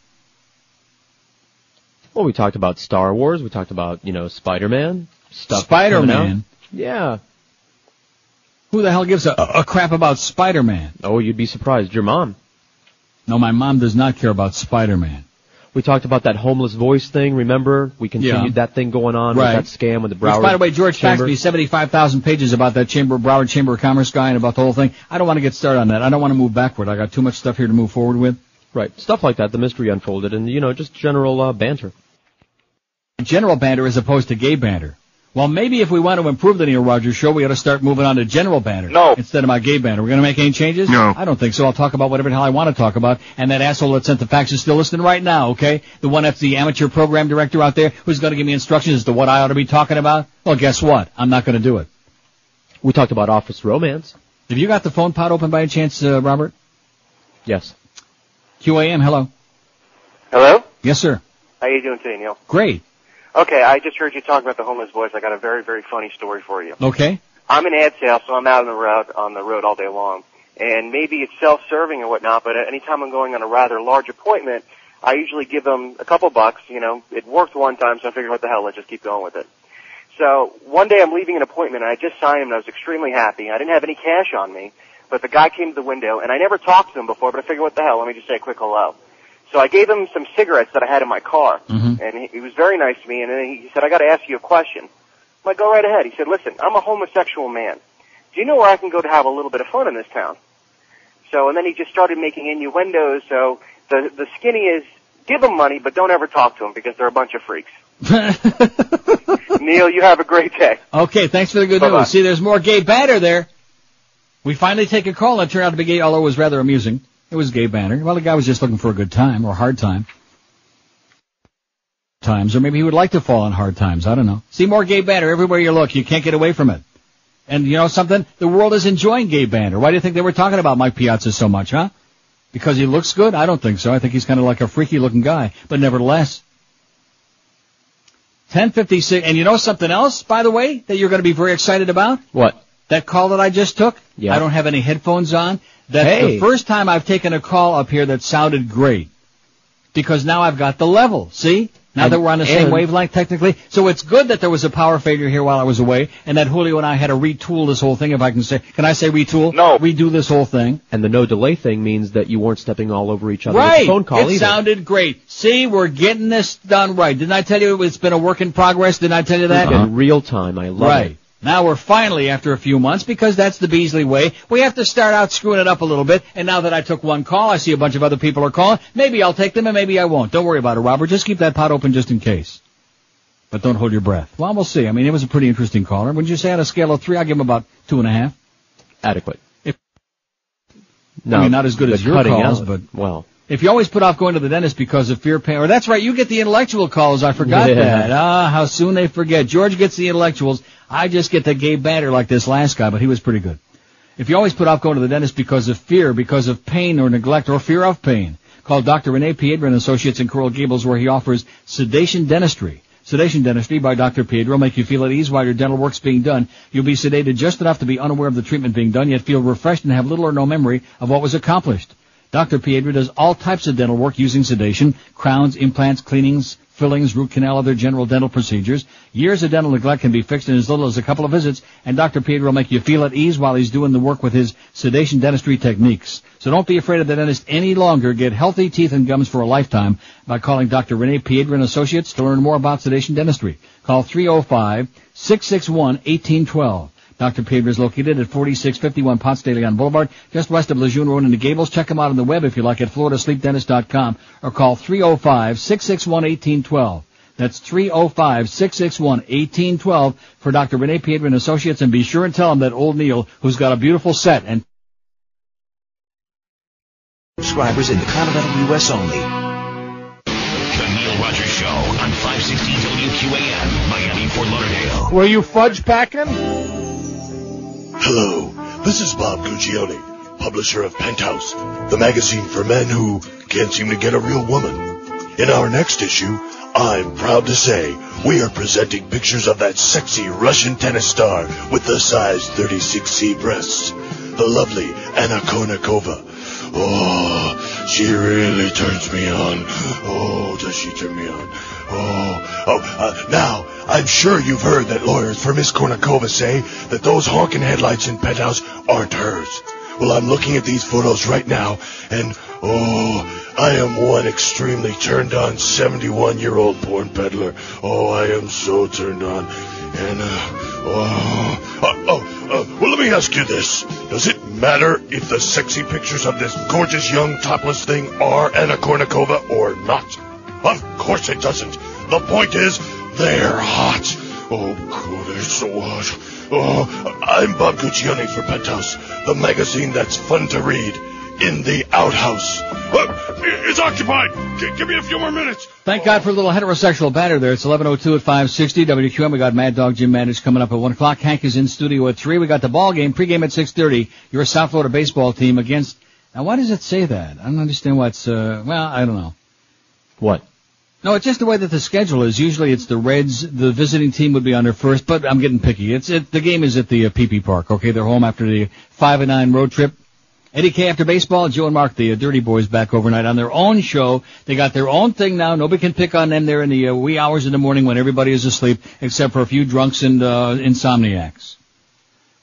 Well, we talked about Star Wars. We talked about, Spider-Man. Stuff. Spider-Man? Yeah. Who the hell gives a crap about Spider-Man? Oh, you'd be surprised. Your mom. No, my mom does not care about Spider-Man. We talked about that homeless voice thing, remember? We continued that thing going on with that scam with the Broward. Which, by the way, George Chamber. faxed me 75,000 pages about that Broward Chamber of Commerce guy and about the whole thing. I don't want to get started on that. I don't want to move backward. I got too much stuff here to move forward with. Right. Stuff like that. The mystery unfolded and, just general banter. General banter as opposed to gay banter. Well, maybe if we want to improve the Neil Rogers show, we ought to start moving on to general banter. No. Instead of my gay banter. We're going to make any changes? No. I don't think so. I'll talk about whatever the hell I want to talk about. And that asshole that sent the fax is still listening right now, okay? The one that's the amateur program director out there who's going to give me instructions as to what I ought to be talking about. Well, guess what? I'm not going to do it. We talked about office romance. Have you got the phone pod open by any chance, Robert? Yes. QAM, hello. Hello? Yes, sir. How you doing today, Neil? Great. Okay, I just heard you talk about the homeless boys. I got a very, very funny story for you. Okay. I'm in ad sales, so I'm out on the road all day long. And maybe it's self-serving or whatnot, but anytime I'm going on a rather large appointment, I usually give them a couple bucks. It worked one time, so I figured, what the hell, let's just keep going with it. So one day I'm leaving an appointment, and I just signed him, and I was extremely happy. I didn't have any cash on me, but the guy came to the window, and I never talked to him before, but I figured, what the hell, let me just say a quick hello. So I gave him some cigarettes that I had in my car, and he was very nice to me, and then he said, I got to ask you a question. I'm like, go right ahead. He said, listen, I'm a homosexual man. Do you know where I can go to have a little bit of fun in this town? So, and then he just started making innuendos, so the skinny is, give them money, but don't ever talk to them, because they're a bunch of freaks. Neil, you have a great day. Okay, thanks for the good news. See, there's more gay banter there. We finally take a call, and it turned out to be gay, although it was rather amusing. It was gay banter. Well, the guy was just looking for a good time or a hard time. Or maybe he would like to fall on hard times. I don't know. See more gay banter everywhere you look. You can't get away from it. And you know something? The world is enjoying gay banter. Why do you think they were talking about Mike Piazza so much, huh? Because he looks good? I don't think so. I think he's kind of like a freaky looking guy. But nevertheless. 10:56. And you know something else, by the way, that you're going to be very excited about? What? That call that I just took? Yeah. I don't have any headphones on. That's the first time I've taken a call up here that sounded great. Because now I've got the level, see? Now that we're on the same wavelength, technically. So it's good that there was a power failure here while I was away, and that Julio and I had to retool this whole thing, if I can say. Can I say retool? No. Redo this whole thing. And the no delay thing means that you weren't stepping all over each other Right. with the phone call It sounded great. See, we're getting this done right. Didn't I tell you it's been a work in progress? Didn't I tell you that? In real time. I love it. Now we're finally, after a few months, because that's the Beasley way, we have to start out screwing it up a little bit, and now that I took one call, I see a bunch of other people are calling, maybe I'll take them and maybe I won't. Don't worry about it, Robert. Just keep that pot open just in case. But don't hold your breath. Well, we'll see. I mean, it was a pretty interesting caller. Wouldn't you say on a scale of 3, I'll give him about 2.5? Adequate. I mean, not as good as your calls, but... Well... If you always put off going to the dentist because of fear, pain, or that's right, you get the intellectual calls. I forgot that. How soon they forget. George gets the intellectuals. I just get the gay banter like this last guy, but he was pretty good. If you always put off going to the dentist because of fear, because of pain or neglect, or fear of pain, call Dr. Rene Piedra and Associates in Coral Gables, where he offers sedation dentistry. Sedation dentistry by Dr. Piedra will make you feel at ease while your dental work's being done. You'll be sedated just enough to be unaware of the treatment being done, yet feel refreshed and have little or no memory of what was accomplished. Dr. Piedra does all types of dental work using sedation, crowns, implants, cleanings, fillings, root canal, other general dental procedures. Years of dental neglect can be fixed in as little as a couple of visits, and Dr. Piedra will make you feel at ease while he's doing the work with his sedation dentistry techniques. So don't be afraid of the dentist any longer. Get healthy teeth and gums for a lifetime by calling Dr. Rene Piedra and Associates to learn more about sedation dentistry. Call 305-661-1812. Dr. Piedra is located at 4651 Ponce de Leon Boulevard, just west of Lejeune Road in the Gables. Check him out on the web if you like at floridasleepdentist.com, or call 305-661-1812. That's 305-661-1812 for Dr. Rene Piedra and Associates, and be sure and tell him that old Neil, who's got a beautiful set and subscribers in the continental U.S. only. The Neil Rogers Show on 560 WQAM, Miami, Fort Lauderdale. Were you fudge packing? Hello, this is Bob Guccione, publisher of Penthouse, the magazine for men who can't seem to get a real woman. In our next issue, I'm proud to say we are presenting pictures of that sexy Russian tennis star with the size 36C breasts, the lovely Anna Kournikova. Oh, she really turns me on. Oh, does she turn me on? Now, I'm sure you've heard that lawyers for Miss Kournikova say that those honking headlights in Penthouse aren't hers. Well, I'm looking at these photos right now, and, I am one extremely turned-on 71-year-old porn peddler. Oh, I am so turned on. And, well, let me ask you this. Does it matter if the sexy pictures of this gorgeous young topless thing are Anna Kournikova or not? Of course it doesn't. The point is, they're hot. Oh, God, they're so hot. Oh, I'm Bob Guccione for Penthouse, the magazine that's fun to read in the outhouse. It's occupied. Give me a few more minutes. Thank God for a little heterosexual banter there. It's 11:02 at 560 WQAM. We got Mad Dog Jim Mandich coming up at 1 o'clock. Hank is in studio at 3. We got the ball game, pregame at 6:30. Your South Florida baseball team against... Now, why does it say that? I don't understand why it's... well, I don't know. What? No, it's just the way that the schedule is. Usually it's the Reds. The visiting team would be on their first, but I'm getting picky. The game is at the PP Park, okay? They're home after the 5-9 road trip. Eddie K after baseball, Joe and Mark, the Dirty Boys, back overnight on their own show. They got their own thing now. Nobody can pick on them there in the wee hours in the morning when everybody is asleep, except for a few drunks and insomniacs.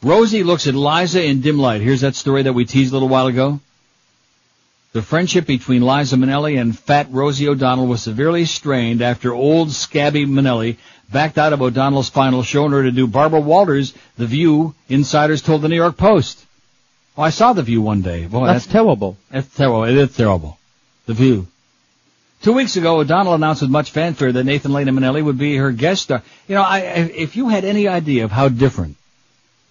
Rosie looks at Liza in dim light. Here's that story that we teased a little while ago. The friendship between Liza Minnelli and fat Rosie O'Donnell was severely strained after old scabby Minnelli backed out of O'Donnell's final show in order to do Barbara Walters' The View, insiders told the New York Post. Oh, I saw The View one day. Boy, that's terrible. That's terrible. It is terrible. The View. 2 weeks ago, O'Donnell announced with much fanfare that Nathan Lane Minnelli would be her guest star. You know, if you had any idea of how different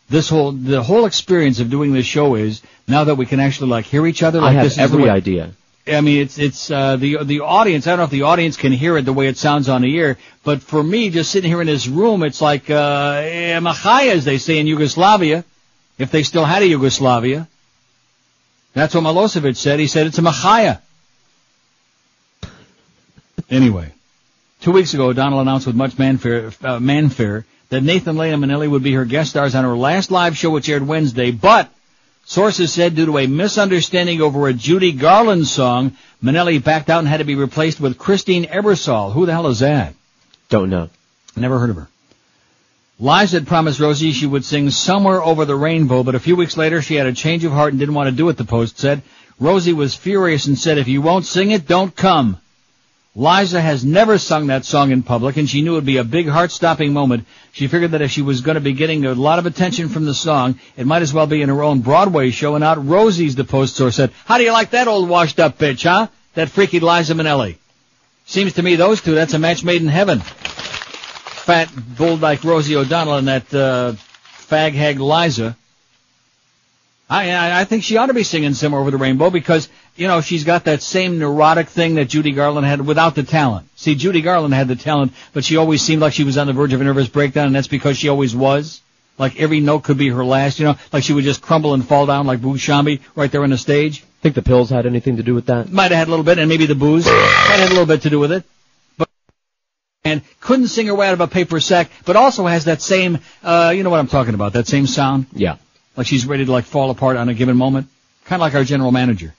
the whole experience of doing this show is, now that we can actually hear each other, I have every idea. I mean, it's the audience. I don't know if the audience can hear it the way it sounds on the air, but for me, just sitting here in this room, it's like Machaya, as they say in Yugoslavia, if they still had a Yugoslavia. That's what Milosevic said. He said it's a Machaya. Anyway, 2 weeks ago, O'Donnell announced with much fanfare that Nathan Lane Minnelli would be her guest stars on her last live show, which aired Wednesday, but sources said due to a misunderstanding over a Judy Garland song, Minnelli backed out and had to be replaced with Christine Ebersol. Who the hell is that? Don't know. Never heard of her. Liza had promised Rosie she would sing Somewhere Over the Rainbow, but a few weeks later she had a change of heart and didn't want to do it, the Post said. Rosie was furious and said, if you won't sing it, don't come. Liza has never sung that song in public, and she knew it would be a big heart-stopping moment. She figured that if she was going to be getting a lot of attention from the song, it might as well be in her own Broadway show and not Rosie's, the Post source said. How do you like that old washed-up bitch, huh? That freaky Liza Minnelli. Seems to me those two, that's a match made in heaven. Fat, bull-like Rosie O'Donnell and that fag-hag Liza. I think she ought to be singing Somewhere Over the Rainbow because, you know, she's got that same neurotic thing that Judy Garland had without the talent. See, Judy Garland had the talent, but she always seemed like she was on the verge of a nervous breakdown, and that's because she always was. Like every note could be her last, you know, like she would just crumble and fall down like Boo Shambi right there on the stage. Think the pills had anything to do with that? Might have had a little bit, and maybe the booze might have had a little bit to do with it. But and couldn't sing her way out of a paper sack, but also has that same, you know what I'm talking about, that same sound? Yeah. Like she's ready to like fall apart on a given moment. Kind of like our general manager.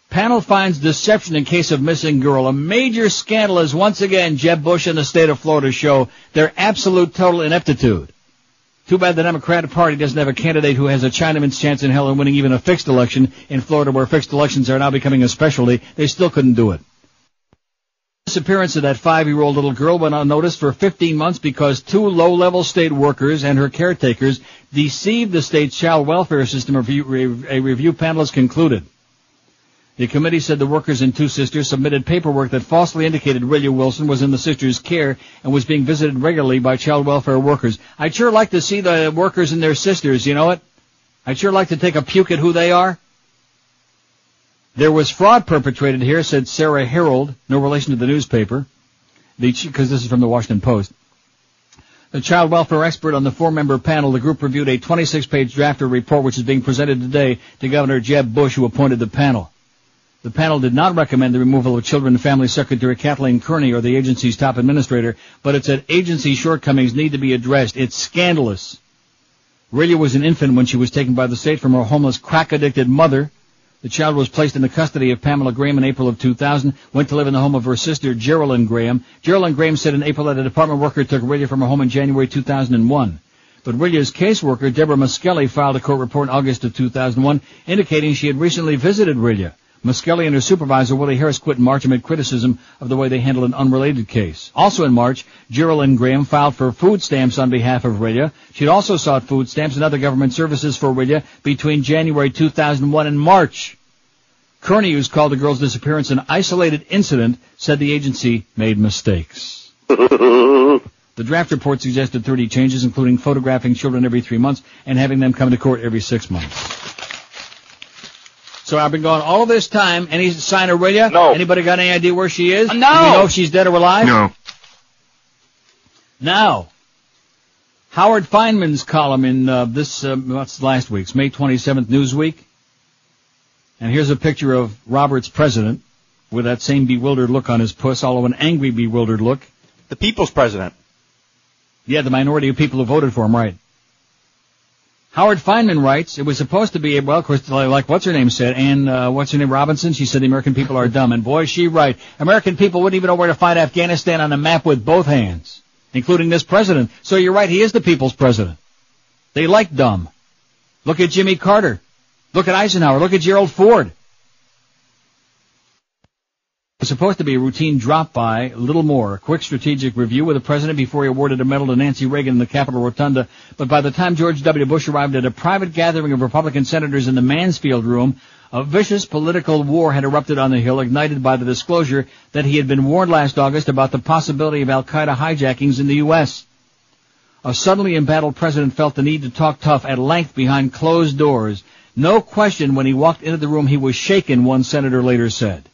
Panel finds deception in case of missing girl. A major scandal is once again Jeb Bush and the state of Florida show their absolute total ineptitude. Too bad the Democratic Party doesn't have a candidate who has a Chinaman's chance in hell of winning even a fixed election in Florida where fixed elections are now becoming a specialty. They still couldn't do it. The disappearance of that 5-year-old little girl went unnoticed for 15 months because 2 low-level state workers and her caretakers deceived the state's child welfare system, a review panel has concluded. The committee said the workers and 2 sisters submitted paperwork that falsely indicated Rillia Wilson was in the sisters' care and was being visited regularly by child welfare workers. I'd sure like to see the workers and their sisters, you know what? I'd sure like to take a puke at who they are. There was fraud perpetrated here, said Sarah Harold, no relation to the newspaper, because this is from the Washington Post. The child welfare expert on the 4-member panel, the group reviewed a 26-page draft report which is being presented today to Governor Jeb Bush, who appointed the panel. The panel did not recommend the removal of Children and Family Secretary Kathleen Kearney or the agency's top administrator, but it said agency shortcomings need to be addressed. It's scandalous. Rillia was an infant when she was taken by the state from her homeless, crack-addicted mother. The child was placed in the custody of Pamela Graham in April of 2000, went to live in the home of her sister, Geraldine Graham. Geraldine Graham said in April that a department worker took Rillia from her home in January 2001. But Rillia's caseworker, Deborah Muskelly, filed a court report in August of 2001, indicating she had recently visited Rillia. Muskelly and her supervisor, Willie Harris, quit in March amid criticism of the way they handled an unrelated case. Also in March, Geraldine Graham filed for food stamps on behalf of Rillia. She had also sought food stamps and other government services for Rillia between January 2001 and March. Kearney, who's called the girl's disappearance an isolated incident, said the agency made mistakes. The draft report suggested 30 changes, including photographing children every 3 months and having them come to court every 6 months. So I've been going all of this time. Any sign of Rillia? No. Anybody got any idea where she is? No. Do we know if she's dead or alive? No. Now, Howard Feynman's column in what's last week's, May 27th Newsweek. And here's a picture of Robert's president with that same bewildered look on his puss, although an angry, bewildered look. The people's president. Yeah, the minority of people who voted for him, right. Howard Feynman writes, it was supposed to be, well, of course, like what's-her-name said, and what's-her-name, Robinson, she said the American people are dumb. And boy, is she right. American people wouldn't even know where to find Afghanistan on a map with both hands, including this president. So you're right, he is the people's president. They like dumb. Look at Jimmy Carter. Look at Eisenhower. Look at Gerald Ford. It was supposed to be a routine drop-by, a little more, a quick strategic review with the president before he awarded a medal to Nancy Reagan in the Capitol Rotunda. But by the time George W. Bush arrived at a private gathering of Republican senators in the Mansfield Room, a vicious political war had erupted on the Hill, ignited by the disclosure that he had been warned last August about the possibility of al-Qaeda hijackings in the U.S. A suddenly embattled president felt the need to talk tough at length behind closed doors. No question when he walked into the room he was shaken, one senator later said.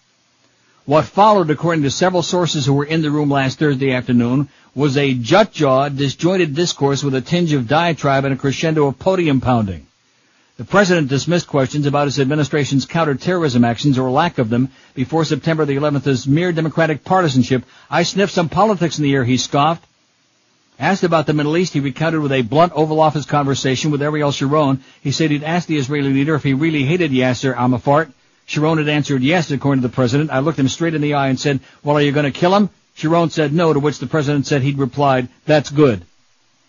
What followed, according to several sources who were in the room last Thursday afternoon, was a jut-jawed, disjointed discourse with a tinge of diatribe and a crescendo of podium pounding. The president dismissed questions about his administration's counterterrorism actions or lack of them before September the 11th as mere Democratic partisanship. I sniffed some politics in the air, he scoffed. Asked about the Middle East, he recounted with a blunt Oval Office conversation with Ariel Sharon. He said he'd asked the Israeli leader if he really hated Yasser Arafat. Sharon had answered yes, according to the president. I looked him straight in the eye and said, well, are you going to kill him? Sharon said no, to which the president said he'd replied, that's good.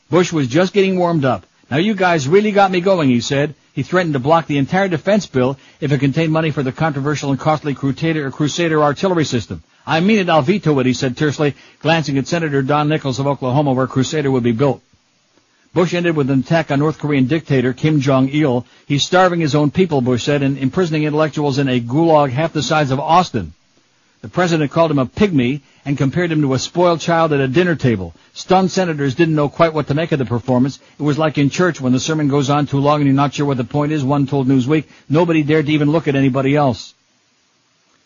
Bush was just getting warmed up. Now you guys really got me going, he said. He threatened to block the entire defense bill if it contained money for the controversial and costly Crusader artillery system. I mean it, I'll veto it, he said tersely, glancing at Senator Don Nichols of Oklahoma, where Crusader would be built. Bush ended with an attack on North Korean dictator Kim Jong-il. He's starving his own people, Bush said, and imprisoning intellectuals in a gulag half the size of Austin. The president called him a pygmy and compared him to a spoiled child at a dinner table. Stunned senators didn't know quite what to make of the performance. It was like in church when the sermon goes on too long and you're not sure what the point is, one told Newsweek. Nobody dared to even look at anybody else.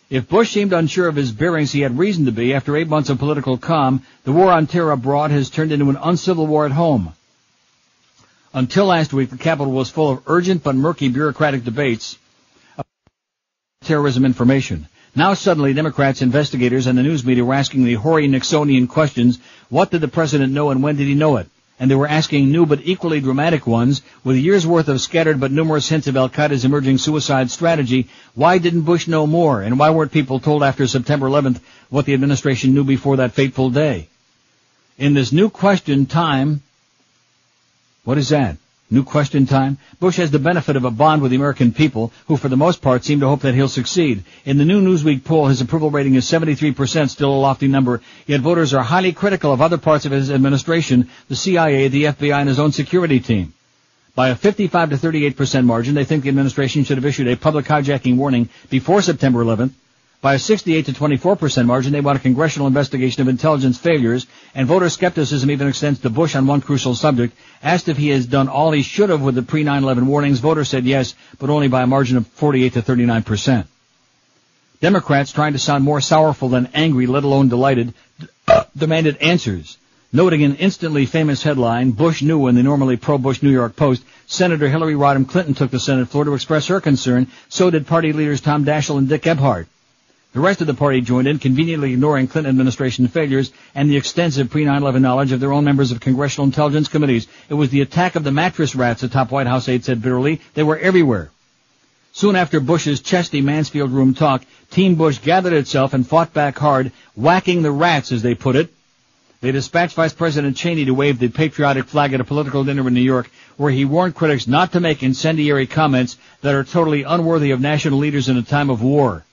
If Bush seemed unsure of his bearings, he had reason to be. After 8 months of political calm, the war on terror abroad has turned into an uncivil war at home. Until last week, the Capitol was full of urgent but murky bureaucratic debates about terrorism information. Now suddenly, Democrats, investigators, and the news media were asking the hoary Nixonian questions. What did the president know and when did he know it? And they were asking new but equally dramatic ones. With a year's worth of scattered but numerous hints of al-Qaeda's emerging suicide strategy, why didn't Bush know more? And why weren't people told after September 11th what the administration knew before that fateful day? In this new question time, what is that? New question time? Bush has the benefit of a bond with the American people, who for the most part seem to hope that he'll succeed. In the new Newsweek poll, his approval rating is 73%, still a lofty number, yet voters are highly critical of other parts of his administration, the CIA, the FBI, and his own security team. By a 55 to 38% margin, they think the administration should have issued a public hijacking warning before September 11th. By a 68 to 24% margin, they want a congressional investigation of intelligence failures, and voter skepticism even extends to Bush on one crucial subject. Asked if he has done all he should have with the pre-9/11 warnings, voters said yes, but only by a margin of 48 to 39%. Democrats, trying to sound more sorrowful than angry, let alone delighted, demanded answers. Noting an instantly famous headline, Bush knew in the normally pro-Bush New York Post, Senator Hillary Rodham Clinton took the Senate floor to express her concern. So did party leaders Tom Daschle and Dick Ephart. The rest of the party joined in, conveniently ignoring Clinton administration failures and the extensive pre-9/11 knowledge of their own members of congressional intelligence committees. It was the attack of the mattress rats, a top White House aide said bitterly. They were everywhere. Soon after Bush's chesty Mansfield room talk, Team Bush gathered itself and fought back hard, whacking the rats, as they put it. They dispatched Vice President Cheney to wave the patriotic flag at a political dinner in New York, where he warned critics not to make incendiary comments that are totally unworthy of national leaders in a time of war.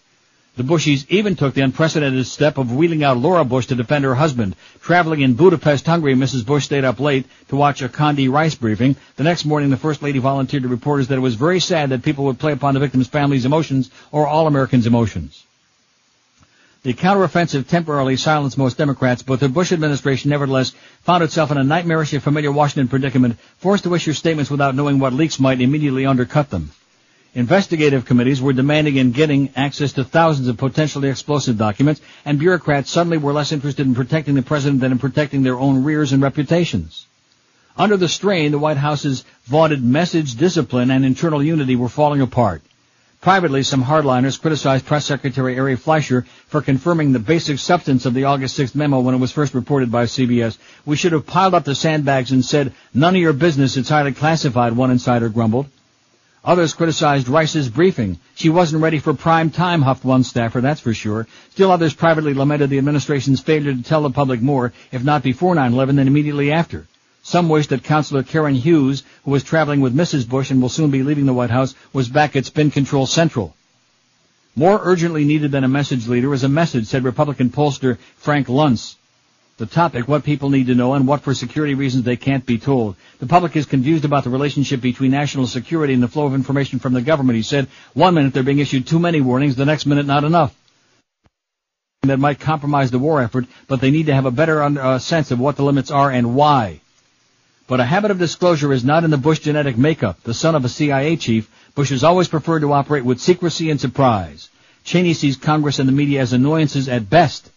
The Bushies even took the unprecedented step of wheeling out Laura Bush to defend her husband. Traveling in Budapest, Hungary, Mrs. Bush stayed up late to watch a Condi Rice briefing. The next morning, the First Lady volunteered to reporters that it was very sad that people would play upon the victims' families' emotions or all Americans' emotions. The counteroffensive temporarily silenced most Democrats, but the Bush administration nevertheless found itself in a nightmarish and familiar Washington predicament, forced to issue statements without knowing what leaks might immediately undercut them. Investigative committees were demanding and getting access to thousands of potentially explosive documents, and bureaucrats suddenly were less interested in protecting the president than in protecting their own rears and reputations. Under the strain, the White House's vaunted message discipline and internal unity were falling apart. Privately, some hardliners criticized Press Secretary Ari Fleischer for confirming the basic substance of the August 6th memo when it was first reported by CBS. We should have piled up the sandbags and said, "None of your business, it's highly classified," one insider grumbled. Others criticized Rice's briefing. She wasn't ready for prime time, huffed one staffer, that's for sure. Still others privately lamented the administration's failure to tell the public more, if not before 9/11, then immediately after. Some wished that Counselor Karen Hughes, who was traveling with Mrs. Bush and will soon be leaving the White House, was back at Spin Control Central. More urgently needed than a message leader is a message, said Republican pollster Frank Luntz. The topic, what people need to know and what for security reasons they can't be told. The public is confused about the relationship between national security and the flow of information from the government, he said. One minute they're being issued too many warnings, the next minute not enough. That might compromise the war effort, but they need to have a better sense of what the limits are and why. But a habit of disclosure is not in the Bush genetic makeup. The son of a CIA chief, Bush has always preferred to operate with secrecy and surprise. Cheney sees Congress and the media as annoyances at best.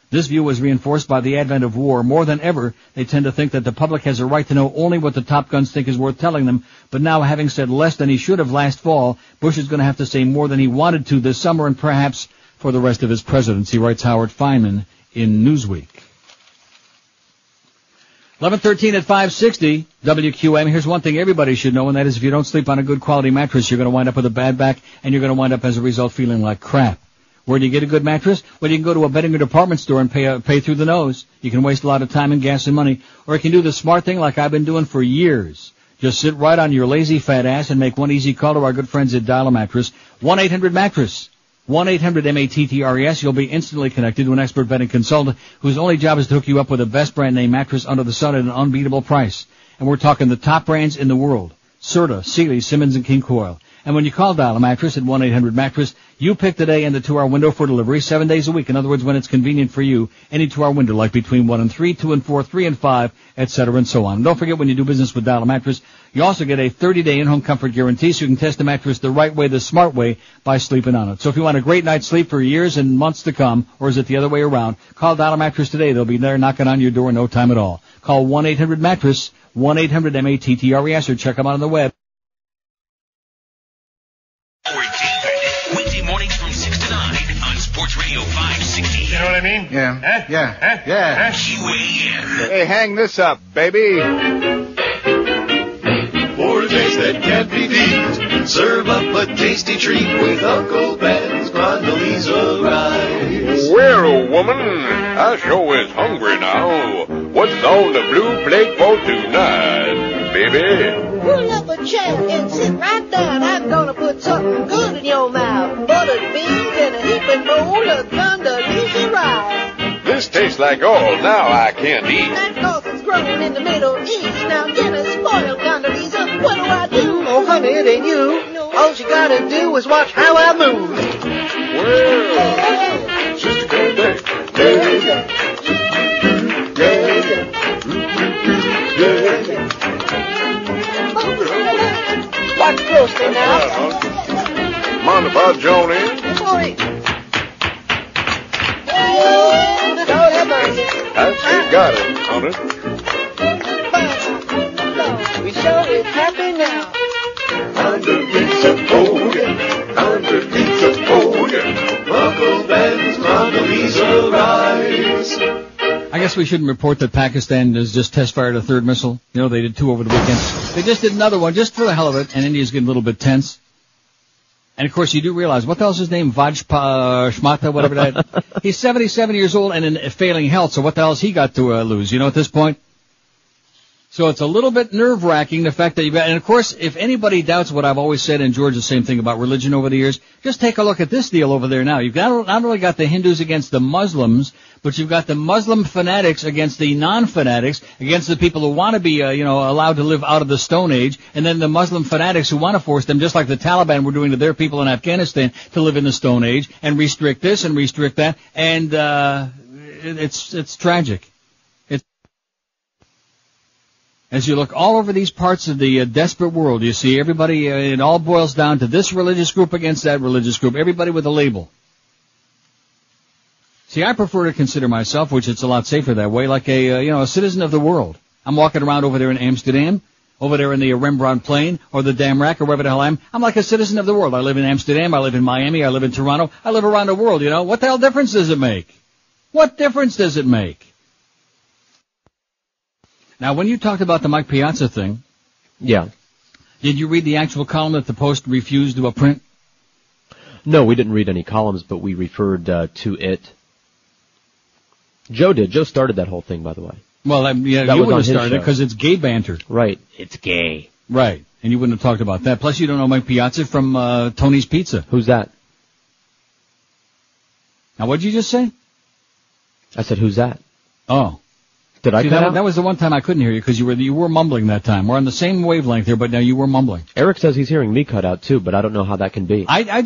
This view was reinforced by the advent of war. More than ever, they tend to think that the public has a right to know only what the top guns think is worth telling them. But now, having said less than he should have last fall, Bush is going to have to say more than he wanted to this summer and perhaps for the rest of his presidency, writes Howard Feynman in Newsweek. 11:13 at 560 WQAM. Here's one thing everybody should know, and that is if you don't sleep on a good quality mattress, you're going to wind up with a bad back, and you're going to wind up as a result feeling like crap. Where do you get a good mattress? Well, you can go to a bedding or department store and pay through the nose. You can waste a lot of time and gas and money. Or you can do the smart thing like I've been doing for years. Just sit right on your lazy fat ass and make one easy call to our good friends at Dial-A-Mattress. 1-800-Mattress. 1-800-MATTRES. You'll be instantly connected to an expert vetting consultant whose only job is to hook you up with the best brand name mattress under the sun at an unbeatable price. And we're talking the top brands in the world. Serta, Sealy, Simmons, and King Coil. And when you call Dial a Mattress at 1-800-MATTRESS, you pick the day and the 2-hour window for delivery 7 days a week. In other words, when it's convenient for you, any 2-hour window, like between 1 and 3, 2 and 4, 3 and 5, etc. and so on. And don't forget, when you do business with Dial a Mattress, you also get a 30-day in-home comfort guarantee, so you can test the mattress the right way, the smart way, by sleeping on it. So if you want a great night's sleep for years and months to come, or is it the other way around, call Dial a Mattress today. They'll be there knocking on your door in no time at all. Call 1-800-MATTRESS, 1-800-MATTRES, or check them out on the web. Weekday mornings from 6 to 9 on Sports Radio 560. You know what I mean? Yeah. Huh? Yeah. Huh? Yeah. QAM. Hey, hang this up, baby. For a taste that can't be beat, serve up a tasty treat with Uncle Ben's Condoleezza rice. Well, woman, I sure is hungry now. What's on the blue plate for tonight, baby? Pull up a chair and sit right down. I'm gonna put something good in your mouth. Buttered beans and a heaping bowl of Condoleezza rice. This tastes like all now I can't eat. That's 'cause it's grown in the Middle East. Now get a spoiled Condoleezza. What do? Oh, honey, it ain't you. All you gotta do is watch how I move. Well, Sister Candy, Watch closely now. mind if I join in? Sorry. Lord have mercy. She got it, honey. We sure is happy now. Underneath the podium, underneath the podium, Uncle Ben's Condoleezza rice. I guess we shouldn't report that Pakistan has just test-fired a third missile. You know, they did 2 over the weekend. They just did another one, just for the hell of it, and India's getting a little bit tense. And, of course, you do realize, what the hell's his name? Shmata, whatever that. He's 77 years old and in failing health, so what the hell's he got to lose, you know, at this point? So it's a little bit nerve-wracking, the fact that you've got, and of course, if anybody doubts what I've always said, and George, the same thing about religion over the years, just take a look at this deal over there now. You've got not only got the Hindus against the Muslims, but you've got the Muslim fanatics against the non-fanatics, against the people who want to be, allowed to live out of the Stone Age, and then the Muslim fanatics who want to force them, just like the Taliban were doing to their people in Afghanistan, to live in the Stone Age, and restrict this and restrict that, and it's tragic. As you look all over these parts of the desperate world, you see everybody, it all boils down to this religious group against that religious group, everybody with a label. See, I prefer to consider myself, which it's a lot safer that way, like a citizen of the world. I'm walking around over there in Amsterdam, over there in the Rembrandt Plain, or the Damrak, or wherever the hell I am. I'm like a citizen of the world. I live in Amsterdam, I live in Miami, I live in Toronto, I live around the world, you know. What the hell difference does it make? What difference does it make? Now, when you talked about the Mike Piazza thing, yeah, did you read the actual column that the Post refused to print? No, we didn't read any columns, but we referred to it. Joe did. Joe started that whole thing, by the way. Well, you wouldn't have started it because it's gay banter. Right. It's gay. Right. And you wouldn't have talked about that. Plus, you don't know Mike Piazza from Tony's Pizza. Who's that? Now, what did you just say? I said, who's that? Oh. Did I cut out? That was the one time I couldn't hear you because you were mumbling that time. We're on the same wavelength here, but now you were mumbling. Eric says he's hearing me cut out too, but I don't know how that can be. I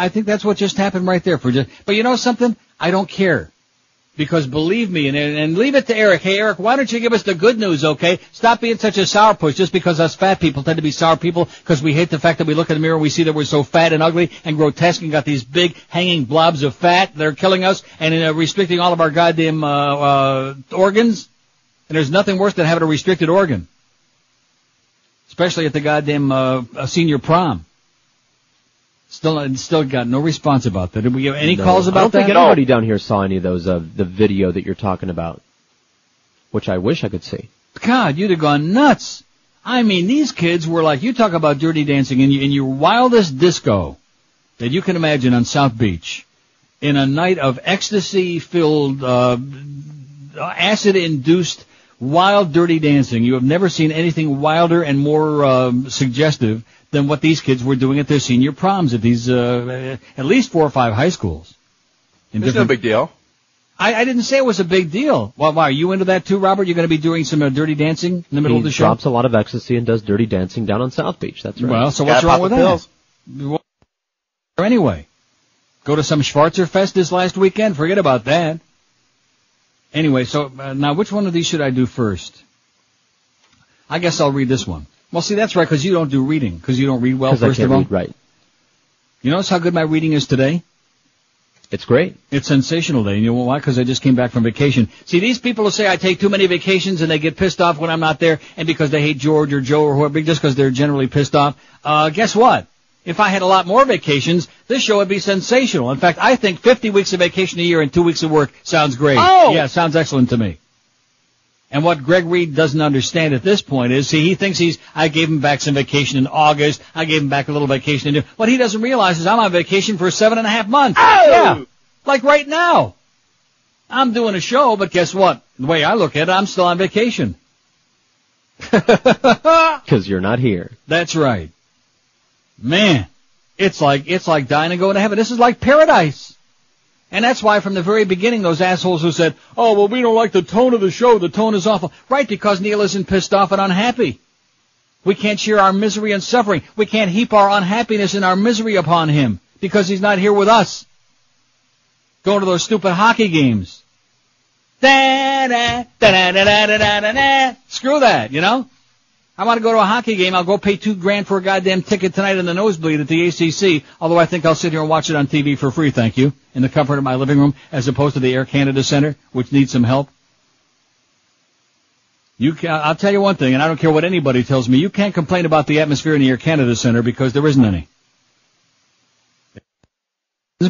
think that's what just happened right there. But you know something? I don't care. Because believe me, and leave it to Eric. Hey, Eric, why don't you give us the good news, okay? Stop being such a sourpuss just because us fat people tend to be sour people because we hate the fact that we look in the mirror and we see that we're so fat and ugly and grotesque and got these big hanging blobs of fat that are killing us and restricting all of our goddamn organs. And there's nothing worse than having a restricted organ. Especially at the goddamn senior prom. Still got no response about that. Did we get any calls about that? I don't think anybody down here saw any of those of the video that you're talking about, which I wish I could see. God, you'd have gone nuts. I mean, these kids were like, you talk about dirty dancing in your wildest disco that you can imagine on South Beach in a night of ecstasy-filled, acid-induced, wild, dirty dancing. You have never seen anything wilder and more suggestive than what these kids were doing at their senior proms at these, at least 4 or 5 high schools. It's no big deal. I didn't say it was a big deal. Well, why, are you into that too, Robert? You're going to be doing some dirty dancing in the middle of the show? He drops a lot of ecstasy and does dirty dancing down on South Beach. That's right. Well, so what's wrong with that? Anyway, go to some Schwarzer Fest this last weekend? Forget about that. Anyway, so now which one of these should I do first? I guess I'll read this one. Well, see, that's right, because you don't do reading, because you don't read well, first of all. Read right. You notice how good my reading is today? It's great. It's sensational day. You know why? Because I just came back from vacation. See, these people who say I take too many vacations and they get pissed off when I'm not there, and because they hate George or Joe or whoever, just because they're generally pissed off, guess what? If I had a lot more vacations, this show would be sensational. In fact, I think 50 weeks of vacation a year and 2 weeks of work sounds great. Oh! Yeah, sounds excellent to me. And what Greg Reed doesn't understand at this point is, see, he thinks I gave him back some vacation in August, I gave him back a little vacation in, what he doesn't realize is I'm on vacation for 7.5 months. Oh! Yeah, like right now. I'm doing a show, but guess what? The way I look at it, I'm still on vacation. Because you're not here. That's right. Man, it's like dying and going to heaven. This is like paradise. And that's why from the very beginning, those assholes who said, oh, well, we don't like the tone of the show. The tone is awful. Right, because Neil isn't pissed off and unhappy. We can't share our misery and suffering. We can't heap our unhappiness and our misery upon him because he's not here with us. Going to those stupid hockey games. Screw that, you know? I want to go to a hockey game. I'll go pay $2,000 for a goddamn ticket tonight in the nosebleed at the ACC, although I think I'll sit here and watch it on TV for free, thank you, in the comfort of my living room, as opposed to the Air Canada Center, which needs some help. I'll tell you one thing, and I don't care what anybody tells me, you can't complain about the atmosphere in the Air Canada Center because there isn't any.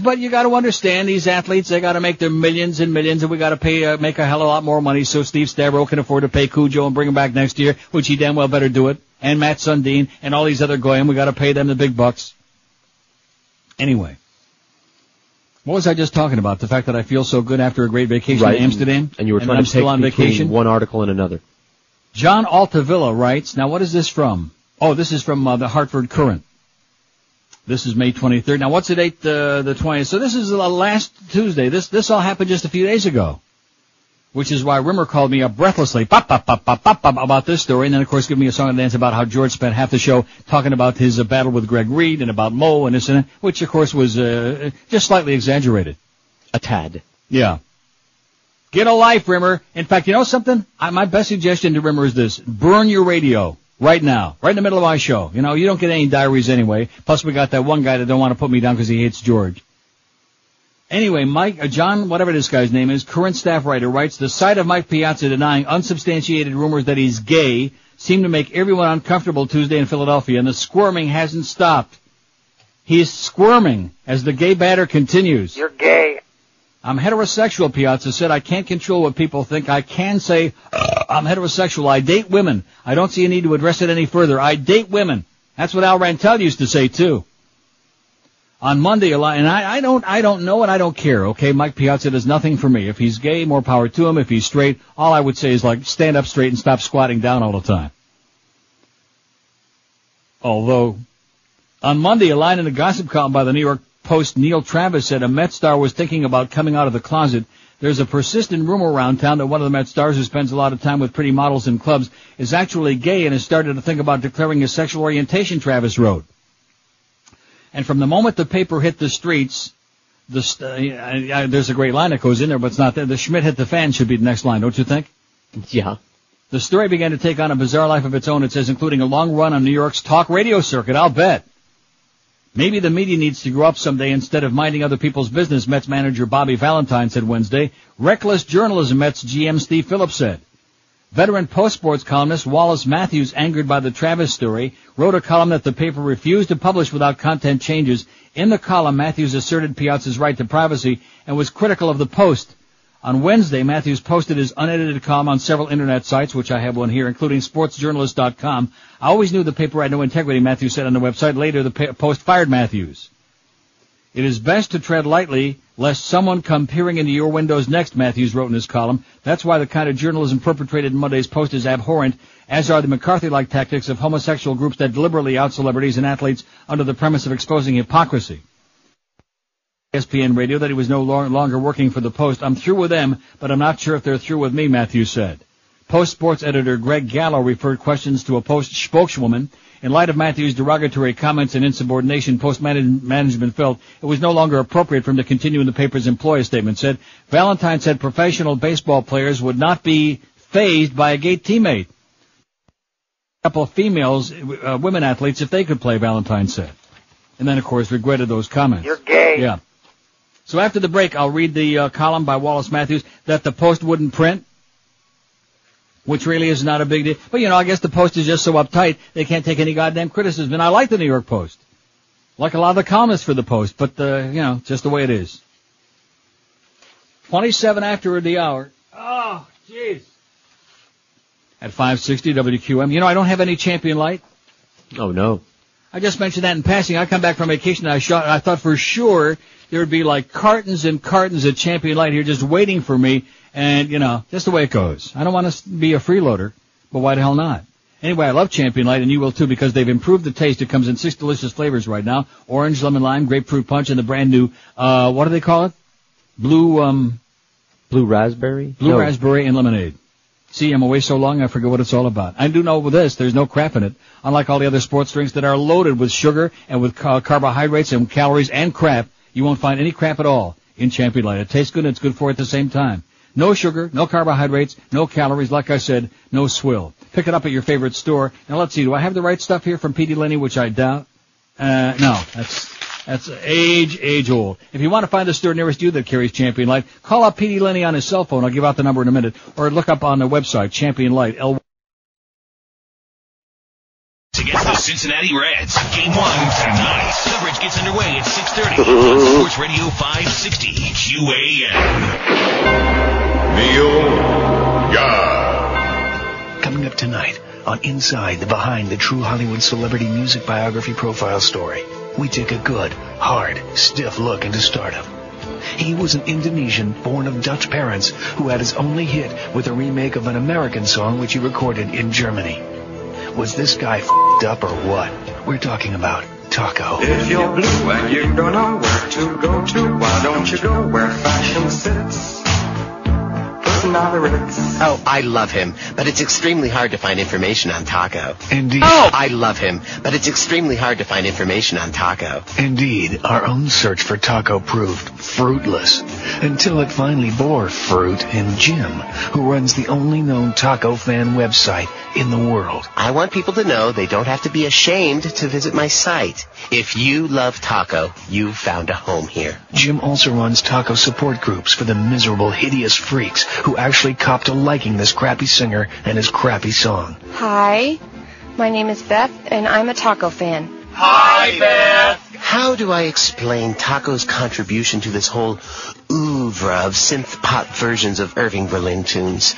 But you got to understand, these athletes, they got to make their millions and millions, and we got to pay, make a hell of a lot more money so Steve Stavro can afford to pay Cujo and bring him back next year, which he damn well better do it, and Matt Sundin, and all these other goyim. We got to pay them the big bucks. Anyway, what was I just talking about? The fact that I feel so good after a great vacation in Amsterdam, and you were trying to pick on vacation. One article and another. John Altavilla writes. Now, what is this from? Oh, this is from the Hartford Courant. This is May 23rd. Now, what's the date? The 20th. So this is last Tuesday. This all happened just a few days ago, which is why Rimmer called me up breathlessly about this story, and then, of course, giving me a song and dance about how George spent half the show talking about his battle with Greg Reed and about Mo and this and that, which, of course, was just slightly exaggerated. A tad. Yeah. Get a life, Rimmer. In fact, you know something? My best suggestion to Rimmer is this. Burn your radio. Right now. Right in the middle of my show. You know, you don't get any diaries anyway. Plus, we got that one guy that don't want to put me down because he hates George. Anyway, John, whatever this guy's name is, current staff writer, writes, the sight of Mike Piazza denying unsubstantiated rumors that he's gay seemed to make everyone uncomfortable Tuesday in Philadelphia, and the squirming hasn't stopped. He's squirming as the gay batter continues. You're gay. I'm heterosexual, Piazza said. I can't control what people think. I can say I'm heterosexual. I date women. I don't see a need to address it any further. I date women. That's what Al Rantel used to say, too. On Monday, and I don't know and I don't care, okay? Mike Piazza does nothing for me. If he's gay, more power to him. If he's straight, all I would say is, like, stand up straight and stop squatting down all the time. Although, on Monday, a line in a gossip column by the New York Post, Neil Travis said a Met star was thinking about coming out of the closet. There's a persistent rumor around town that one of the Met stars who spends a lot of time with pretty models in clubs is actually gay and has started to think about declaring his sexual orientation, Travis wrote. And from the moment the paper hit the streets, there's a great line that goes in there, but it's not there. The Schmidt hit the fan should be the next line, don't you think? Yeah. The story began to take on a bizarre life of its own, it says, including a long run on New York's talk radio circuit, I'll bet. Maybe the media needs to grow up someday instead of minding other people's business, Mets manager Bobby Valentine said Wednesday. Reckless journalism, Mets GM Steve Phillips said. Veteran Post-Sports columnist Wallace Matthews, angered by the Travis story, wrote a column that the paper refused to publish without content changes. In the column, Matthews asserted Piazza's right to privacy and was critical of the Post. On Wednesday, Matthews posted his unedited column on several internet sites, which I have one here, including sportsjournalist.com. I always knew the paper had no integrity, Matthews said on the website. Later, the Post fired Matthews. It is best to tread lightly lest someone come peering into your windows next, Matthews wrote in his column. That's why the kind of journalism perpetrated in Monday's Post is abhorrent, as are the McCarthy-like tactics of homosexual groups that deliberately out celebrities and athletes under the premise of exposing hypocrisy. ESPN Radio that he was no longer working for the Post. I'm through with them, but I'm not sure if they're through with me, Matthews said. Post sports editor Greg Gallo referred questions to a Post spokeswoman. In light of Matthews' derogatory comments and insubordination, Post management felt it was no longer appropriate for him to continue in the paper's employer statement. Said Valentine said professional baseball players would not be fazed by a gay teammate. A couple of females, women athletes, if they could play, Valentine said. And then, of course, regretted those comments. You're gay. Yeah. So after the break, I'll read the column by Wallace Matthews that the Post wouldn't print, which really is not a big deal. But, I guess the Post is just so uptight, they can't take any goddamn criticism. And I like the New York Post. Like a lot of the columnists for the Post, but, just the way it is. 27 after the hour. Oh, jeez. At 560 WQM. I don't have any Champion Light. Oh, no. I just mentioned that in passing. I come back from vacation and I thought for sure there would be like cartons and cartons of Champion Light here just waiting for me. And, just the way it goes. I don't want to be a freeloader, but why the hell not? Anyway, I love Champion Light, and you will too, because they've improved the taste. It comes in 6 delicious flavors right now. Orange, lemon, lime, grapefruit punch, and the brand new, what do they call it? Blue raspberry? Blue raspberry and lemonade. See, I'm away so long, I forget what it's all about. I do know with this, there's no crap in it. Unlike all the other sports drinks that are loaded with sugar and with carbohydrates and calories and crap, you won't find any crap at all in Champion Light. It tastes good and it's good for it at the same time. No sugar, no carbohydrates, no calories, like I said, no swill. Pick it up at your favorite store. Now let's see, do I have the right stuff here from P.D. Lenny, which I doubt? No, that's age old. If you want to find the store nearest you that carries Champion Light, call up P.D. Lenny on his cell phone. I'll give out the number in a minute. Or look up on the website, Champion Light. Against the Cincinnati Reds. Game 1 tonight. Coverage gets underway at 6:30 on Sports Radio 560 QAM. Neil Young. Coming up tonight on Inside the Behind the True Hollywood Celebrity Music Biography Profile Story, we take a good, hard, stiff look into stardom. He was an Indonesian born of Dutch parents who had his only hit with a remake of an American song which he recorded in Germany. Was this guy f***ed up or what? We're talking about Taco. If you're blue and you don't know where to go to, why don't you go where fashion sits? Oh, I love him, but it's extremely hard to find information on Taco. Indeed. Oh, I love him, but it's extremely hard to find information on Taco. Indeed, our own search for Taco proved fruitless, until it finally bore fruit in Jim, who runs the only known Taco fan website in the world. I want people to know they don't have to be ashamed to visit my site. If you love Taco, you've found a home here. Jim also runs Taco support groups for the miserable, hideous freaks who actually cop to liking this crappy singer and his crappy song. Hi, my name is Beth, and I'm a Taco fan. Hi, Beth! How do I explain Taco's contribution to this whole oeuvre of synth-pop versions of Irving Berlin tunes?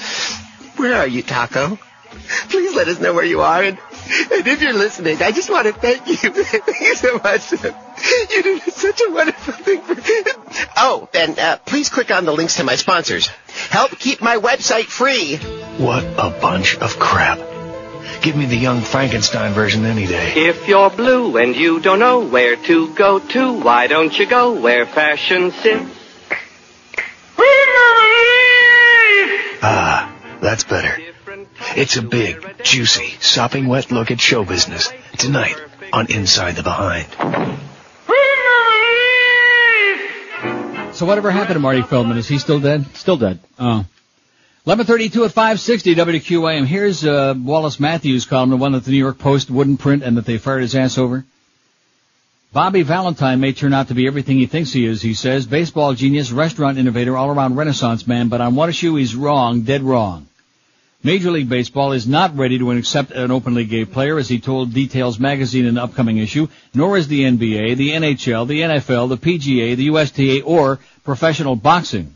Where are you, Taco? Please let us know where you are, and if you're listening, I just want to thank you. Thank you so much. You did such a wonderful thing for... Oh, and please click on the links to my sponsors. Help keep my website free. What a bunch of crap. Give me the Young Frankenstein version any day. If you're blue and you don't know where to go to, why don't you go where fashion sits? Ah, that's better. It's a big, juicy, sopping wet look at show business tonight on Inside the Behind. So whatever happened to Marty Feldman? Is he still dead? Still dead. Oh. 11:32 at 560 WQAM. Here's Wallace Matthews' column, the one that the New York Post wouldn't print and that they fired his ass over. Bobby Valentine may turn out to be everything he thinks he is, he says. Baseball genius, restaurant innovator, all-around Renaissance man, but on one issue he's wrong, dead wrong. Major League Baseball is not ready to accept an openly gay player, as he told Details magazine in an upcoming issue, nor is the NBA, the NHL, the NFL, the PGA, the USTA, or professional boxing.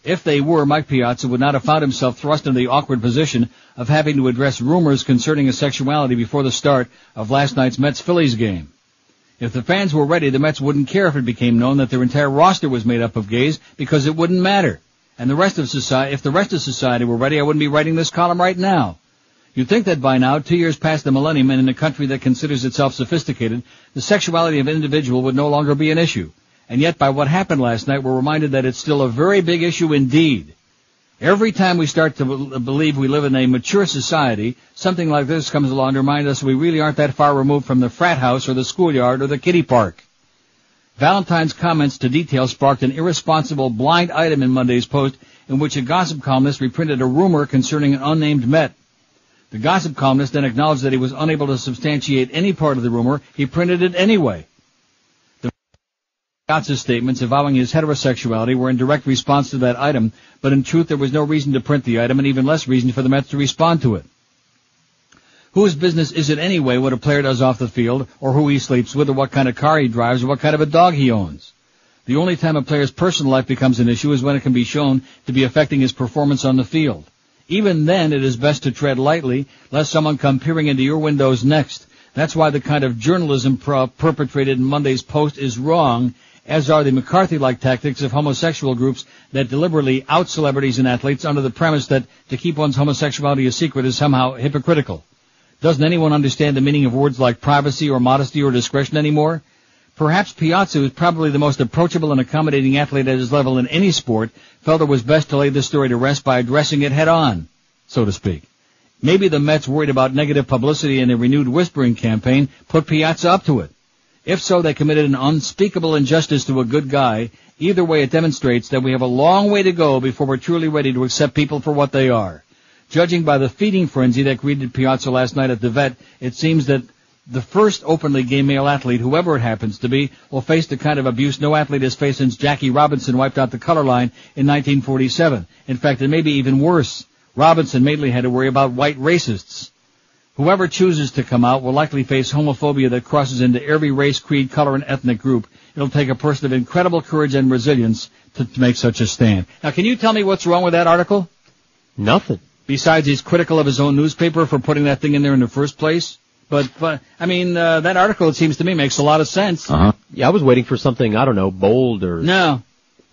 If they were, Mike Piazza would not have found himself thrust into the awkward position of having to address rumors concerning his sexuality before the start of last night's Mets-Phillies game. If the fans were ready, the Mets wouldn't care if it became known that their entire roster was made up of gays, because it wouldn't matter. And if the rest of society were ready, I wouldn't be writing this column right now. You'd think that by now, 2 years past the millennium, and in a country that considers itself sophisticated, the sexuality of an individual would no longer be an issue. And yet, by what happened last night, we're reminded that it's still a very big issue indeed. Every time we start to believe we live in a mature society, something like this comes along to remind us we really aren't that far removed from the frat house or the schoolyard or the kiddie park. Valentine's comments to detail sparked an irresponsible blind item in Monday's Post in which a gossip columnist reprinted a rumor concerning an unnamed Met. The gossip columnist then acknowledged that he was unable to substantiate any part of the rumor. He printed it anyway. Scott's statements avowing his heterosexuality were in direct response to that item, but in truth there was no reason to print the item and even less reason for the Mets to respond to it. Whose business is it anyway what a player does off the field, or who he sleeps with, or what kind of car he drives, or what kind of a dog he owns? The only time a player's personal life becomes an issue is when it can be shown to be affecting his performance on the field. Even then, it is best to tread lightly, lest someone come peering into your windows next. That's why the kind of journalism perpetrated in Monday's Post is wrong, as are the McCarthy-like tactics of homosexual groups that deliberately out celebrities and athletes under the premise that to keep one's homosexuality a secret is somehow hypocritical. Doesn't anyone understand the meaning of words like privacy or modesty or discretion anymore? Perhaps Piazza, who's probably the most approachable and accommodating athlete at his level in any sport, felt it was best to lay this story to rest by addressing it head-on, so to speak. Maybe the Mets, worried about negative publicity and a renewed whispering campaign, put Piazza up to it. If so, they committed an unspeakable injustice to a good guy. Either way, it demonstrates that we have a long way to go before we're truly ready to accept people for what they are. Judging by the feeding frenzy that greeted Piazza last night at the vet, it seems that the first openly gay male athlete, whoever it happens to be, will face the kind of abuse no athlete has faced since Jackie Robinson wiped out the color line in 1947. In fact, it may be even worse. Robinson mainly had to worry about white racists. Whoever chooses to come out will likely face homophobia that crosses into every race, creed, color, and ethnic group. It'll take a person of incredible courage and resilience to make such a stand. Now, can you tell me what's wrong with that article? Nothing. Besides, he's critical of his own newspaper for putting that thing in there in the first place. But I mean, that article, it seems to me, makes a lot of sense. Uh-huh. Yeah, I was waiting for something, I don't know, bold or... No,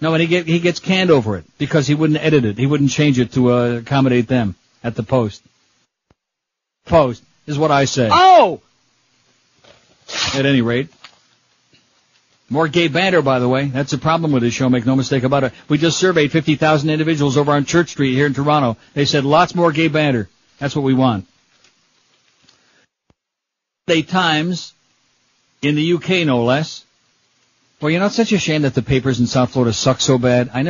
and he gets canned over it because he wouldn't edit it. He wouldn't change it to accommodate them at the Post. Post is what I say. Oh! At any rate. More gay banter, by the way. That's the problem with this show, make no mistake about it. We just surveyed 50,000 individuals over on Church Street here in Toronto. They said lots more gay banter. That's what we want. Sunday Times, in the UK no less. Well, you know, it's such a shame that the papers in South Florida suck so bad. I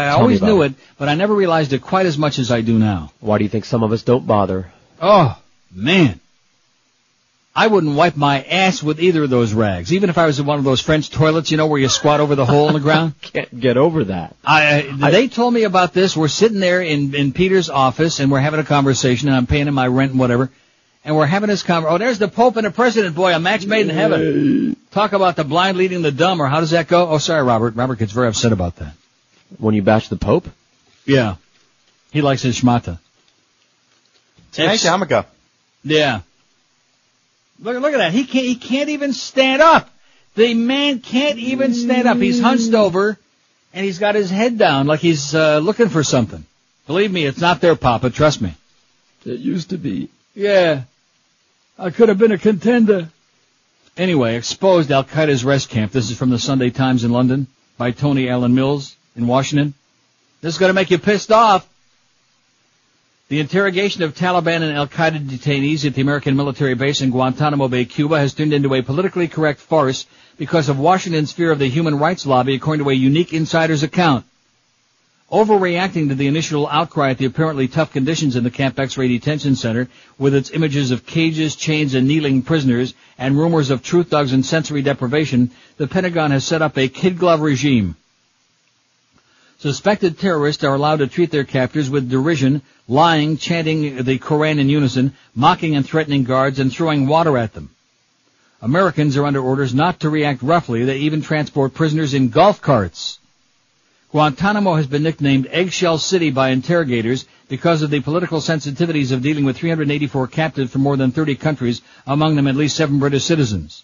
always knew it, but I never realized it quite as much as I do now. Why do you think some of us don't bother? Oh, man. I wouldn't wipe my ass with either of those rags, even if I was in one of those French toilets, you know, where you squat over the hole in the ground. Can't get over that. They told me about this. We're sitting there in Peter's office, and we're having a conversation, and I'm paying him my rent and whatever, and we're having this conversation. Oh, there's the Pope and the President, boy, a match made in heaven. Talk about the blind leading the dumb, or how does that go? Oh, sorry, Robert. Robert gets very upset about that. When you bash the Pope? Yeah. He likes his schmata. Hey, Yamaka. Yeah. Look at that. He can't even stand up. The man can't even stand up. He's hunched over, and he's got his head down like he's looking for something. Believe me, it's not there, Papa. Trust me. It used to be. Yeah. I could have been a contender. Anyway, exposed al-Qaeda's rest camp. This is from the Sunday Times in London by Tony Allen Mills in Washington. This is going to make you pissed off. The interrogation of Taliban and al-Qaeda detainees at the American military base in Guantanamo Bay, Cuba, has turned into a politically correct farce because of Washington's fear of the human rights lobby, according to a unique insider's account. Overreacting to the initial outcry at the apparently tough conditions in the Camp X-ray detention center, with its images of cages, chains, and kneeling prisoners, and rumors of truth dogs and sensory deprivation, the Pentagon has set up a kid-glove regime. Suspected terrorists are allowed to treat their captors with derision, lying, chanting the Koran in unison, mocking and threatening guards, and throwing water at them. Americans are under orders not to react roughly. They even transport prisoners in golf carts. Guantanamo has been nicknamed Eggshell City by interrogators because of the political sensitivities of dealing with 384 captives from more than 30 countries, among them at least 7 British citizens.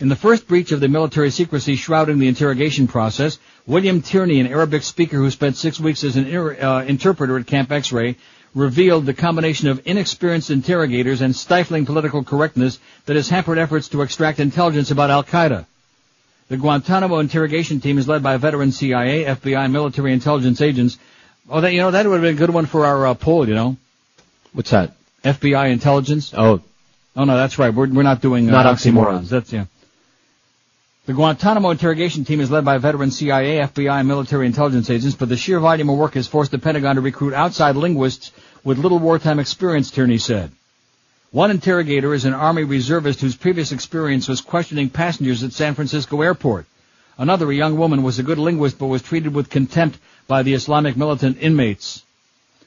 In the first breach of the military secrecy shrouding the interrogation process, William Tierney, an Arabic speaker who spent 6 weeks as an interpreter at Camp X-Ray, revealed the combination of inexperienced interrogators and stifling political correctness that has hampered efforts to extract intelligence about al-Qaeda. The Guantanamo interrogation team is led by veteran CIA, FBI, and military intelligence agents. Oh, that would have been a good one for our poll, What's that? FBI intelligence. Oh no, that's right. We're not doing not oxymorons. That's yeah. The Guantanamo interrogation team is led by veteran CIA, FBI, and military intelligence agents, but the sheer volume of work has forced the Pentagon to recruit outside linguists with little wartime experience, Tierney said. One interrogator is an Army reservist whose previous experience was questioning passengers at San Francisco Airport. Another, a young woman, was a good linguist but was treated with contempt by the Islamic militant inmates.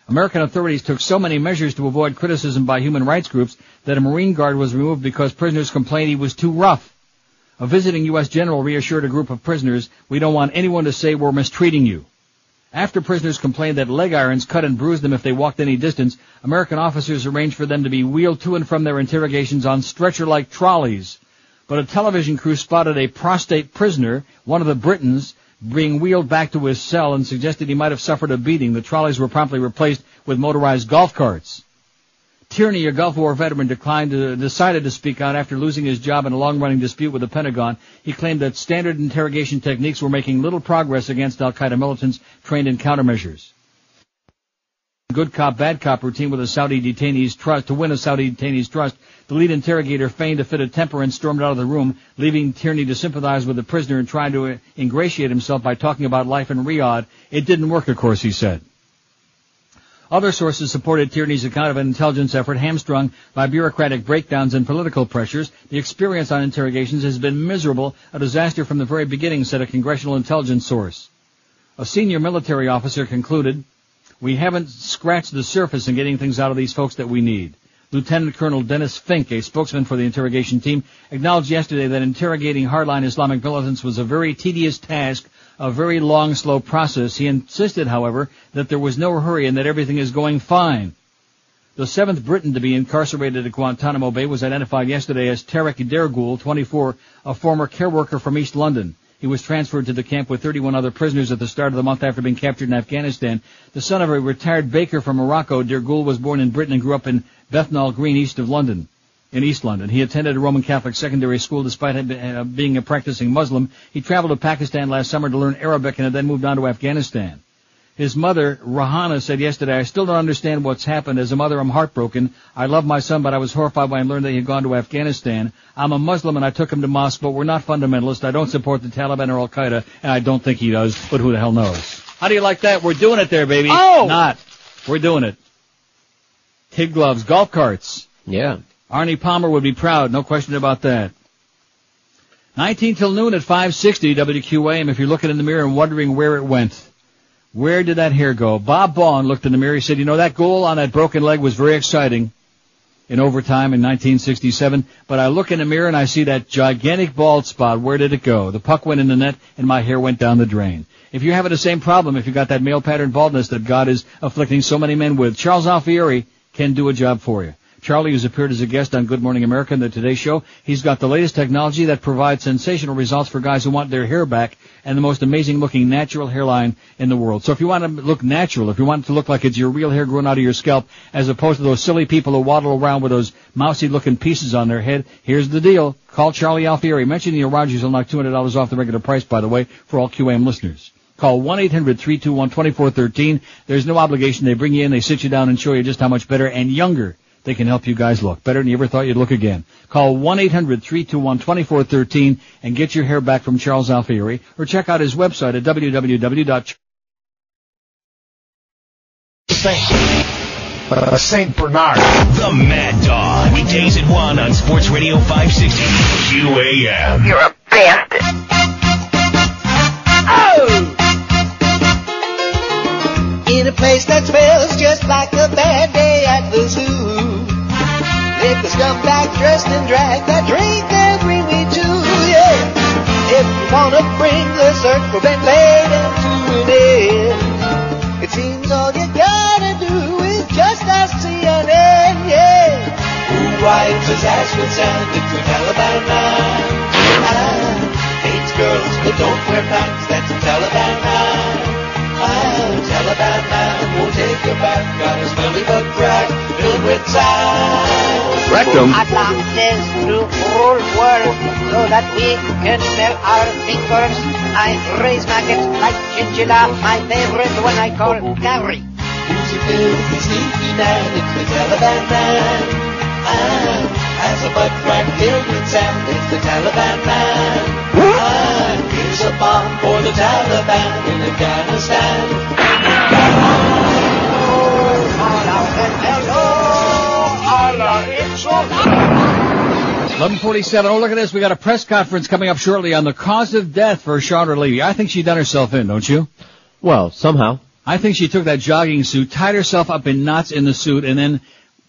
American authorities took so many measures to avoid criticism by human rights groups that a Marine guard was removed because prisoners complained he was too rough. A visiting U.S. general reassured a group of prisoners, "We don't want anyone to say we're mistreating you." After prisoners complained that leg irons cut and bruised them if they walked any distance, American officers arranged for them to be wheeled to and from their interrogations on stretcher-like trolleys. But a television crew spotted a prostate prisoner, one of the Britons, being wheeled back to his cell and suggested he might have suffered a beating. The trolleys were promptly replaced with motorized golf carts. Tierney, a Gulf War veteran, decided to speak out after losing his job in a long-running dispute with the Pentagon. He claimed that standard interrogation techniques were making little progress against al-Qaeda militants trained in countermeasures. Good cop, bad cop routine with a Saudi detainee's trust. To win a Saudi detainee's trust, the lead interrogator feigned a fit of temper and stormed out of the room, leaving Tierney to sympathize with the prisoner and trying to ingratiate himself by talking about life in Riyadh. It didn't work, of course, he said. Other sources supported Tierney's account of an intelligence effort hamstrung by bureaucratic breakdowns and political pressures. The experience on interrogations has been miserable, a disaster from the very beginning, said a congressional intelligence source. A senior military officer concluded, "We haven't scratched the surface in getting things out of these folks that we need." Lieutenant Colonel Dennis Fink, a spokesman for the interrogation team, acknowledged yesterday that interrogating hardline Islamic militants was a very tedious task, a very long, slow process. He insisted, however, that there was no hurry and that everything is going fine. The seventh Briton to be incarcerated at Guantanamo Bay was identified yesterday as Tariq Dergul, 24, a former care worker from East London. He was transferred to the camp with 31 other prisoners at the start of the month after being captured in Afghanistan. The son of a retired baker from Morocco, Dergul was born in Britain and grew up in Bethnal Green, East London. He attended a Roman Catholic secondary school despite being a practicing Muslim. He traveled to Pakistan last summer to learn Arabic and had then moved on to Afghanistan. His mother, Rahana, said yesterday, "I still don't understand what's happened. As a mother, I'm heartbroken. I love my son, but I was horrified when I learned that he had gone to Afghanistan. I'm a Muslim and I took him to mosque, but we're not fundamentalists. I don't support the Taliban or al-Qaeda, and I don't think he does, but who the hell knows?" How do you like that? We're doing it there, baby. Oh! Not. We're doing it. Kid gloves, golf carts. Yeah. Arnie Palmer would be proud, no question about that. 19 till noon at 560 WQAM if you're looking in the mirror and wondering where it went. Where did that hair go? Bob Baughan looked in the mirror. He said, that goal on that broken leg was very exciting in overtime in 1967, but I look in the mirror and I see that gigantic bald spot. Where did it go? The puck went in the net and my hair went down the drain. If you're having the same problem, if you got that male pattern baldness that God is afflicting so many men with, Charles Alfieri can do a job for you. Charlie, who's appeared as a guest on Good Morning America and the Today Show, he's got the latest technology that provides sensational results for guys who want their hair back and the most amazing-looking natural hairline in the world. So if you want to look natural, if you want it to look like it's your real hair growing out of your scalp, as opposed to those silly people who waddle around with those mousy-looking pieces on their head, here's the deal. Call Charlie Alfieri. Mention Neil Rogers. He'll knock $200 off the regular price, by the way, for all QAM listeners. Call 1-800-321-2413. There's no obligation. They bring you in, they sit you down and show you just how much better and younger they can help you guys look. Better than you ever thought you'd look again. Call 1-800-321-2413 and get your hair back from Charles Alfieri, or check out his website at www. St. Bernard. The Mad Dog. Weekdays at 1 on Sports Radio 560 QAM. You're a bastard. Oh! In a place that smells just like a bad day at the zoo. If the scumbag dressed in drag that drink and bring me to, yeah. If you wanna bring the search for Ben Laden to an end, it seems all you gotta do is just ask CNN, yeah. Who wipes his ass with sand into Taliban man? Hates girls but don't wear pants, that's a Taliban man. Taliban man won't take a bath, got a smelly butt crack filled with sand. Rectum. Allah says to whole world so that we can smell our fingers. I raise maggots like chinchilla, my favorite one I call Gary. Who's a filthy, sneaky man? It's the Taliban man. Has a butt crack filled with sand. It's the Taliban man. Here's a bomb for the Taliban in Afghanistan. Allah, it's 11:47. Oh, look at this. We got a press conference coming up shortly on the cause of death for Chandra Levy. I think she done herself in, don't you? Well, somehow. I think she took that jogging suit, tied herself up in knots in the suit, and then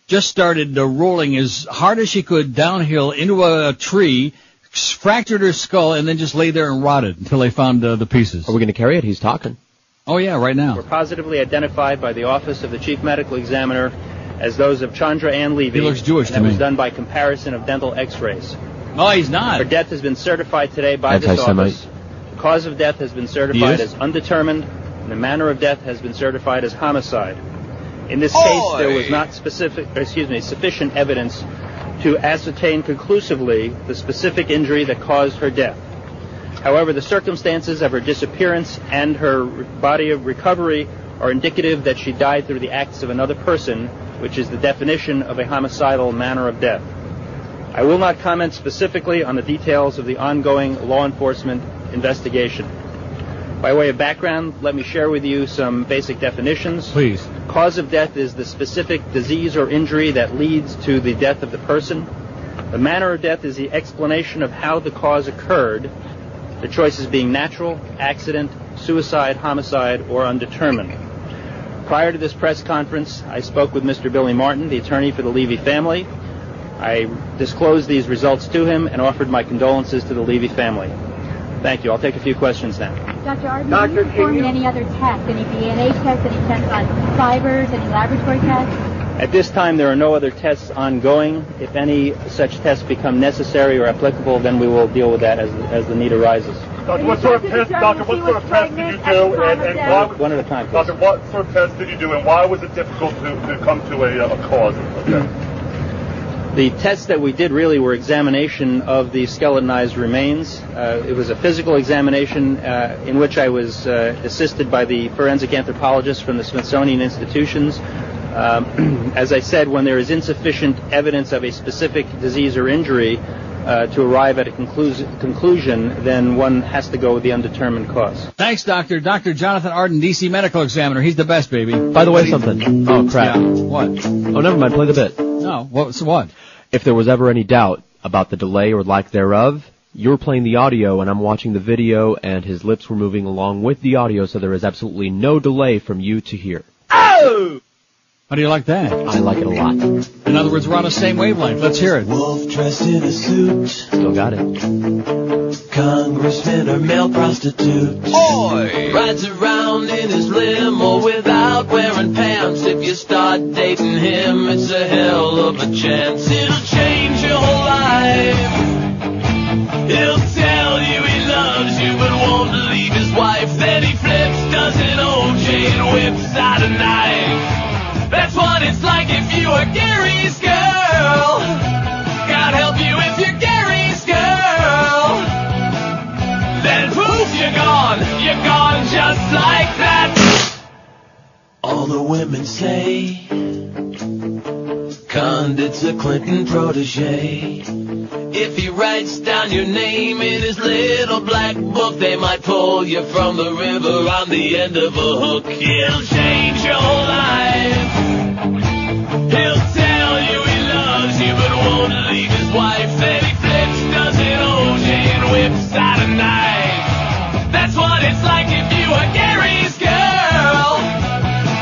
just started rolling as hard as she could downhill into a tree, fractured her skull, and then just lay there and rotted until they found the pieces. Are we going to carry it? He's talking. Oh, yeah, right now. Were positively identified by the Office of the Chief Medical Examiner as those of Chandra Ann Levy. He looks Jewish to me. That was done by comparison of dental x-rays. No, he's not. Her death has been certified today by this office. The cause of death has been certified as undetermined, and the manner of death has been certified as homicide. In this case, there was not sufficient evidence to ascertain conclusively the specific injury that caused her death. However, the circumstances of her disappearance and her body of recovery are indicative that she died through the acts of another person, which is the definition of a homicidal manner of death. I will not comment specifically on the details of the ongoing law enforcement investigation. By way of background, let me share with you some basic definitions. Please. Cause of death is the specific disease or injury that leads to the death of the person. The manner of death is the explanation of how the cause occurred, the choices being natural, accident, suicide, homicide, or undetermined. Prior to this press conference, I spoke with Mr. Billy Martin, the attorney for the Levy family. I disclosed these results to him and offered my condolences to the Levy family. Thank you. I'll take a few questions now. Dr. Arden, are you performing any other tests, any DNA tests, any tests on fibers, any laboratory tests? At this time, there are no other tests ongoing. If any such tests become necessary or applicable, then we will deal with that as the need arises. Doctor, what sort of tests did you do, and why? One at a time, please. Doctor, what sort of tests did you do, and why was it difficult to come to a cause? Okay. The tests that we did really were examination of the skeletonized remains. It was a physical examination in which I was assisted by the forensic anthropologist from the Smithsonian Institutions. As I said, when there is insufficient evidence of a specific disease or injury to arrive at a conclusion, then one has to go with the undetermined cause. Thanks, Doctor. Dr. Jonathan Arden, D.C. medical examiner. He's the best, baby. By the way, something. Oh, crap. Yeah. What? Oh, never mind. Play the bit. No. What? If there was ever any doubt about the delay or lack thereof, you were playing the audio and I'm watching the video, and his lips were moving along with the audio, so there is absolutely no delay from you to hear. Oh! How do you like that? I like it a lot. In other words, we're on the same wavelength. Let's hear it. Wolf dressed in a suit. Still got it. Congressman or male prostitute. Boy! Rides around in his limo without wearing pants. If you start dating him, it's a hell of a chance. It'll change your whole life. He'll tell you he loves you but won't leave his wife. Then he flips, does an OJ and whips out a knife. That's what it's like if you are Gary's girl. God help you if you're Gary's girl. Then poof, you're gone just like that. All the women say Condit's a Clinton protege. If he writes down your name in his little black book, they might pull you from the river on the end of a hook. He'll change your whole life. He'll tell you he loves you but won't leave his wife. Then he flips, does an OJ and whips out a knife. That's what it's like if you are Gary's girl.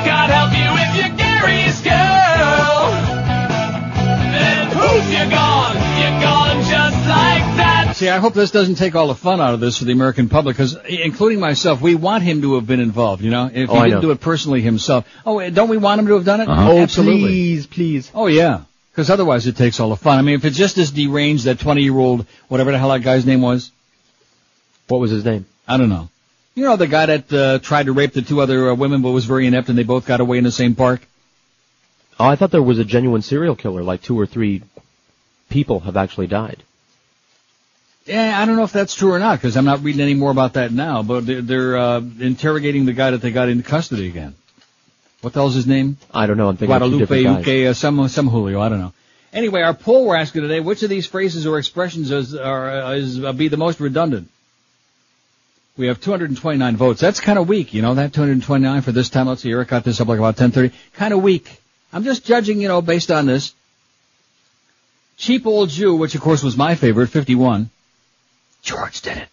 God help you if you're Gary's girl. Then poof, you're gone just like that. See, I hope this doesn't take all the fun out of this for the American public, because, including myself, we want him to have been involved, you know? If he didn't do it personally himself. Oh, don't we want him to have done it? Uh-huh. Oh, absolutely. Please. Oh, yeah. Because otherwise it takes all the fun. I mean, if it's just this deranged, that 20-year-old, whatever the hell that guy's name was. What was his name? I don't know. You know, the guy that tried to rape the two other women but was very inept and they both got away in the same park? Oh, I thought there was a genuine serial killer, like 2 or 3 people have actually died. Yeah, I don't know if that's true or not, because I'm not reading any more about that now, but they're interrogating the guy that they got into custody again. What the hell's his name? I don't know, I'm thinking of 2 different guys. Some Julio, I don't know. Anyway, our poll we're asking today, which of these phrases or expressions be the most redundant? We have 229 votes. That's kind of weak, you know, that 229 for this time. Let's see, Eric got this up like about 10:30. Kind of weak. I'm just judging, you know, based on this. Cheap Old Jew, which of course was my favorite, 51. George did it.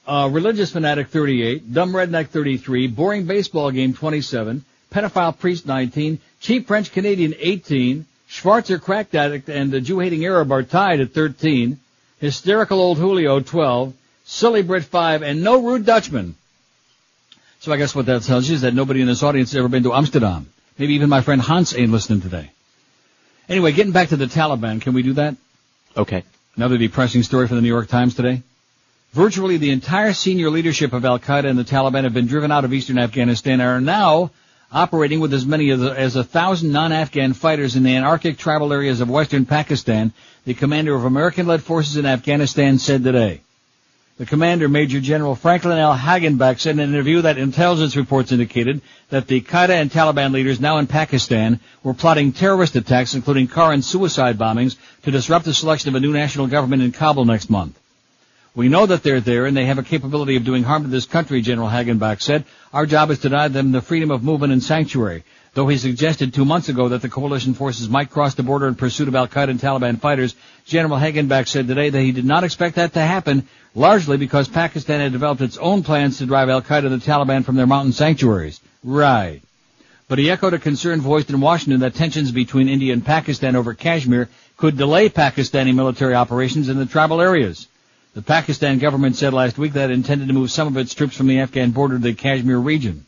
Religious Fanatic, 38. Dumb Redneck, 33. Boring Baseball Game, 27. Pedophile Priest, 19. Cheap French Canadian, 18. Schwarzer Crack Addict and the Jew-hating Arab are tied at 13. Hysterical Old Julio, 12. Silly Brit, 5. And No Rude Dutchman. So I guess what that tells you is that nobody in this audience has ever been to Amsterdam. Maybe even my friend Hans ain't listening today. Anyway, getting back to the Taliban, can we do that? Okay. Another depressing story from the New York Times today. Virtually the entire senior leadership of al-Qaeda and the Taliban have been driven out of eastern Afghanistan and are now operating with as many as 1,000 non-Afghan fighters in the Antarctic tribal areas of western Pakistan, the commander of American-led forces in Afghanistan said today. The commander, Major General Franklin L. Hagenbeck, said in an interview that intelligence reports indicated that the Qaeda and Taliban leaders now in Pakistan were plotting terrorist attacks, including car and suicide bombings, to disrupt the selection of a new national government in Kabul next month. We know that they're there and they have a capability of doing harm to this country, General Hagenbeck said. Our job is to deny them the freedom of movement and sanctuary. Though he suggested 2 months ago that the coalition forces might cross the border in pursuit of al-Qaeda and Taliban fighters, General Hagenbeck said today that he did not expect that to happen, largely because Pakistan had developed its own plans to drive al-Qaeda and the Taliban from their mountain sanctuaries. Right. But he echoed a concern voiced in Washington that tensions between India and Pakistan over Kashmir could delay Pakistani military operations in the tribal areas. The Pakistan government said last week that it intended to move some of its troops from the Afghan border to the Kashmir region.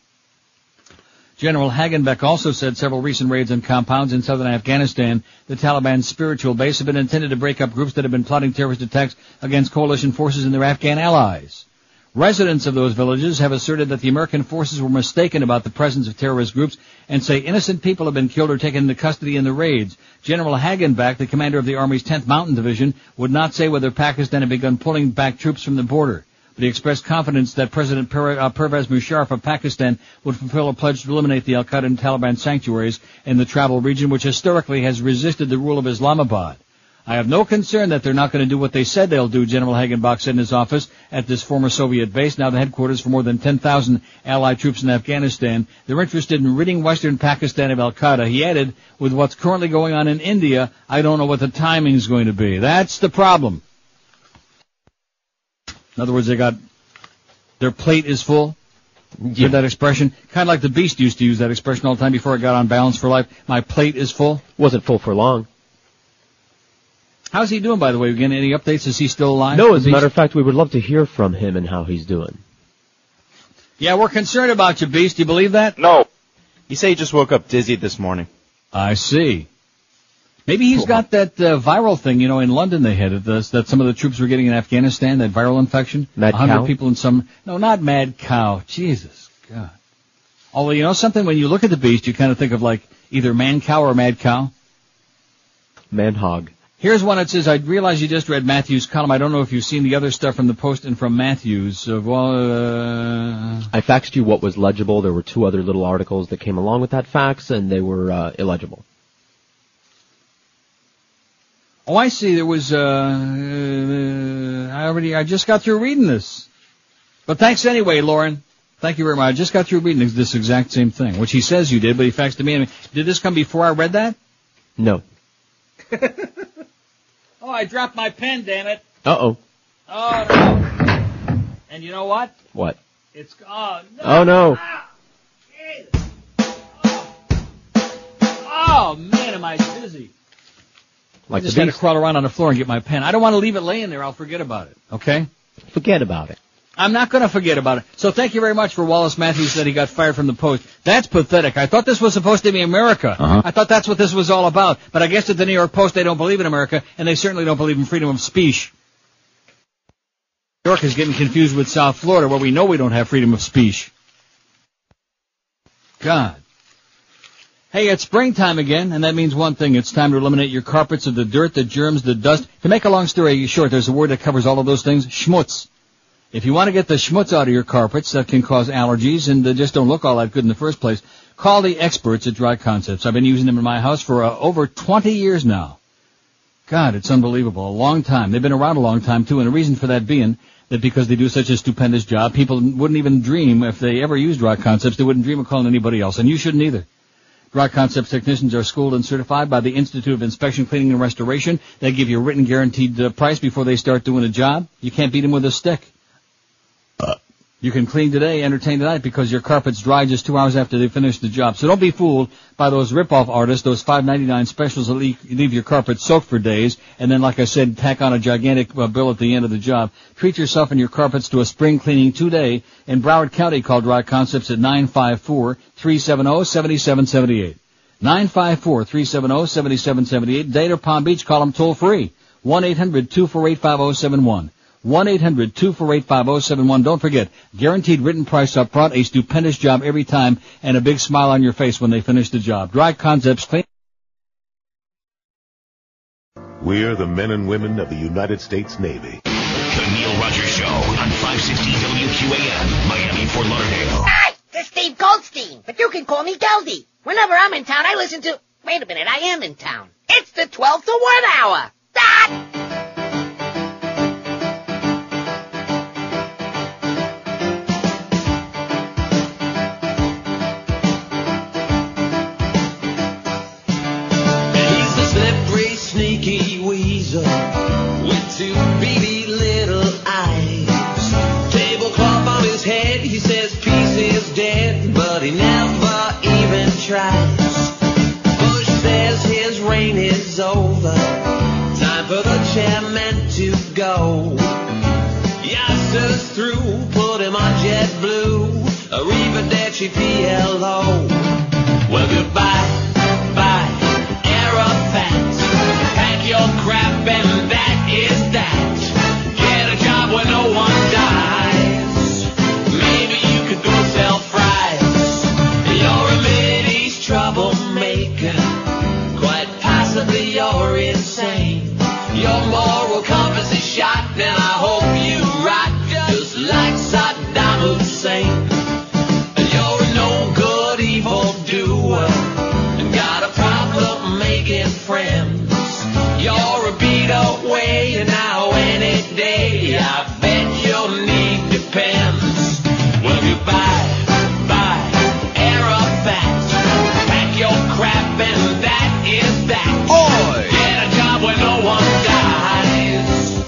General Hagenbeck also said several recent raids on compounds in southern Afghanistan, the Taliban's spiritual base, have been intended to break up groups that have been plotting terrorist attacks against coalition forces and their Afghan allies. Residents of those villages have asserted that the American forces were mistaken about the presence of terrorist groups and say innocent people have been killed or taken into custody in the raids. General Hagenbeck, the commander of the Army's 10th Mountain Division, would not say whether Pakistan had begun pulling back troops from the border. But he expressed confidence that President Pervez Musharraf of Pakistan would fulfill a pledge to eliminate the al-Qaeda and Taliban sanctuaries in the tribal region, which historically has resisted the rule of Islamabad. I have no concern that they're not going to do what they said they'll do, General Hagenbeck said in his office at this former Soviet base, now the headquarters for more than 10,000 Allied troops in Afghanistan. They're interested in ridding western Pakistan of al-Qaeda. He added, with what's currently going on in India, I don't know what the timing's going to be. That's the problem. In other words, their plate is full. You heard that expression? Kind of like the Beast used to use that expression all the time before I got on Balance for Life. My plate is full. Wasn't full for long. How's he doing, by the way? Again, any updates? Is he still alive? No, as a matter of fact, we would love to hear from him and how he's doing. Yeah, we're concerned about you, Beast. Do you believe that? No. He said he just woke up dizzy this morning. I see. Maybe he's got that viral thing, you know, in London they had that some of the troops were getting in Afghanistan, that viral infection. Mad 100 cow? people in some... No, not mad cow. Jesus, God. Although, you know something, when you look at the Beast, you kind of think of like either man cow or mad cow. Man hog. Here's one that says, I realize you just read Matthew's column. I don't know if you've seen the other stuff from the Post and from Matthew's. I faxed you what was legible. There were 2 other little articles that came along with that fax, and they were illegible. Oh, I see. There was, I just got through reading this. But thanks anyway, Lauren. Thank you very much. I just got through reading this exact same thing, which he says you did, but he faxed to me. I mean, did this come before I read that? No. Oh, I dropped my pen, damn it. Uh-oh. Oh, no. And you know what? What? It's, oh, no. Oh, no. Oh, man, am I dizzy. Like I just had to crawl around on the floor and get my pen. I don't want to leave it laying there. I'll forget about it. Okay? Forget about it. I'm not going to forget about it. So thank you very much for Wallace Matthews that he got fired from the Post. That's pathetic. I thought this was supposed to be America. I thought that's what this was all about. But I guess at the New York Post they don't believe in America, and they certainly don't believe in freedom of speech. New York is getting confused with South Florida, where we know we don't have freedom of speech. God. Hey, it's springtime again, and that means one thing. It's time to eliminate your carpets of the dirt, the germs, the dust. To make a long story short, there's a word that covers all of those things, schmutz. If you want to get the schmutz out of your carpets that can cause allergies and just don't look all that good in the first place, call the experts at Dry Concepts. I've been using them in my house for over 20 years now. God, it's unbelievable. A long time. They've been around a long time, too, and the reason for that being that because they do such a stupendous job, people wouldn't even dream, if they ever used Dry Concepts, they wouldn't dream of calling anybody else, and you shouldn't either. Dry Concepts technicians are schooled and certified by the Institute of Inspection, Cleaning, and Restoration. They give you a written guaranteed price before they start doing a job. You can't beat them with a stick. You can clean today, entertain tonight, because your carpet's dry just 2 hours after they finish the job. So don't be fooled by those rip-off artists, those $5.99 specials that leave your carpet soaked for days, and then, like I said, tack on a gigantic bill at the end of the job. Treat yourself and your carpets to a spring cleaning today in Broward County. Call Dry Concepts at 954-370-7778. 954-370-7778. Dade or Palm Beach, call them toll-free. 1-800-248-5071. 1-800-248-5071. Don't forget, guaranteed written price up front, a stupendous job every time, and a big smile on your face when they finish the job. Dry Concepts Clean. We're the men and women of the United States Navy. The Neil Rogers Show on 560 WQAM, Miami, Fort Lauderdale. Hi, this is Steve Goldstein, but you can call me Geldy. Whenever I'm in town, I listen to... Wait a minute, I am in town. It's the 12 to 1 hour. Sneaky weasel with two beady little eyes. Tablecloth on his head, he says peace is dead, but he never even tries. Bush says his reign is over, time for the chairman to go. Yasser's through, put him on JetBlue, arrivederci PLO. Well, goodbye, bye, Arafat. Your crap, and that is that. Get a job where no one dies. Maybe you could go sell fries. You're a Mideast troublemaker. Quite possibly you're insane. Your moral compass is shot, and I hope you rot just like Saddam Hussein. You're a no good evil doer and got a problem making friends. You're a beat away now any day. I bet your need depends. Well, goodbye, bye, Arafat. Pack your crap and that is that. Oi! Get a job where no one dies.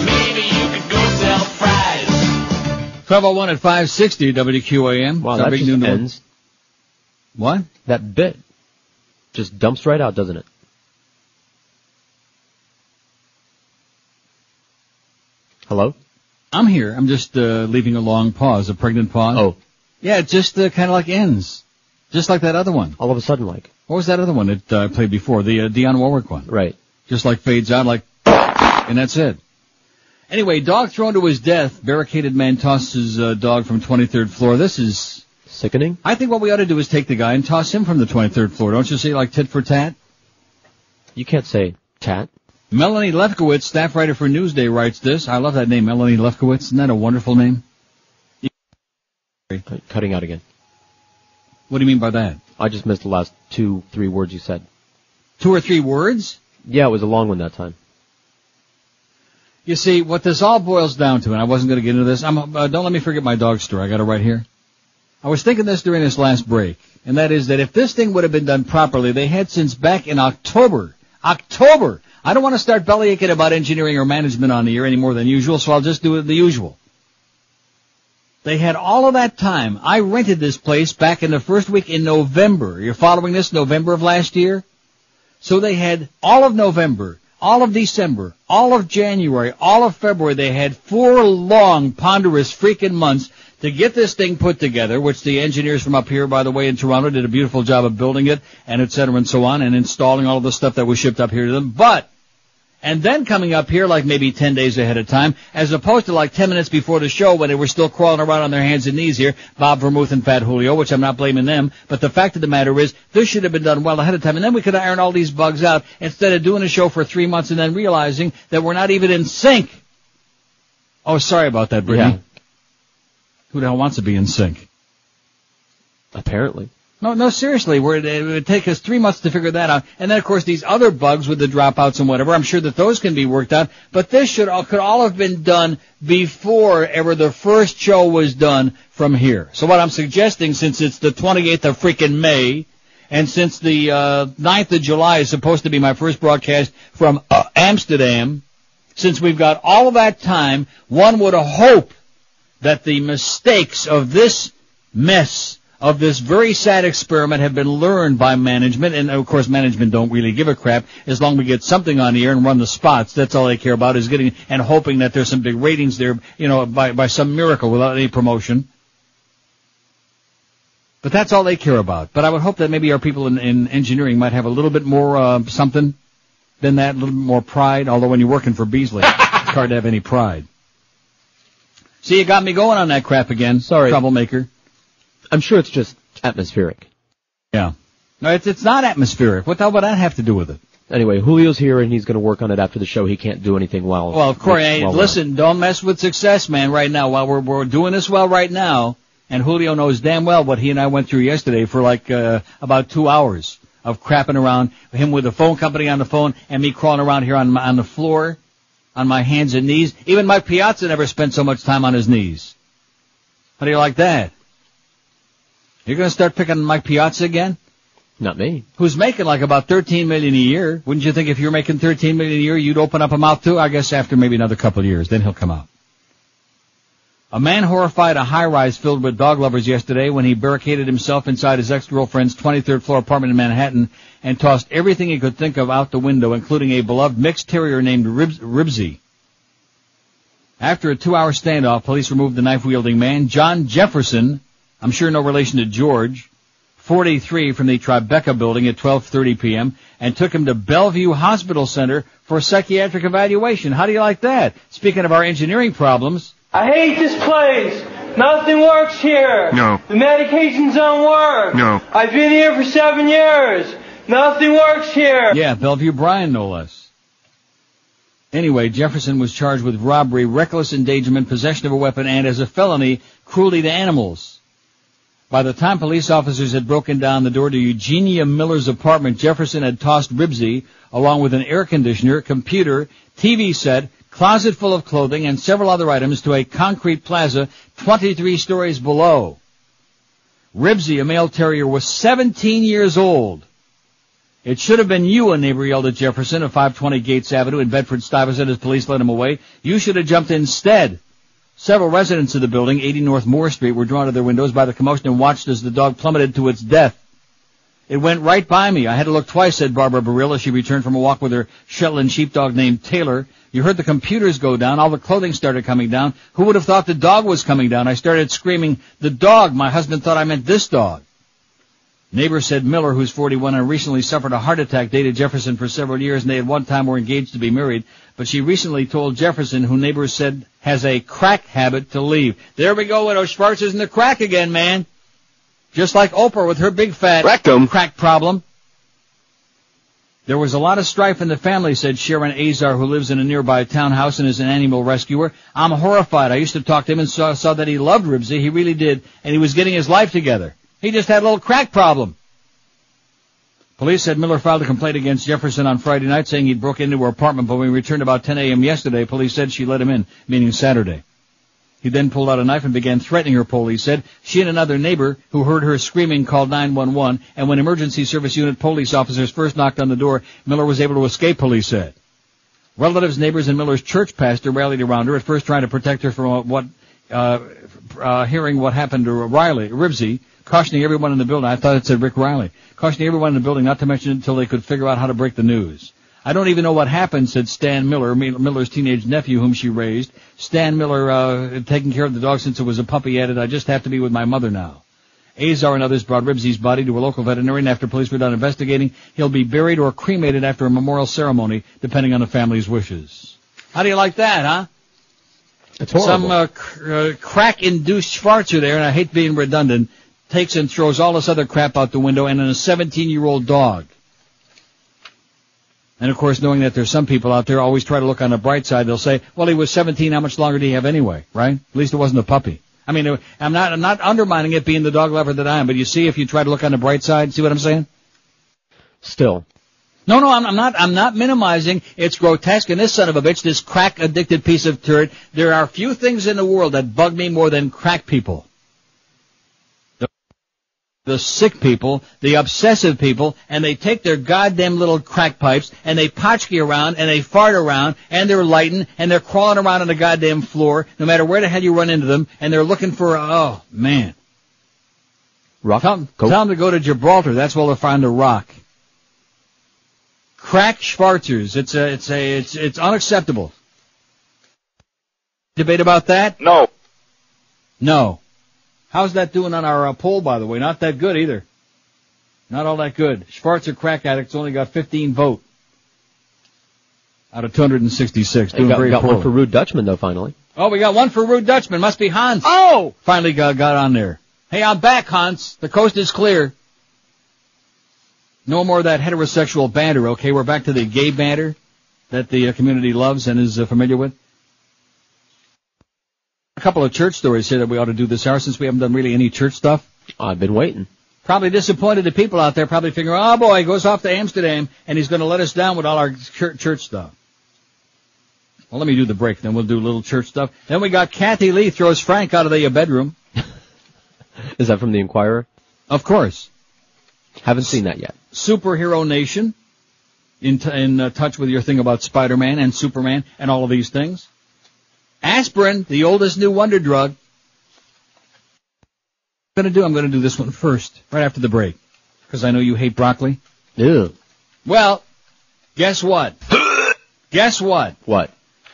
Maybe you could go sell fries. 1201 at 560 WQAM. Wow, that just ends. What? That bit just dumps right out, doesn't it? Hello? I'm here. I'm just leaving a long pause, a pregnant pause. Oh. Yeah, it just kind of like ends. Just like that other one. All of a sudden, like. What was that other one that I played before? The Dionne Warwick one. Right. Just like fades out, like, and that's it. Anyway, dog thrown to his death. Barricaded man tosses dog from 23rd floor. This is sickening. I think what we ought to do is take the guy and toss him from the 23rd floor. Don't you say, like, tit for tat? You can't say tat. Melanie Lefkowitz, staff writer for Newsday, writes this. I love that name, Melanie Lefkowitz. Isn't that a wonderful name? Cutting out again. What do you mean by that? I just missed the last 2-3 words you said. 2 or 3 words? Yeah, it was a long one that time. You see, what this all boils down to, and I wasn't going to get into this, don't let me forget my dog story. I got it right here. I was thinking this during this last break, and that is that if this thing would have been done properly, they had since back in October, I don't want to start bellyaching about engineering or management on the air any more than usual, so I'll just do it the usual. They had all of that time. I rented this place back in the first week in November. You're following this? November of last year? So they had all of November, all of December, all of January, all of February. They had 4 long, ponderous freaking months to get this thing put together, which the engineers from up here, by the way, in Toronto did a beautiful job of building it, and et cetera and so on, and installing all of the stuff that was shipped up here to them. And then coming up here like maybe 10 days ahead of time, as opposed to like 10 minutes before the show when they were still crawling around on their hands and knees here, Bob Vermouth and Fat Julio, which I'm not blaming them, but the fact of the matter is, this should have been done well ahead of time, and then we could iron all these bugs out instead of doing a show for 3 months and then realizing that we're not even in sync. Oh, sorry about that, Brittany. Yeah. Who the hell wants to be in sync? Apparently. No, seriously, it would take us 3 months to figure that out. And then, of course, these other bugs with the dropouts and whatever, I'm sure that those can be worked out. But this could all have been done before ever the first show was done from here. So what I'm suggesting, since it's the 28th of freaking May, and since the 9th of July is supposed to be my first broadcast from Amsterdam, since we've got all of that time, one would hope that the mistakes of this mess, of this very sad experiment, have been learned by management, and of course management don't really give a crap as long as we get something on the air and run the spots. That's all they care about, is getting and hoping that there's some big ratings there, by some miracle without any promotion. But that's all they care about. But I would hope that maybe our people in engineering might have a little bit more something than that, a little bit more pride, although when you're working for Beasley, it's hard to have any pride. See, you got me going on that crap again. Sorry. Troublemaker. I'm sure it's just atmospheric. Yeah. No, it's not atmospheric. What the hell would that have to do with it? Anyway, Julio's here and he's going to work on it after the show. He can't do anything well. Well, of course, listen, don't mess with success, man, right now. While we're doing this well right now, and Julio knows damn well what he and I went through yesterday for like about 2 hours of crapping around, him with the phone company on the phone and me crawling around here on the floor, on my hands and knees. Even Mike Piazza never spent so much time on his knees. How do you like that? You're going to start picking on Mike Piazza again? Not me. Who's making like about $13 million a year. Wouldn't you think if you're making $13 million a year, you'd open up a mouth too? I guess after maybe another couple of years, then he'll come out. A man horrified a high-rise filled with dog lovers yesterday when he barricaded himself inside his ex-girlfriend's 23rd floor apartment in Manhattan and tossed everything he could think of out the window, including a beloved mixed terrier named Ribsy. After a 2-hour standoff, police removed the knife-wielding man, John Jefferson, I'm sure no relation to George, 43, from the Tribeca building at 12:30 p.m., and took him to Bellevue Hospital Center for psychiatric evaluation. How do you like that? Speaking of our engineering problems. I hate this place. Nothing works here. No. The medications don't work. No. I've been here for 7 years. Nothing works here. Yeah, Bellevue Brian, no less. Anyway, Jefferson was charged with robbery, reckless endangerment, possession of a weapon, and as a felony, cruelty to animals. By the time police officers had broken down the door to Eugenia Miller's apartment, Jefferson had tossed Ribsy, along with an air conditioner, computer, TV set, closet full of clothing, and several other items to a concrete plaza 23 stories below. Ribsy, a male terrier, was 17 years old. It should have been you, a neighbor yelled at Jefferson of 520 Gates Avenue in Bedford-Stuyvesant as police led him away. You should have jumped instead. Several residents of the building, 80 North Moore Street, were drawn to their windows by the commotion and watched as the dog plummeted to its death. It went right by me. I had to look twice, said Barbara Burrill as she returned from a walk with her Shetland sheepdog named Taylor. You heard the computers go down. All the clothing started coming down. Who would have thought the dog was coming down? I started screaming, the dog. My husband thought I meant this dog. Neighbor said Miller, who's 41 and recently suffered a heart attack, dated Jefferson for several years, and they at one time were engaged to be married. But she recently told Jefferson, who neighbors said has a crack habit, to leave. There we go, Widow Schwartz is in the crack again, man. Just like Oprah with her big fat crack problem. There was a lot of strife in the family, said Sharon Azar, who lives in a nearby townhouse and is an animal rescuer. I'm horrified. I used to talk to him and saw that he loved Ribsy. He really did. And he was getting his life together. He just had a little crack problem. Police said Miller filed a complaint against Jefferson on Friday night, saying he'd broken into her apartment, but when he returned about 10 a.m. yesterday, police said she let him in, meaning Saturday. He then pulled out a knife and began threatening her, police said. She and another neighbor who heard her screaming called 911, and when emergency service unit police officers first knocked on the door, Miller was able to escape, police said. Relatives, neighbors, and Miller's church pastor rallied around her, at first trying to protect her from hearing what happened to Ribsy, cautioning everyone in the building. I thought it said Rick Riley. Cautioning everyone in the building not to mention it until they could figure out how to break the news. I don't even know what happened, said Stan Miller, Miller's teenage nephew whom she raised. Stan Miller, taking care of the dog since it was a puppy, added, I just have to be with my mother now. Azar and others brought Ribsy's body to a local veterinarian. After police were done investigating, he'll be buried or cremated after a memorial ceremony, depending on the family's wishes. How do you like that, huh? It's horrible. Some crack-induced Schwarzer there, and I hate being redundant, takes and throws all this other crap out the window, and then a 17-year-old dog. And, of course, knowing that there's some people out there always try to look on the bright side, they'll say, well, he was 17, how much longer do you have anyway, right? At least it wasn't a puppy. I mean, I'm not undermining it being the dog lover that I am, but you see, if you try to look on the bright side, see what I'm saying? Still. No, I'm not minimizing. It's grotesque, and this son of a bitch, this crack-addicted piece of turd, there are few things in the world that bug me more than crack people. The sick people, the obsessive people, and they take their goddamn little crack pipes, and they potchkey around, and they fart around, and they're lighting, and they're crawling around on the goddamn floor, no matter where the hell you run into them, and they're looking for, oh, man. Rock? Tell them to go to Gibraltar, that's where they'll find a rock. Crack Schwarzers, it's unacceptable. Debate about that? No. How's that doing on our poll, by the way? Not that good either. Not all that good. Schwarzer crack addicts only got 15 vote out of 266. Doing very got poorly. one for Rude Dutchman, though, finally. Oh, we got one for Rude Dutchman. Must be Hans. Oh! Finally got on there. Hey, I'm back, Hans. The coast is clear. No more of that heterosexual banter, okay? We're back to the gay banter that the community loves and is familiar with. A couple of church stories here that we ought to do this hour since we haven't done really any church stuff. I've been waiting. Probably disappointed the people out there, probably figuring, oh boy, he goes off to Amsterdam and he's going to let us down with all our church stuff. Well, let me do the break, then we'll do a little church stuff. Then we got Kathy Lee throws Frank out of the bedroom. Is that from the Inquirer? Of course. Haven't seen that yet. Superhero Nation, in touch with your thing about Spider-Man and Superman and all of these things. Aspirin, the oldest new wonder drug. I'm going to do this one first, right after the break, because I know you hate broccoli. Ew. Well, guess what? Guess what? What?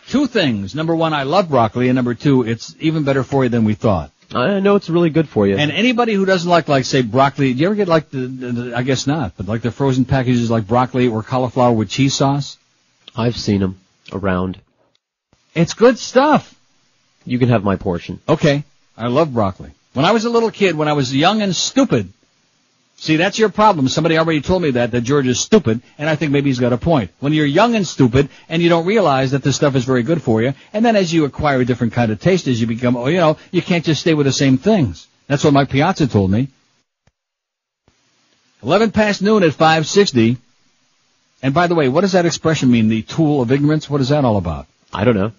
Two things. Number one, I love broccoli, and number two, it's even better for you than we thought. I know it's really good for you. And anybody who doesn't like, say, broccoli, do you ever get like the I guess not, but like the frozen packages like broccoli or cauliflower with cheese sauce? I've seen them around. It's good stuff. You can have my portion. Okay. I love broccoli. When I was a little kid, when I was young and stupid, see, that's your problem. Somebody already told me that George is stupid, and I think maybe he's got a point. When you're young and stupid, and you don't realize that this stuff is very good for you, and then as you acquire a different kind of taste, as you become, you can't just stay with the same things. That's what Mike Piazza told me. 11 past noon at 560. And by the way, what does that expression mean, the tool of ignorance? What is that all about? I don't know.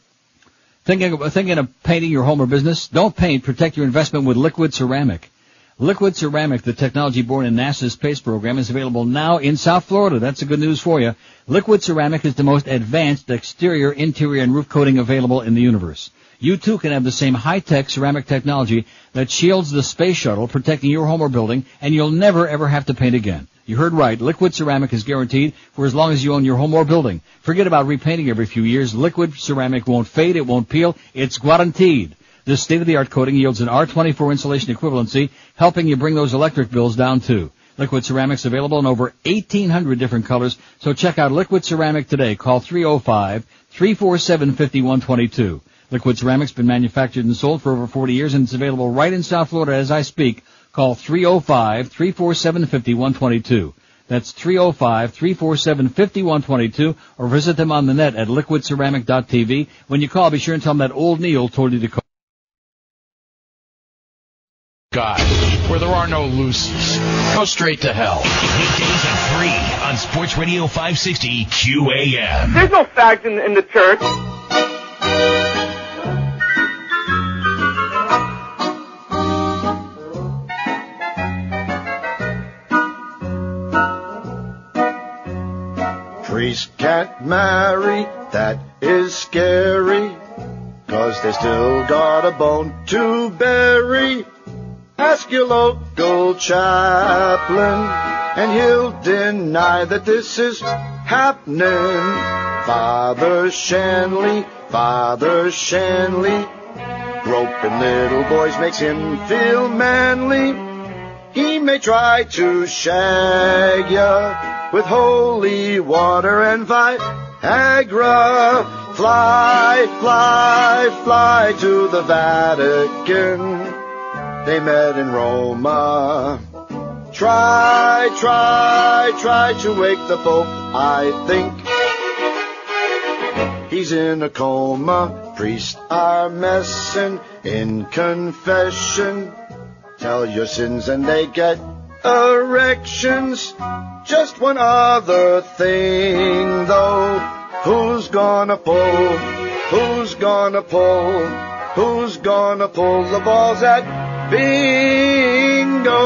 Thinking of painting your home or business? Don't paint. Protect your investment with Liquid Ceramic. Liquid Ceramic, the technology born in NASA's space program, is available now in South Florida. That's the good news for you. Liquid Ceramic is the most advanced exterior, interior, and roof coating available in the universe. You too can have the same high-tech ceramic technology that shields the space shuttle, protecting your home or building, and you'll never ever have to paint again. You heard right. Liquid Ceramic is guaranteed for as long as you own your home or building. Forget about repainting every few years. Liquid Ceramic won't fade. It won't peel. It's guaranteed. This state-of-the-art coating yields an R24 insulation equivalency, helping you bring those electric bills down too. Liquid Ceramic's available in over 1,800 different colors, so check out Liquid Ceramic today. Call 305-347-5122. Liquid Ceramic's been manufactured and sold for over 40 years, and it's available right in South Florida as I speak. Call 305-347-5122. That's 305-347-5122, or visit them on the net at liquidceramic.tv. When you call, be sure and tell them that old Neil told you to call. God, where there are no looses. Go straight to hell. Weekdays at 3 on Sports Radio 560 QAM. There's no fags in the church. Priest can't marry, that is scary, 'cause they still got a bone to bury. Ask your local chaplain, and he'll deny that this is happening. Father Shanley, groping little boys makes him feel manly. He may try to shag ya with holy water and Viagra. Fly, fly, fly to the Vatican. They met in Roma. Try to wake the Pope, I think. He's in a coma. Priests are messing in confession. Tell your sins and they get erections. Just one other thing, though. Who's gonna pull the balls at bingo?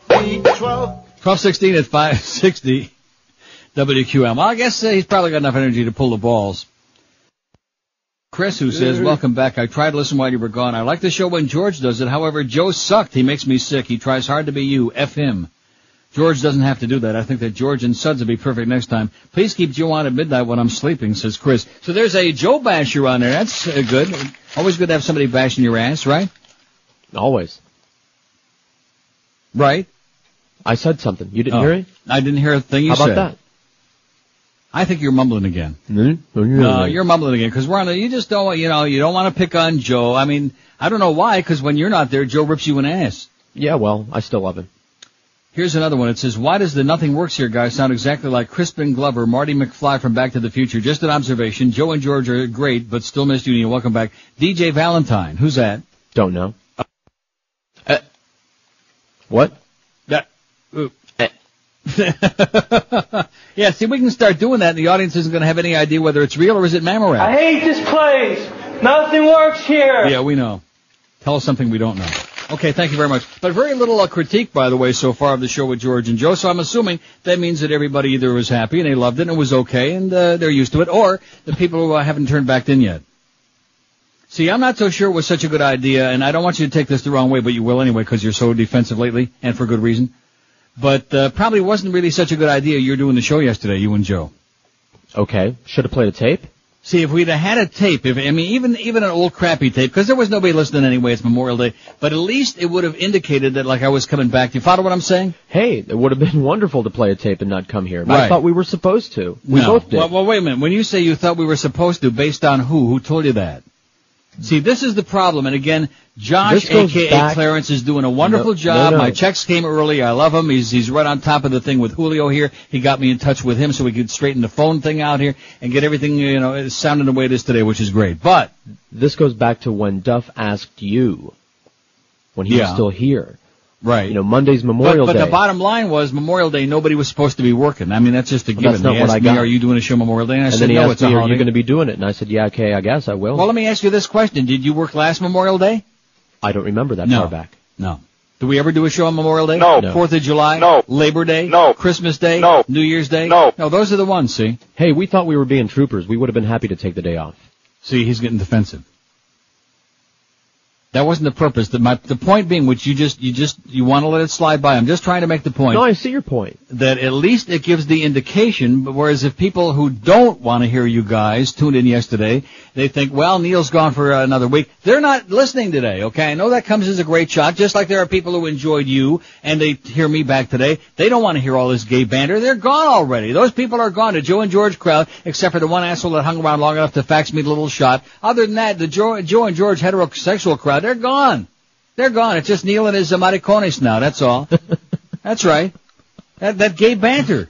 B12. 12:16 at 560 WQAM. Well, I guess he's probably got enough energy to pull the balls. Chris, who says, welcome back. I tried to listen while you were gone. I like the show when George does it. However, Joe sucked. He makes me sick. He tries hard to be you. F him. George doesn't have to do that. I think that George and Suds will be perfect next time. Please keep Joe on at midnight when I'm sleeping, says Chris. So there's a Joe basher on there. That's good. Always good to have somebody bashing your ass, right? Always. Right? I said something. You didn't hear it? I didn't hear a thing you said. How about that? I think you're mumbling again. No, you're mumbling again because we're on you just don't, you don't want to pick on Joe. I mean, I don't know why, because when you're not there, Joe rips you an ass. Yeah, well, I still love him. Here's another one. It says, why does the Nothing Works Here guy sound exactly like Crispin Glover, Marty McFly from Back to the Future? Just an observation. Joe and George are great, but still missed you, and welcome back. DJ Valentine. Who's that? Don't know. What? Yeah, see, we can start doing that, and the audience isn't going to have any idea whether it's real or is it Mamorat. I hate this place. Nothing works here. Yeah, we know. Tell us something we don't know. Okay, thank you very much. But very little critique, by the way, so far of the show with George and Joe, so I'm assuming that means that everybody either was happy and they loved it and it was okay and they're used to it, or the people who haven't turned back in yet. See, I'm not so sure it was such a good idea, and I don't want you to take this the wrong way, but you will anyway because you're so defensive lately, and for good reason. But probably wasn't really such a good idea you're doing the show yesterday, you and Joe. Okay. Should have played a tape? See, if we'd have had a tape, even an old crappy tape, because there was nobody listening anyway, it's Memorial Day, but at least it would have indicated that, like, I was coming back. Do you follow what I'm saying? Hey, it would have been wonderful to play a tape and not come here. But Right. I thought we were supposed to. We both did. Well, wait a minute. When you say you thought we were supposed to, based on who? Who told you that? See, this is the problem. And again, Josh, a.k.a. Clarence, is doing a wonderful job. My checks came early. I love him. He's right on top of the thing with Julio here. He got me in touch with him so we could straighten the phone thing out here and get everything, sounding the way it is today, which is great. But this goes back to when Duff asked you, when he was still here. Right. Monday's Memorial Day. But the bottom line was Memorial Day, nobody was supposed to be working. I mean, that's just a given. That's not he what asked I got. me, are you doing a show Memorial Day? And I said, then he no, asked it's a me, holiday. are you going to be doing it? And I said, yeah, okay, I guess I will. Well, let me ask you this question. Did you work last Memorial Day? I don't remember that far back. No. Do we ever do a show on Memorial Day? No. 4th of July? No. Labor Day? No. Christmas Day? No. New Year's Day? No. No, those are the ones, see? Hey, we thought we were being troopers. We would have been happy to take the day off. See, he's getting defensive. That wasn't the purpose. The point being, which you want to let it slide by. I'm just trying to make the point. No, I see your point. That at least it gives the indication, whereas if people who don't want to hear you guys tuned in yesterday, they think, well, Neil's gone for another week. They're not listening today, okay? I know that comes as a great shot, just like there are people who enjoyed you and they hear me back today. They don't want to hear all this gay banter. They're gone already. Those people are gone. The Joe and George crowd, except for the one asshole that hung around long enough to fax me the little shot. Other than that, the Joe and George heterosexual crowd, they're gone. They're gone. It's just Neil and his maricones now, that's all. That's right. That gay banter.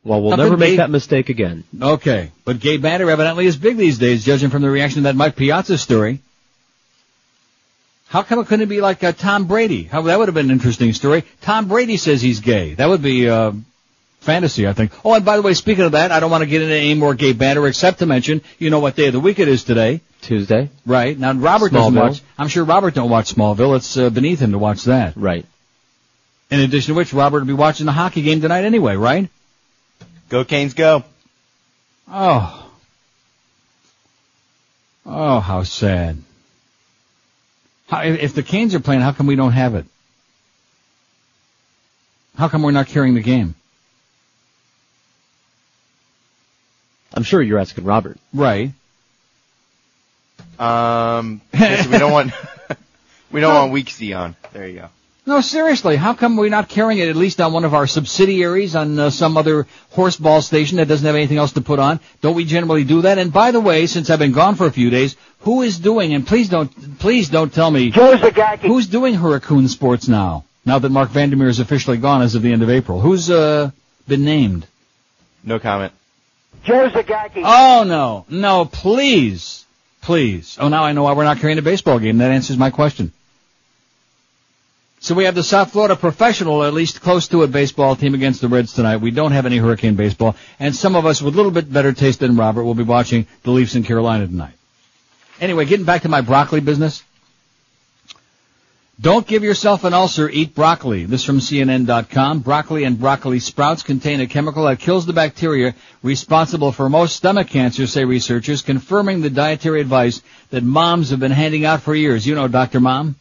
Well, we'll never make that mistake again. Okay. But gay banter evidently is big these days, judging from the reaction to that Mike Piazza story. How come it couldn't be like Tom Brady? That would have been an interesting story. Tom Brady says he's gay. That would be fantasy, I think. Oh, and by the way, speaking of that, I don't want to get into any more gay banter except to mention, you know what day of the week it is today. Tuesday. Right. Now, Robert doesn't watch. I'm sure Robert don't watch Smallville. It's beneath him to watch that. Right. In addition to which, Robert will be watching the hockey game tonight anyway, right? Go Canes, go. Oh. Oh, how sad. If the Canes are playing, how come we don't have it? How come we're not carrying the game? I'm sure you're asking Robert. Right. Because we don't want Weeksy on. There you go. No, seriously, how come we're not carrying it at least on one of our subsidiaries on some other horseball station that doesn't have anything else to put on? Don't we generally do that? And by the way, since I've been gone for a few days, who is doing, and please don't tell me, who's doing Hurricane Sports now that Mark Vandermeer is officially gone as of the end of April? Who's been named? No comment. Joe Zagacki. Oh, no, please. Oh, now I know why we're not carrying a baseball game. That answers my question. So we have the South Florida professional, at least close to it, baseball team against the Reds tonight. We don't have any Hurricane baseball. And some of us with a little bit better taste than Robert will be watching the Leafs in Carolina tonight. Anyway, getting back to my broccoli business. Don't give yourself an ulcer, eat broccoli. This from CNN.com. Broccoli and broccoli sprouts contain a chemical that kills the bacteria responsible for most stomach cancers, say researchers, confirming the dietary advice that moms have been handing out for years. You know, Dr. Mom?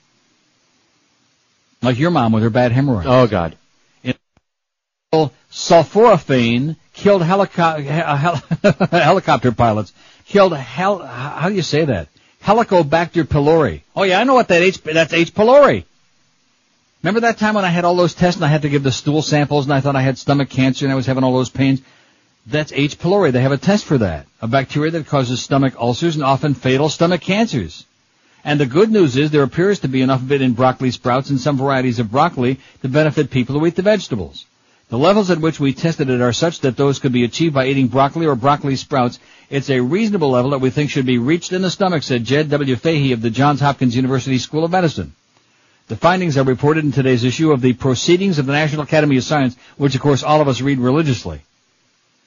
Like your mom with her bad hemorrhoids. Oh, God. Sulforaphane killed helicopter pilots. How do you say that? Helicobacter pylori. Oh, yeah, I know what that's H. pylori. Remember that time when I had all those tests and I had to give the stool samples and I thought I had stomach cancer and I was having all those pains? That's H. pylori. They have a test for that. A bacteria that causes stomach ulcers and often fatal stomach cancers. And the good news is there appears to be enough of it in broccoli sprouts and some varieties of broccoli to benefit people who eat the vegetables. The levels at which we tested it are such that those could be achieved by eating broccoli or broccoli sprouts. It's a reasonable level that we think should be reached in the stomach, said Jed W. Fahey of the Johns Hopkins University School of Medicine. The findings are reported in today's issue of the Proceedings of the National Academy of Science, which, of course, all of us read religiously.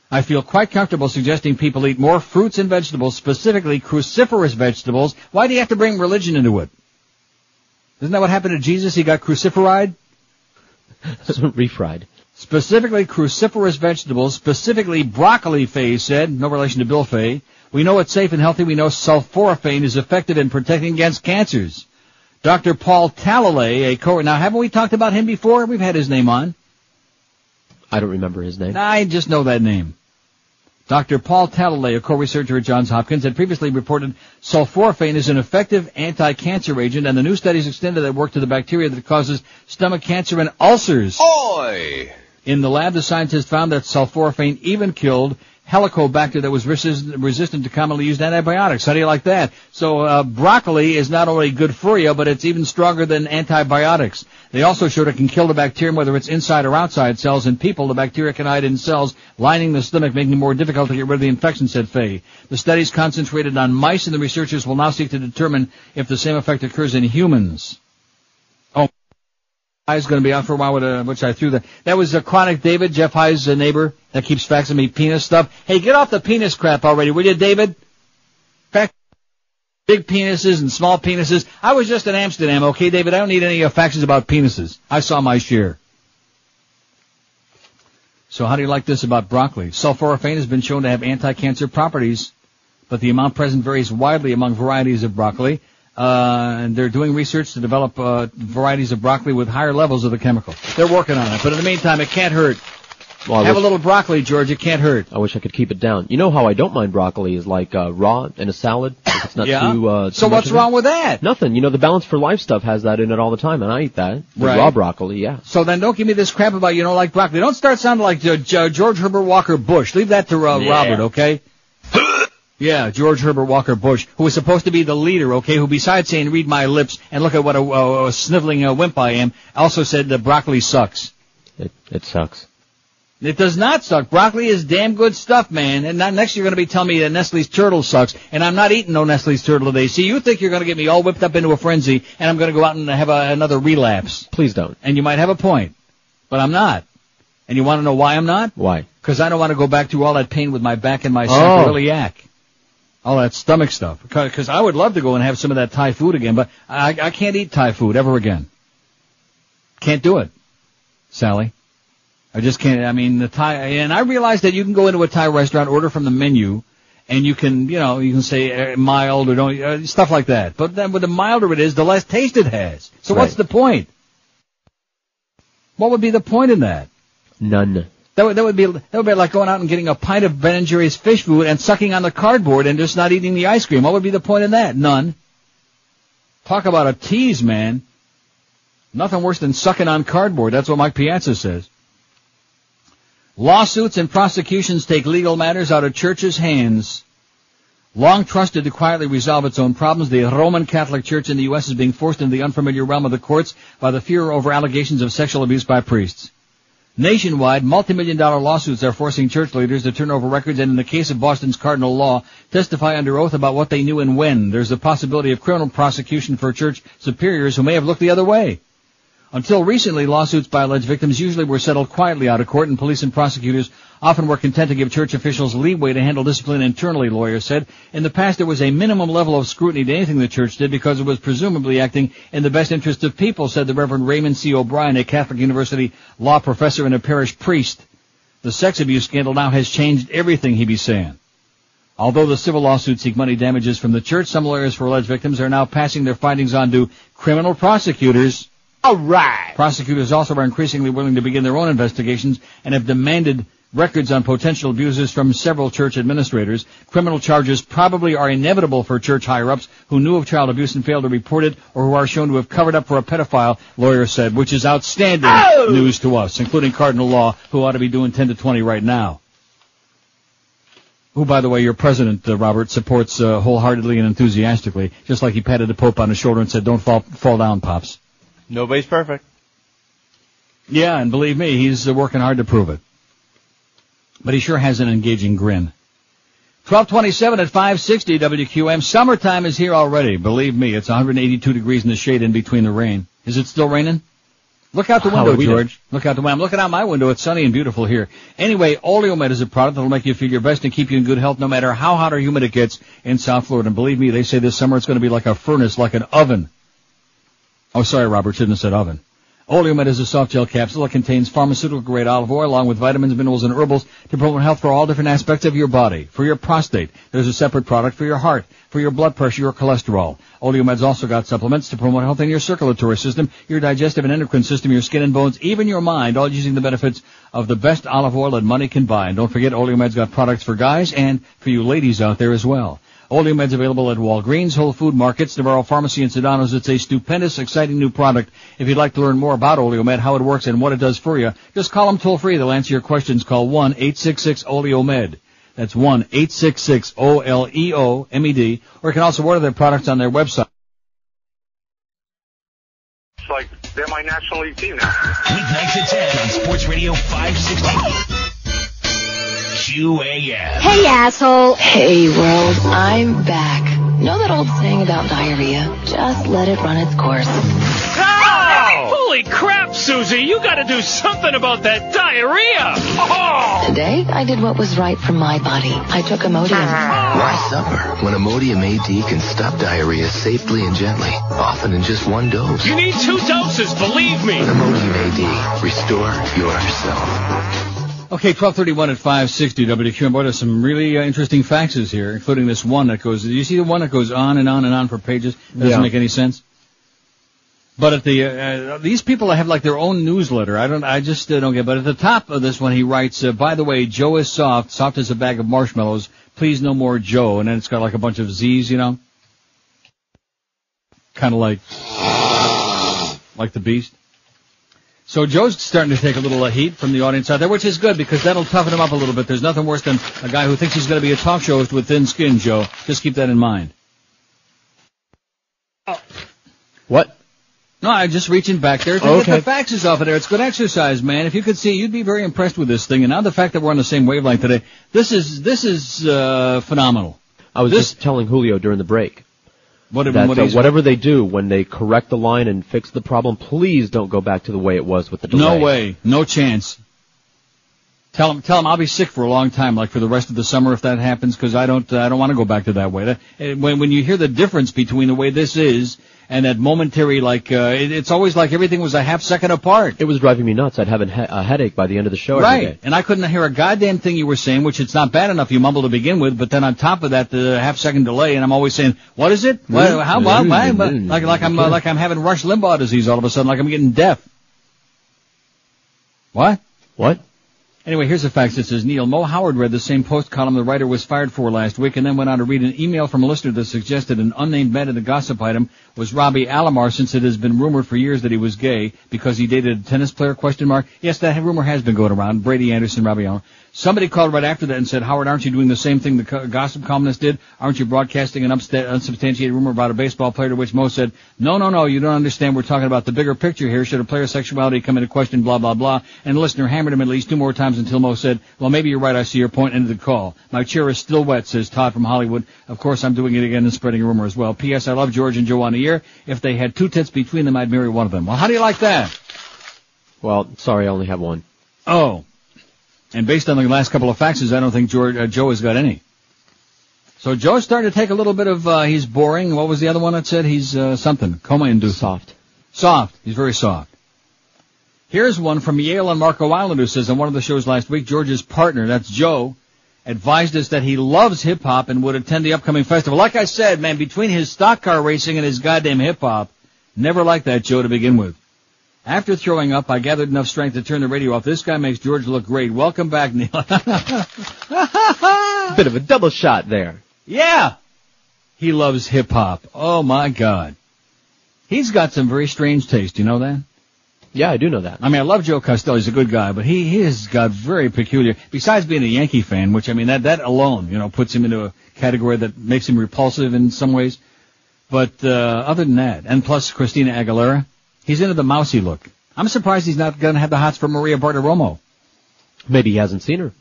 I feel quite comfortable suggesting people eat more fruits and vegetables, specifically cruciferous vegetables. Why do you have to bring religion into it? Isn't that what happened to Jesus? He got crucified? Refried. Specifically cruciferous vegetables, specifically broccoli, Fay said, no relation to Bill Fay. We know it's safe and healthy. We know sulforaphane is effective in protecting against cancers. Dr. Paul Talalay, now haven't we talked about him before? We've had his name on. I don't remember his name. I just know that name. Dr. Paul Talalay, a co-researcher at Johns Hopkins, had previously reported sulforaphane is an effective anti-cancer agent, and the new studies extended that work to the bacteria that causes stomach cancer and ulcers. Oi! In the lab, the scientists found that sulforaphane even killed Helicobacter that was resistant to commonly used antibiotics. How do you like that? So broccoli is not only good for you, but it's even stronger than antibiotics. They also showed it can kill the bacterium, whether it's inside or outside cells. In people, the bacteria can hide in cells lining the stomach, making it more difficult to get rid of the infection, said Fay. The studies concentrated on mice, and the researchers will now seek to determine if the same effect occurs in humans. Is going to be out for a while, which I threw that. That was Chronic David, Jeff High's neighbor, that keeps faxing me penis stuff. Hey, get off the penis crap already, will you, David? Fax big penises and small penises. I was just in Amsterdam, okay, David? I don't need any faxes about penises. I saw my share. So how do you like this about broccoli? Sulforaphane has been shown to have anti-cancer properties, but the amount present varies widely among varieties of broccoli. And they're doing research to develop varieties of broccoli with higher levels of the chemical. They're working on it, but in the meantime, it can't hurt. Well, have a little broccoli, George. It can't hurt. I wish I could keep it down. You know how I don't mind broccoli is like raw in a salad. If it's not too so what's wrong with that? Nothing. You know, the Balance for Life stuff has that in it all the time, and I eat that. The raw broccoli, yeah. So then don't give me this crap about you don't like broccoli. Don't start sounding like George Herbert Walker Bush. Leave that to Robert, okay? Yeah, George Herbert Walker Bush, who was supposed to be the leader, okay, who besides saying read my lips and look at what a sniveling wimp I am, also said that broccoli sucks. It sucks. It does not suck. Broccoli is damn good stuff, man. And next you're going to be telling me that Nestle's turtle sucks, and I'm not eating no Nestle's turtle today. See, you think you're going to get me all whipped up into a frenzy, and I'm going to go out and have another relapse. Please don't. And you might have a point, but I'm not. And you want to know why I'm not? Why? Because I don't want to go back through all that pain with my back and my sacroiliac. All that stomach stuff. Because I would love to go and have some of that Thai food again, but I can't eat Thai food ever again. Can't do it, Sally. I just can't. I mean, the Thai, and I realize that you can go into a Thai restaurant, order from the menu, and you can say mild or don't, stuff like that. But then with the milder it is, the less taste it has. So what's the point? What would be the point in that? None. That would be like going out and getting a pint of Ben & Jerry's fish food and sucking on the cardboard and just not eating the ice cream. What would be the point in that? None. Talk about a tease, man. Nothing worse than sucking on cardboard. That's what Mike Piazza says. Lawsuits and prosecutions take legal matters out of churches' hands. Long trusted to quietly resolve its own problems, the Roman Catholic Church in the U.S. is being forced into the unfamiliar realm of the courts by the fear over allegations of sexual abuse by priests. Nationwide, multi-million-dollar lawsuits are forcing church leaders to turn over records and, in the case of Boston's Cardinal Law, testify under oath about what they knew and when. There's the possibility of criminal prosecution for church superiors who may have looked the other way. Until recently, lawsuits by alleged victims usually were settled quietly out of court, and police and prosecutors often were content to give church officials leeway to handle discipline internally, lawyers said. In the past, there was a minimum level of scrutiny to anything the church did because it was presumably acting in the best interest of people, said the Reverend Raymond C. O'Brien, a Catholic University law professor and a parish priest. The sex abuse scandal now has changed everything, he be saying. Although the civil lawsuits seek money damages from the church, some lawyers for alleged victims are now passing their findings on to criminal prosecutors. All right. Prosecutors also are increasingly willing to begin their own investigations and have demanded records on potential abusers from several church administrators. Criminal charges probably are inevitable for church higher-ups who knew of child abuse and failed to report it, or who are shown to have covered up for a pedophile, lawyers said, which is outstanding news to us, including Cardinal Law, who ought to be doing 10 to 20 right now. Who, by the way, your president, Robert, supports wholeheartedly and enthusiastically, just like he patted the Pope on the shoulder and said, don't fall down, Pops. Nobody's perfect. Yeah, and believe me, he's working hard to prove it. But he sure has an engaging grin. 1227 at 560 WQAM. Summertime is here already. Believe me, it's 182 degrees in the shade in between the rain. Is it still raining? Look out the window, George. Look out the window. I'm looking out my window. It's sunny and beautiful here. Anyway, Oleomed is a product that will make you feel your best and keep you in good health no matter how hot or humid it gets in South Florida. And believe me, they say this summer it's going to be like a furnace, like an oven. Oh, sorry, Robert, shouldn't have said oven. Oleomed is a soft gel capsule that contains pharmaceutical-grade olive oil along with vitamins, minerals, and herbals to promote health for all different aspects of your body. For your prostate, there's a separate product for your heart, for your blood pressure, your cholesterol. Oleomed's also got supplements to promote health in your circulatory system, your digestive and endocrine system, your skin and bones, even your mind, all using the benefits of the best olive oil that money can buy. And don't forget, Oleomed's got products for guys and for you ladies out there as well. Oleomed's available at Walgreens, Whole Food Markets, Navarro Pharmacy, and Sedano's. It's a stupendous, exciting new product. If you'd like to learn more about Oleomed, how it works, and what it does for you, just call them toll-free. They'll answer your questions. Call 1-866-OLEOMED. That's 1-866-OLEOMED. Or you can also order their products on their website. It's like they're my National League team now. Weeknights at 10 on Sports Radio 560. QAM. Hey, asshole. Hey, world, I'm back. Know that old saying about diarrhea? Just let it run its course. Oh! Holy crap, Susie! You gotta do something about that diarrhea! Oh! Today, I did what was right for my body. I took Imodium. Why suffer when Imodium AD can stop diarrhea safely and gently, often in just one dose? You need 2 doses, believe me! Imodium AD. Restore yourself. Okay, 1231 at 560 WQAM. Boy, there's some really interesting faxes here, including this one that goes, do you see the one that goes on and on and on for pages? Doesn't make any sense. But at the, these people have like their own newsletter. I just don't get, but at the top of this one he writes, by the way, Joe is soft as a bag of marshmallows. Please no more Joe. And then it's got like a bunch of Z's, you know? Kind of like the Beast. So Joe's starting to take a little heat from the audience out there, which is good because that'll toughen him up a little bit. There's nothing worse than a guy who thinks he's going to be a talk show host with thin skin, Joe. Just keep that in mind. Oh. What? No, I'm just reaching back there to get the faxes off of there. It's good exercise, man. If you could see, you'd be very impressed with this thing. And now the fact that we're on the same wavelength today, this is phenomenal. I was just telling Julio during the break. Whatever they do when they correct the line and fix the problem, please don't go back to the way it was with the delay. No way. No chance. Tell them I'll be sick for a long time, like for the rest of the summer if that happens, because I don't want to go back to that way. When you hear the difference between the way this is and that momentary, it's always like everything was a half second apart. It was driving me nuts. I'd have a headache by the end of the show every day. And I couldn't hear a goddamn thing you were saying, which it's not bad enough you mumble to begin with, but then on top of that, the half second delay, and I'm always saying, what is it? How? Like I'm having Rush Limbaugh disease all of a sudden, like I'm getting deaf. What? What? Anyway, here's a fax that says, Neil, Mo Howard read the same post column the writer was fired for last week and then went on to read an email from a listener that suggested an unnamed man in the gossip item was Robbie Alomar, since it has been rumored for years that he was gay because he dated a tennis player, ? Yes, that rumor has been going around. Brady Anderson, Robbie Alomar. Somebody called right after that and said, Howard, aren't you doing the same thing the gossip columnist did? Aren't you broadcasting an unsubstantiated rumor about a baseball player? To which Mo said, no, you don't understand. We're talking about the bigger picture here. Should a player's sexuality come into question, blah, blah, blah. And the listener hammered him at least 2 more times until Mo said, well, maybe you're right. I see your point. End of the call. My chair is still wet, says Todd from Hollywood. Of course, I'm doing it again and spreading a rumor as well. P.S. I love George and Joe on the air. If they had 2 tits between them, I'd marry one of them. Well, how do you like that? Well, sorry, I only have one. Oh. And based on the last couple of faxes, I don't think Joe has got any. So Joe's starting to take a little bit of, he's boring. What was the other one that said? He's, something. Coma-induced. Soft. He's very soft. Here's one from Yale on Marco Island who says on one of the shows last week, George's partner, that's Joe, advised us that he loves hip-hop and would attend the upcoming festival. Like I said, man, between his stock car racing and his goddamn hip-hop, never liked that Joe to begin with. After throwing up, I gathered enough strength to turn the radio off. This guy makes George look great. Welcome back, Neil. Bit of a double shot there. Yeah. He loves hip-hop. Oh, my God. He's got some very strange taste. You know that? Yeah, I do know that. I mean, I love Joe Costello. He's a good guy, but he has got very peculiar, besides being a Yankee fan, which, I mean, that alone, puts him into a category that makes him repulsive in some ways. But, other than that, and plus Christina Aguilera, he's into the mousy look. I'm surprised he's not going to have the hots for Maria Bartiromo. Maybe he hasn't seen her.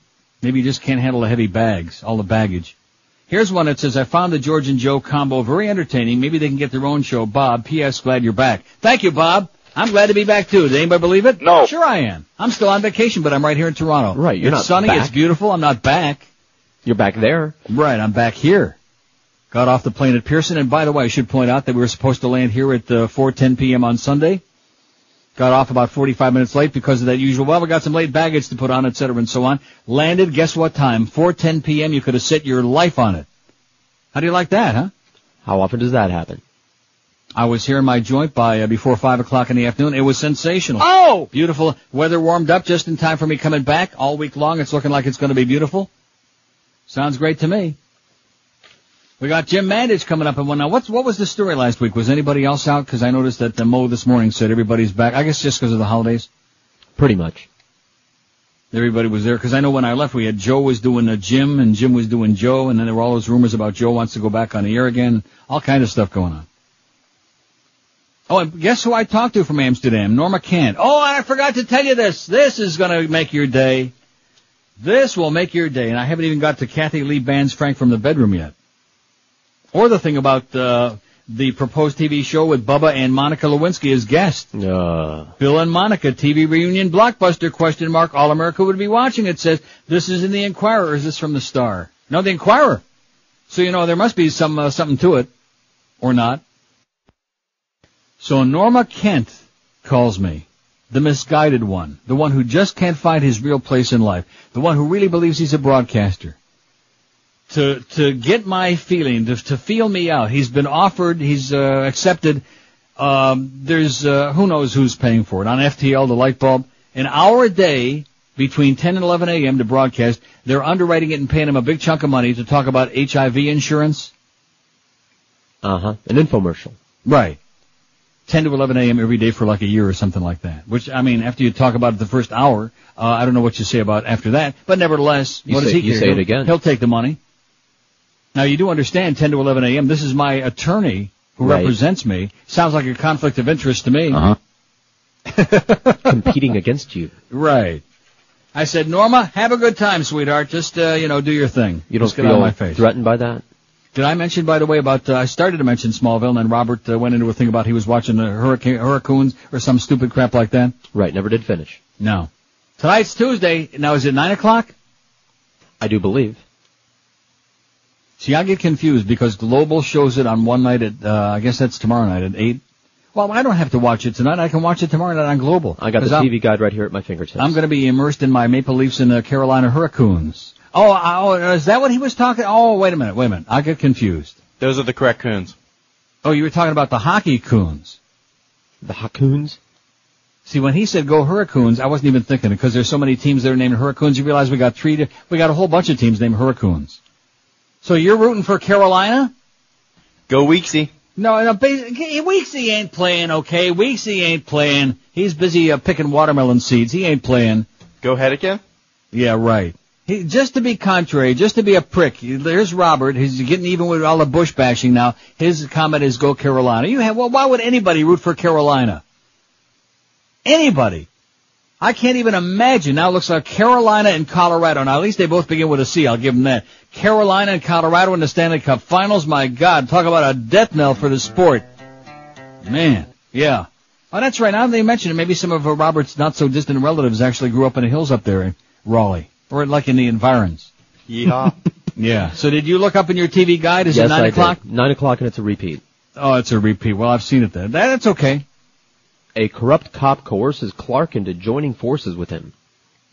Maybe he just can't handle the heavy bags, all the baggage. Here's one that says, I found the George and Joe combo very entertaining. Maybe they can get their own show. Bob, P.S. Glad you're back. Thank you, Bob. I'm glad to be back, too. Did anybody believe it? No. Sure I am. I'm still on vacation, but I'm right here in Toronto. Right, you're It's sunny, back. It's beautiful. I'm not back. You're back there. Right, I'm back here. Got off the plane at Pearson, and by the way, I should point out that we were supposed to land here at 4:10 p.m. on Sunday. Got off about 45 minutes late because of that usual, well, we got some late baggage to put on, et cetera, and so on. Landed, guess what time? 4:10 p.m. You could have set your life on it. How do you like that, huh? How often does that happen? I was here in my joint by before 5 o'clock in the afternoon. It was sensational. Oh! Beautiful. Weather warmed up just in time for me coming back. All week long, it's looking like it's going to be beautiful. Sounds great to me. We got Jim Mandich coming up in one. Now, what was the story last week? Was anybody else out? Because I noticed that Mo this morning said everybody's back. I guess just because of the holidays. Pretty much. Everybody was there. Because I know when I left, we had Joe was doing Jim, and Jim was doing Joe, and then there were all those rumors about Joe wants to go back on the air again. All kind of stuff going on. Oh, and guess who I talked to from Amsterdam? Norma Kent. Oh, and I forgot to tell you this. This is going to make your day. This will make your day. And I haven't even got to Kathy Lee Band's Frank from the Bedroom yet. Or the thing about the proposed TV show with Bubba and Monica Lewinsky as guests. Bill and Monica, TV reunion blockbuster, ? All America would be watching. It says, this is in the Inquirer, or is this from the Star? No, the Inquirer. So, there must be something to it. Or not. So Norma Kent calls me. The misguided one. The one who just can't find his real place in life. The one who really believes he's a broadcaster. To get my feeling, to feel me out. He's been offered, he's accepted, there's who knows who's paying for it. On FTL, the light bulb, an hour a day between 10 and 11 a.m. to broadcast. They're underwriting it and paying him a big chunk of money to talk about HIV insurance. An infomercial. Right. 10 to 11 a.m. every day for like a year or something like that. Which, I mean, after you talk about it the first hour, I don't know what you say about after that. But nevertheless, what does he care? You say it again. He'll take the money. Now, you do understand 10 to 11 a.m. This is my attorney who represents me. Sounds like a conflict of interest to me. Competing against you. Right. I said, Norma, have a good time, sweetheart. Just, do your thing. You don't Just get out of my feel face. threatened by that? Did I mention, by the way, about, I started to mention Smallville, and then Robert went into a thing about he was watching the Hurricanes or some stupid crap like that? Right, never did finish. No. Tonight's Tuesday. Now, is it 9 o'clock? I do believe. See, I get confused because Global shows it on one night at, I guess that's tomorrow night at 8. Well, I don't have to watch it tonight. I can watch it tomorrow night on Global. I got the TV guide right here at my fingertips. I'm going to be immersed in my Maple Leafs and the Carolina Hurricanes. Oh, is that what he was talking? Oh, wait a minute. I get confused. Those are the correct coons. Oh, you were talking about the hockey coons. The Hawkoons? See, when he said go Hurricanes, I wasn't even thinking it, because there's so many teams that are named Hurricanes. You realize we got a whole bunch of teams named Hurricanes. So you're rooting for Carolina? Go Weeksy. No, Weeksy ain't playing, okay? Weeksy ain't playing. He's busy picking watermelon seeds. He ain't playing. Go Hedekin? Yeah, right. Just to be contrary, just to be a prick. There's Robert. He's getting even with all the Bush bashing now. His comment is go Carolina. Why would anybody root for Carolina? Anybody. I can't even imagine. Now it looks like Carolina and Colorado. Now at least they both begin with a C. I'll give them that. Carolina and Colorado in the Stanley Cup Finals. My God, talk about a death knell for the sport. Man, yeah. Oh, that's right. Now they mentioned it. Maybe some of Robert's not so distant relatives actually grew up in the hills up there in Raleigh. Or like in the environs. Yeehaw. Yeah. So did you look up in your TV guide? Is yes, it 9 o'clock? 9 o'clock and it's a repeat. Oh, it's a repeat. Well, I've seen it then. That's okay. A corrupt cop coerces Clark into joining forces with him.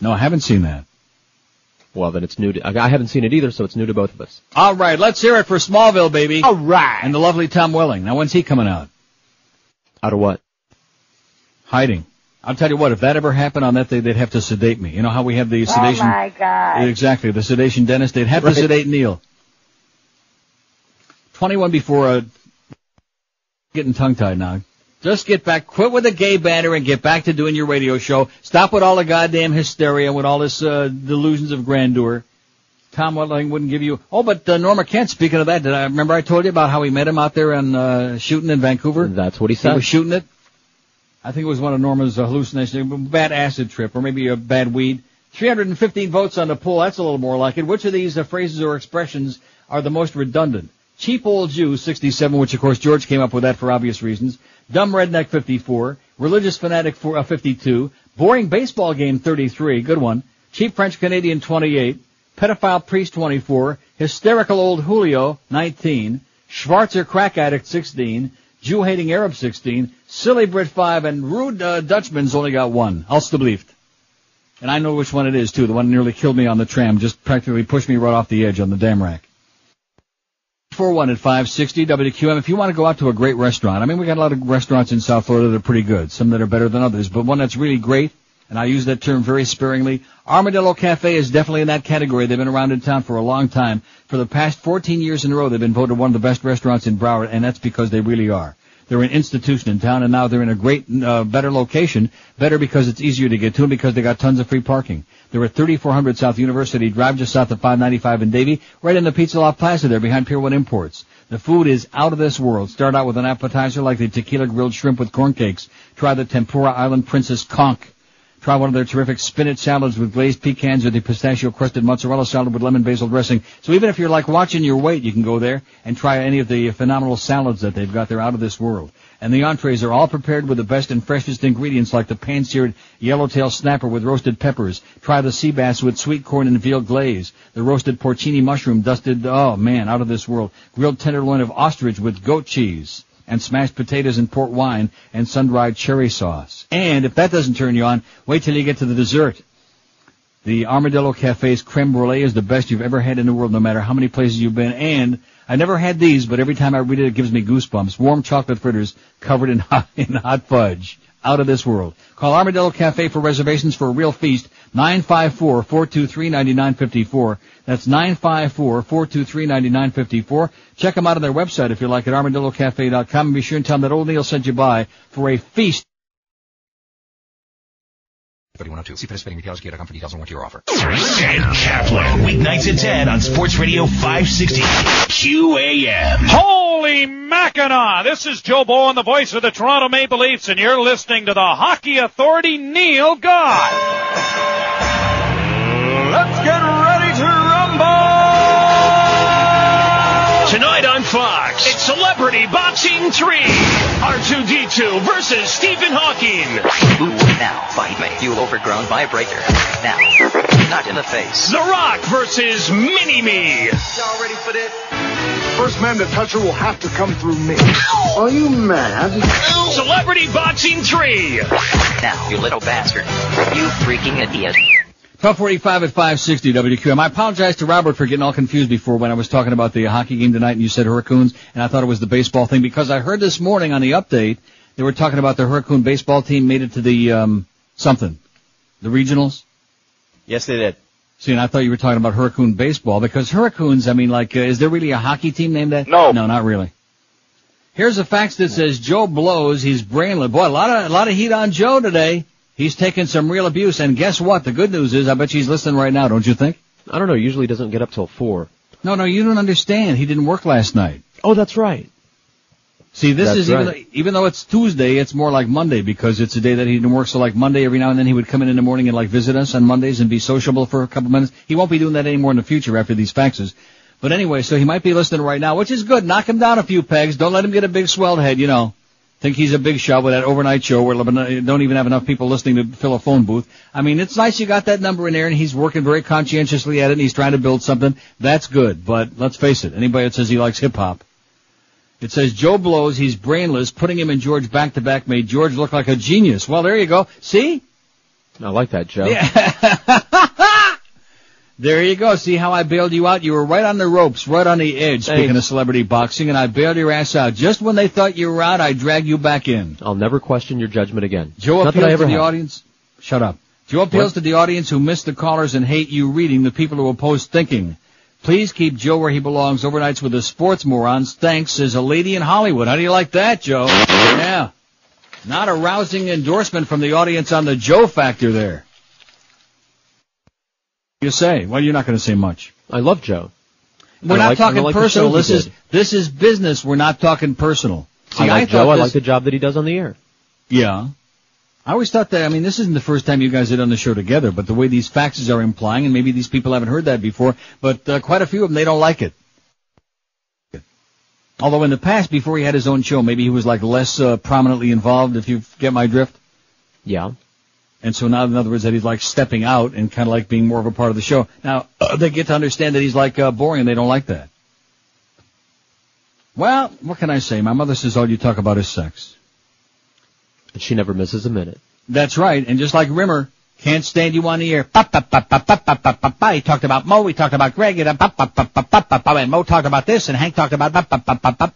No, I haven't seen that. Well, then it's new to... I haven't seen it either, so it's new to both of us. All right, let's hear it for Smallville, baby. All right. And the lovely Tom Welling. Now, when's he coming out? Out of what? Hiding. I'll tell you what, if that ever happened on that day, they'd have to sedate me. You know how we have the sedation? Oh, my God. Exactly, the sedation dentist. They'd have to sedate Neil. 21 before, getting tongue-tied now. Just get back, quit with the gay banner and get back to doing your radio show. Stop with all the goddamn hysteria, with all this delusions of grandeur. Tom Welling wouldn't give you... Oh, but Norma Kent, speaking of that, remember I told you about how he met him out there and shooting in Vancouver? That's what he said. He was shooting it. I think it was one of Norma's hallucinations, a bad acid trip, or maybe a bad weed. 315 votes on the poll, that's a little more like it. Which of these phrases or expressions are the most redundant? Cheap old Jew, 67, which of course George came up with that for obvious reasons. Dumb redneck, 54. Religious fanatic, 52. Boring baseball game, 33, good one. Cheap French Canadian, 28. Pedophile priest, 24. Hysterical old Julio, 19. Schwarzer crack addict, 16. Jew-hating Arab, 16. Silly Brit, 5. And rude Dutchman's only got 1. Alstublieft. And I know which one it is, too. The one that nearly killed me on the tram. Just practically pushed me right off the edge on the damn rack. 41 at 560 WQAM. If you want to go out to a great restaurant, I mean, we got a lot of restaurants in South Florida that are pretty good. Some that are better than others. But one that's really great, and I use that term very sparingly, Armadillo Cafe is definitely in that category. They've been around in town for a long time. For the past 14 years in a row, they've been voted one of the best restaurants in Broward, and that's because they really are. They're an institution in town, and now they're in a great, better location. Better because it's easier to get to, and because they got tons of free parking. They're at 3400 South University Drive, just south of 595 in Davie, right in the Pizza Loft Plaza there, behind Pier 1 Imports. The food is out of this world. Start out with an appetizer like the tequila grilled shrimp with corn cakes. Try the tempura island princess conch. Try one of their terrific spinach salads with glazed pecans or the pistachio-crusted mozzarella salad with lemon basil dressing. So even if you're like watching your weight, you can go there and try any of the phenomenal salads that they've got. They're out of this world. And the entrees are all prepared with the best and freshest ingredients like the pan-seared yellowtail snapper with roasted peppers. Try the sea bass with sweet corn and veal glaze. The roasted porcini mushroom dusted, oh man, out of this world. Grilled tenderloin of ostrich with goat cheese. And smashed potatoes and port wine and sun-dried cherry sauce. And if that doesn't turn you on, wait till you get to the dessert. The Armadillo Cafe's creme brulee is the best you've ever had in the world, no matter how many places you've been. And I never had these, but every time I read it, it gives me goosebumps. Warm chocolate fritters covered in hot fudge. Out of this world. Call Armadillo Cafe for reservations for a real feast. 954-423-9954. That's 954-423-9954. Check them out on their website if you like at armadillocafe.com, and be sure and tell them that old Neil sent you by for a feast. 3102. See participating.com for details on what your offer. Ed Kaplan, weeknights at 10 on Sports Radio 560 QAM. Holy Mackinac! This is Joe Bowen, the voice of the Toronto Maple Leafs, and you're listening to the Hockey Authority, Neil God. Let's get ready to rumble! Tonight on Fox, it's Celebrity Boxing 3. R2-D2 versus Stephen Hawking. Ooh, now, fight me, you overgrown vibrator. Now, not in the face. The Rock versus Mini-Me. Y'all ready for this? First man to touch her will have to come through me. Are you mad? Celebrity Boxing 3. Now, you little bastard. You freaking idiot. 12:45 at 560 WQAM. I apologize to Robert for getting all confused before when I was talking about the hockey game tonight and you said Hurricanes, and I thought it was the baseball thing because I heard this morning on the update They were talking about the Hurricane baseball team made it to the, the regionals. Yes, they did. See, and I thought you were talking about Hurricane baseball, because Hurricanes, I mean, like, is there really a hockey team named that? No. No, not really. Here's a fax that says Joe blows, he's brainless. Boy, a lot of heat on Joe today. He's taking some real abuse, and guess what? The good news is, I bet she's listening right now, don't you think? I don't know, usually he doesn't get up till 4. No, you don't understand. He didn't work last night. Oh, that's right. See, this That's is right. even though it's Tuesday, it's more like Monday, because it's a day that he didn't work. So like Monday, every now and then he would come in the morning and like visit us on Mondays and be sociable for a couple minutes. He won't be doing that anymore in the future after these faxes. But anyway, so he might be listening right now, which is good. Knock him down a few pegs. Don't let him get a big swelled head, you know. Think he's a big shot with that overnight show where don't even have enough people listening to fill a phone booth. I mean, it's nice you got that number in there, and he's working very conscientiously at it, and he's trying to build something. That's good. But let's face it, anybody that says he likes hip-hop. It says Joe blows, he's brainless. Putting him and George back-to-back made George look like a genius. Well, there you go. See? I like that, Joe. Yeah. There you go. See how I bailed you out? You were right on the ropes, right on the edge, speaking of celebrity boxing, and I bailed your ass out. Just when they thought you were out, I dragged you back in. I'll never question your judgment again. Joe Not that I appeals ever to the have. audience. Shut up. Joe appeals to the audience who miss the callers and hate you reading, the people who oppose thinking. Please keep Joe where he belongs, overnights with the sports morons. Thanks, says a lady in Hollywood. How do you like that, Joe? Yeah. Not a rousing endorsement from the audience on the Joe factor there. You say? Well, you're not going to say much. I love Joe. We're not talking personal. This is business. We're not talking personal. See, I like Joe. I like the job that he does on the air. Yeah. I always thought that, I mean, this isn't the first time you guys had done the show together, but the way these faxes are implying, and maybe these people haven't heard that before, but quite a few of them, they don't like it. Although in the past, before he had his own show, maybe he was like less prominently involved, if you get my drift. Yeah. And so now, in other words, that he's like stepping out and kind of like being more of a part of the show. Now, they get to understand that he's like boring, and they don't like that. Well, what can I say? My mother says all you talk about is sex. And she never misses a minute. That's right. And just like Rimmer, can't stand you on the air. He talked about Mo, he talked about Greg, and Mo talked about this, and Hank talked about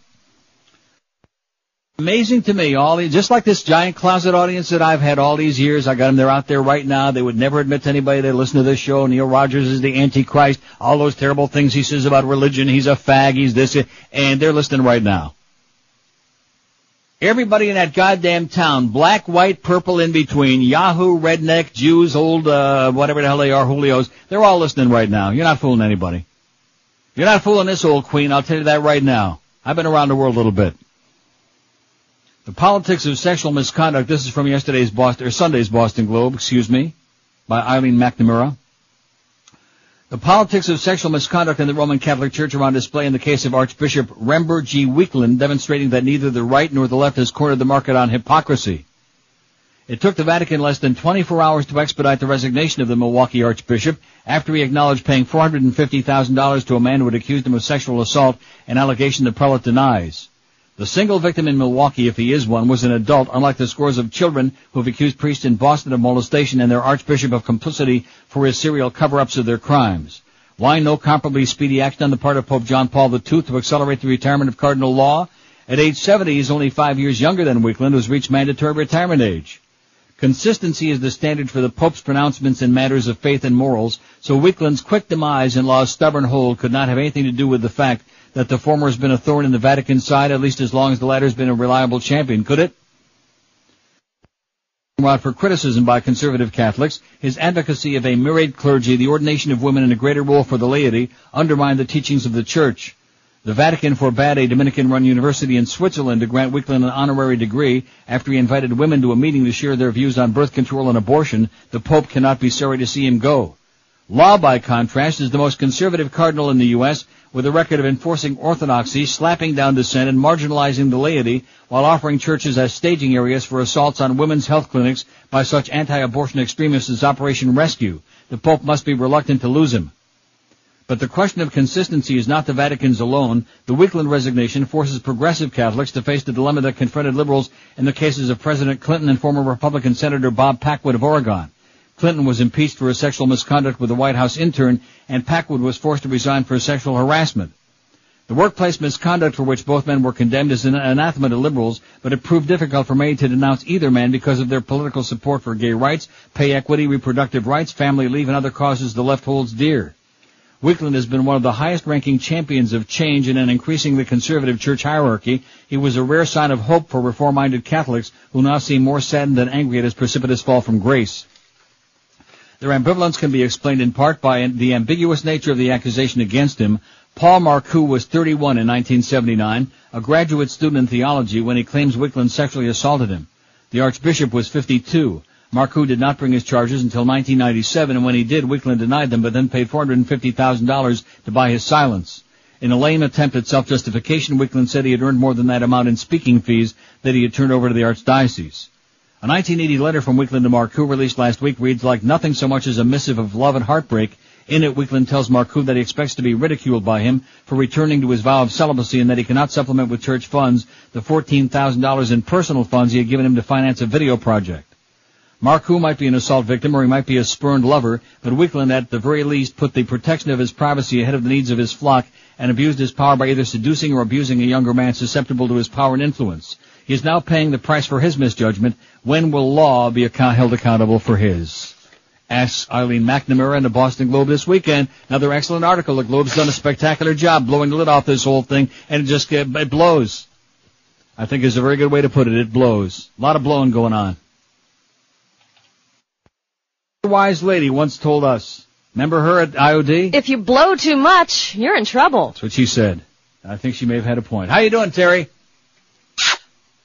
Amazing to me, just like this giant closet audience that I've had all these years. I got them, they're out there right now. They would never admit to anybody they listen to this show. Neil Rogers is the Antichrist. All those terrible things he says about religion. He's a fag. He's this. And they're listening right now. Everybody in that goddamn town, black, white, purple, in between, Yahoo, redneck, Jews, old, whatever the hell they are, Julios, they're all listening right now. You're not fooling anybody. You're not fooling this old queen, I'll tell you that right now. I've been around the world a little bit. The politics of sexual misconduct, this is from Sunday's Boston Globe, by Eileen McNamara. The politics of sexual misconduct in the Roman Catholic Church are on display in the case of Archbishop Rember G. Weakland, demonstrating that neither the right nor the left has cornered the market on hypocrisy. It took the Vatican less than 24 hours to expedite the resignation of the Milwaukee Archbishop after he acknowledged paying $450,000 to a man who had accused him of sexual assault, an allegation the prelate denies. The single victim in Milwaukee, if he is one, was an adult, unlike the scores of children who have accused priests in Boston of molestation and their archbishop of complicity for his serial cover-ups of their crimes. Why no comparably speedy action on the part of Pope John Paul II to accelerate the retirement of Cardinal Law? At age 70, he's only 5 years younger than Weakland, who's reached mandatory retirement age. Consistency is the standard for the Pope's pronouncements in matters of faith and morals, so Weakland's quick demise and Law's stubborn hold could not have anything to do with the fact that the former has been a thorn in the Vatican's side, at least as long as the latter has been a reliable champion, could it? For criticism by conservative Catholics, his advocacy of a myriad clergy, the ordination of women, and a greater role for the laity undermined the teachings of the Church. The Vatican forbade a Dominican-run university in Switzerland to grant Weakland an honorary degree after he invited women to a meeting to share their views on birth control and abortion. The Pope cannot be sorry to see him go. Law, by contrast, is the most conservative cardinal in the U.S., with a record of enforcing orthodoxy, slapping down dissent, and marginalizing the laity, while offering churches as staging areas for assaults on women's health clinics by such anti-abortion extremists as Operation Rescue. The Pope must be reluctant to lose him. But the question of consistency is not the Vatican's alone. The Weakland resignation forces progressive Catholics to face the dilemma that confronted liberals in the cases of President Clinton and former Republican Senator Bob Packwood of Oregon. Clinton was impeached for his sexual misconduct with a White House intern, and Packwood was forced to resign for sexual harassment. The The workplace misconduct for which both men were condemned is an anathema to liberals, but it proved difficult for many to denounce either man because of their political support for gay rights, pay equity, reproductive rights, family leave, and other causes the left holds dear. Wickland has been one of the highest-ranking champions of change in an increasingly conservative church hierarchy. He was a rare sign of hope for reform-minded Catholics who now seem more saddened than angry at his precipitous fall from grace. Their ambivalence can be explained in part by the ambiguous nature of the accusation against him. Paul Marcoux was 31 in 1979, a graduate student in theology, when he claims Wickland sexually assaulted him. The Archbishop was 52. Marcoux did not bring his charges until 1997, and when he did, Wickland denied them, but then paid $450,000 to buy his silence. In a lame attempt at self-justification, Wickland said he had earned more than that amount in speaking fees that he had turned over to the Archdiocese. A 1980 letter from Wickland to Marcoux released last week reads like nothing so much as a missive of love and heartbreak. In it, Wickland tells Marcoux that he expects to be ridiculed by him for returning to his vow of celibacy and that he cannot supplement with church funds the $14,000 in personal funds he had given him to finance a video project. Marcoux might be an assault victim or he might be a spurned lover, but Wickland at the very least put the protection of his privacy ahead of the needs of his flock and abused his power by either seducing or abusing a younger man susceptible to his power and influence. He is now paying the price for his misjudgment. When will law be held accountable for his? Asks Eileen McNamara in the Boston Globe this weekend. Another excellent article. The Globe's done a spectacular job blowing the lid off this whole thing, and it blows. I think is a very good way to put it. It blows. A lot of blowing going on. A wise lady once told us. Remember her at IOD? If you blow too much, you're in trouble. That's what she said. I think she may have had a point. How you doing, Terry?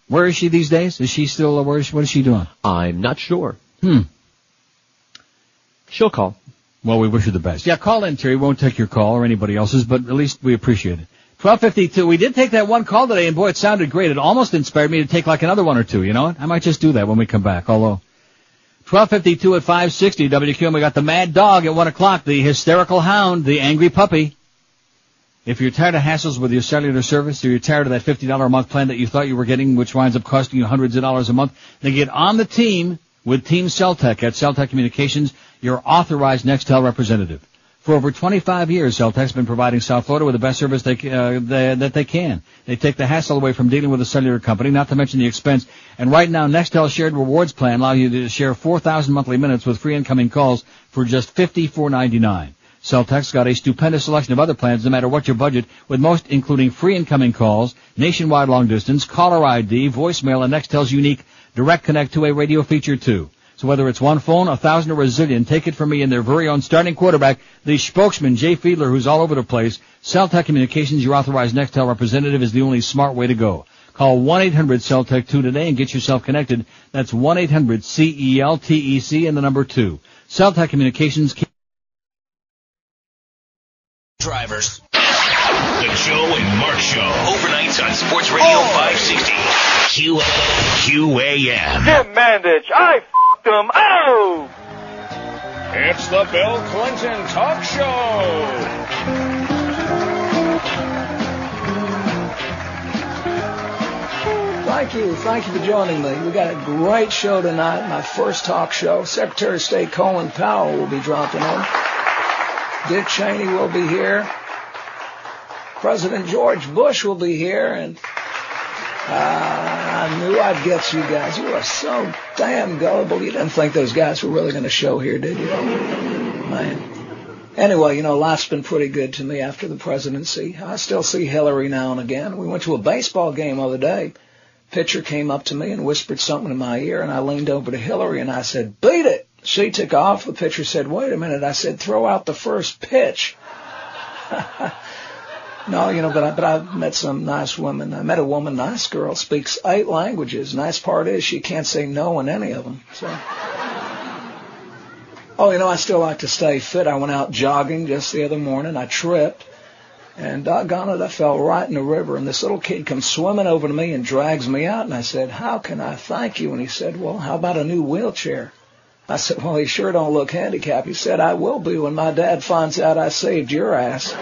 Where is she these days? Is she still, what is she doing? I'm not sure. She'll call. Well, we wish her the best. Yeah, call in, Terry. We won't take your call or anybody else's, but at least we appreciate it. 12:52. We did take that one call today, and boy, it sounded great. It almost inspired me to take like another one or two, you know what? I might just do that when we come back, although. 12:52 at 560 WQAM. We got the mad dog at 1 o'clock, the hysterical hound, the angry puppy. If you're tired of hassles with your cellular service, or you're tired of that $50 a month plan that you thought you were getting, which winds up costing you hundreds of dollars a month, then get on the team with Team Celtec at Celtec Communications, your authorized Nextel representative. For over 25 years, Celtec's been providing South Florida with the best service that they can. They take the hassle away from dealing with a cellular company, not to mention the expense. And right now, Nextel's shared rewards plan allows you to share 4,000 monthly minutes with free incoming calls for just $54.99. Celtec's got a stupendous selection of other plans no matter what your budget, with most including free incoming calls, nationwide long distance, caller ID, voicemail, and Nextel's unique Direct Connect 2-way radio feature too. So whether it's one phone, 1,000, or a zillion, take it from me and their very own starting quarterback, the spokesman, Jay Fiedler, who's all over the place. Celtec Communications, your authorized Nextel representative, is the only smart way to go. Call 1-800-CELTEC-2 today and get yourself connected. That's 1-800-CELTEC and the number 2. Celtec Communications. Drivers. The Joe and Mark Show. Overnights on Sports Radio 560. QAM. Jim Mandich, I f***ed him. Oh! It's the Bill Clinton Talk Show. Thank you for joining me. We got a great show tonight, my first talk show. Secretary of State Colin Powell will be dropping in. Dick Cheney will be here. President George Bush will be here, and I knew I'd get you guys. You are so damn gullible. You didn't think those guys were really going to show here, did you? Man. Anyway, life's been pretty good to me after the presidency. I still see Hillary now and again. We went to a baseball game the other day. Pitcher came up to me and whispered something in my ear, and I leaned over to Hillary, and I said, "Beat it!" She took off. The pitcher said, "Wait a minute." I said, "Throw out the first pitch." No, but I've met some nice women. I met a woman, nice girl, speaks 8 languages. Nice part is she can't say no in any of them. So. I still like to stay fit. I went out jogging just the other morning. I tripped, and doggone it, I fell right in the river. And this little kid comes swimming over to me and drags me out. And I said, "How can I thank you?" And he said, "Well, how about a new wheelchair?" I said, "Well, you sure don't look handicapped." He said, "I will be when my dad finds out I saved your ass."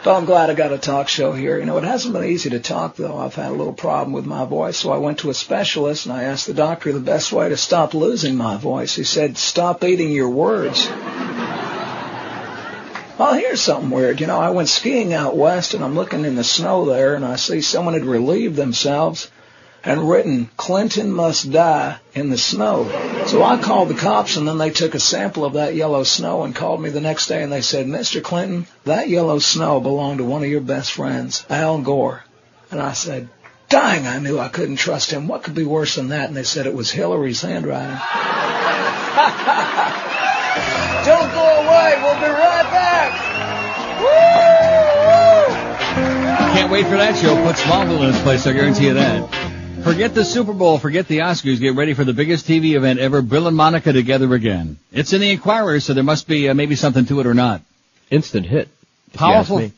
But I'm glad I got a talk show here. It hasn't been easy to talk, though. I've had a little problem with my voice, so I went to a specialist, and I asked the doctor the best way to stop losing my voice. He said, "Stop eating your words." Well, here's something weird. I went skiing out west, and I'm looking in the snow there, and I see someone had relieved themselves and written, "Clinton must die," in the snow. So I called the cops, and then they took a sample of that yellow snow and called me the next day, and they said, "Mr. Clinton, that yellow snow belonged to one of your best friends, Al Gore." And I said, dang, I knew I couldn't trust him. What could be worse than that? And they said it was Hillary's handwriting. Don't go away. We'll be right back. Woo! Can't wait for that show. Put Smallville in its place, I guarantee you that. Forget the Super Bowl, forget the Oscars, get ready for the biggest TV event ever, Bill and Monica together again. It's in the Inquirer, so there must be maybe something to it or not. Instant hit. Powerful.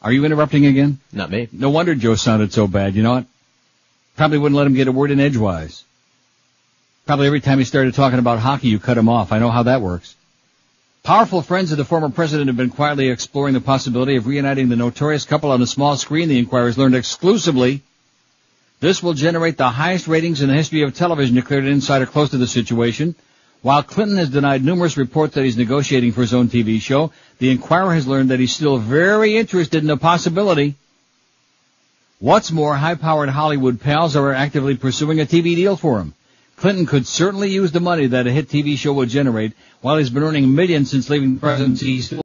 Are you interrupting again? Not me. No wonder Joe sounded so bad, you know what? Probably wouldn't let him get a word in edgewise. Probably every time he started talking about hockey, you cut him off. I know how that works. Powerful friends of the former president have been quietly exploring the possibility of reuniting the notorious couple on a small screen, the Inquirer's learned exclusively. This will generate the highest ratings in the history of television, declared an insider close to the situation. While Clinton has denied numerous reports that he's negotiating for his own TV show, the Inquirer has learned that he's still very interested in the possibility. What's more, high-powered Hollywood pals are actively pursuing a TV deal for him. Clinton could certainly use the money that a hit TV show would generate. While he's been earning millions since leaving the presidency, he's still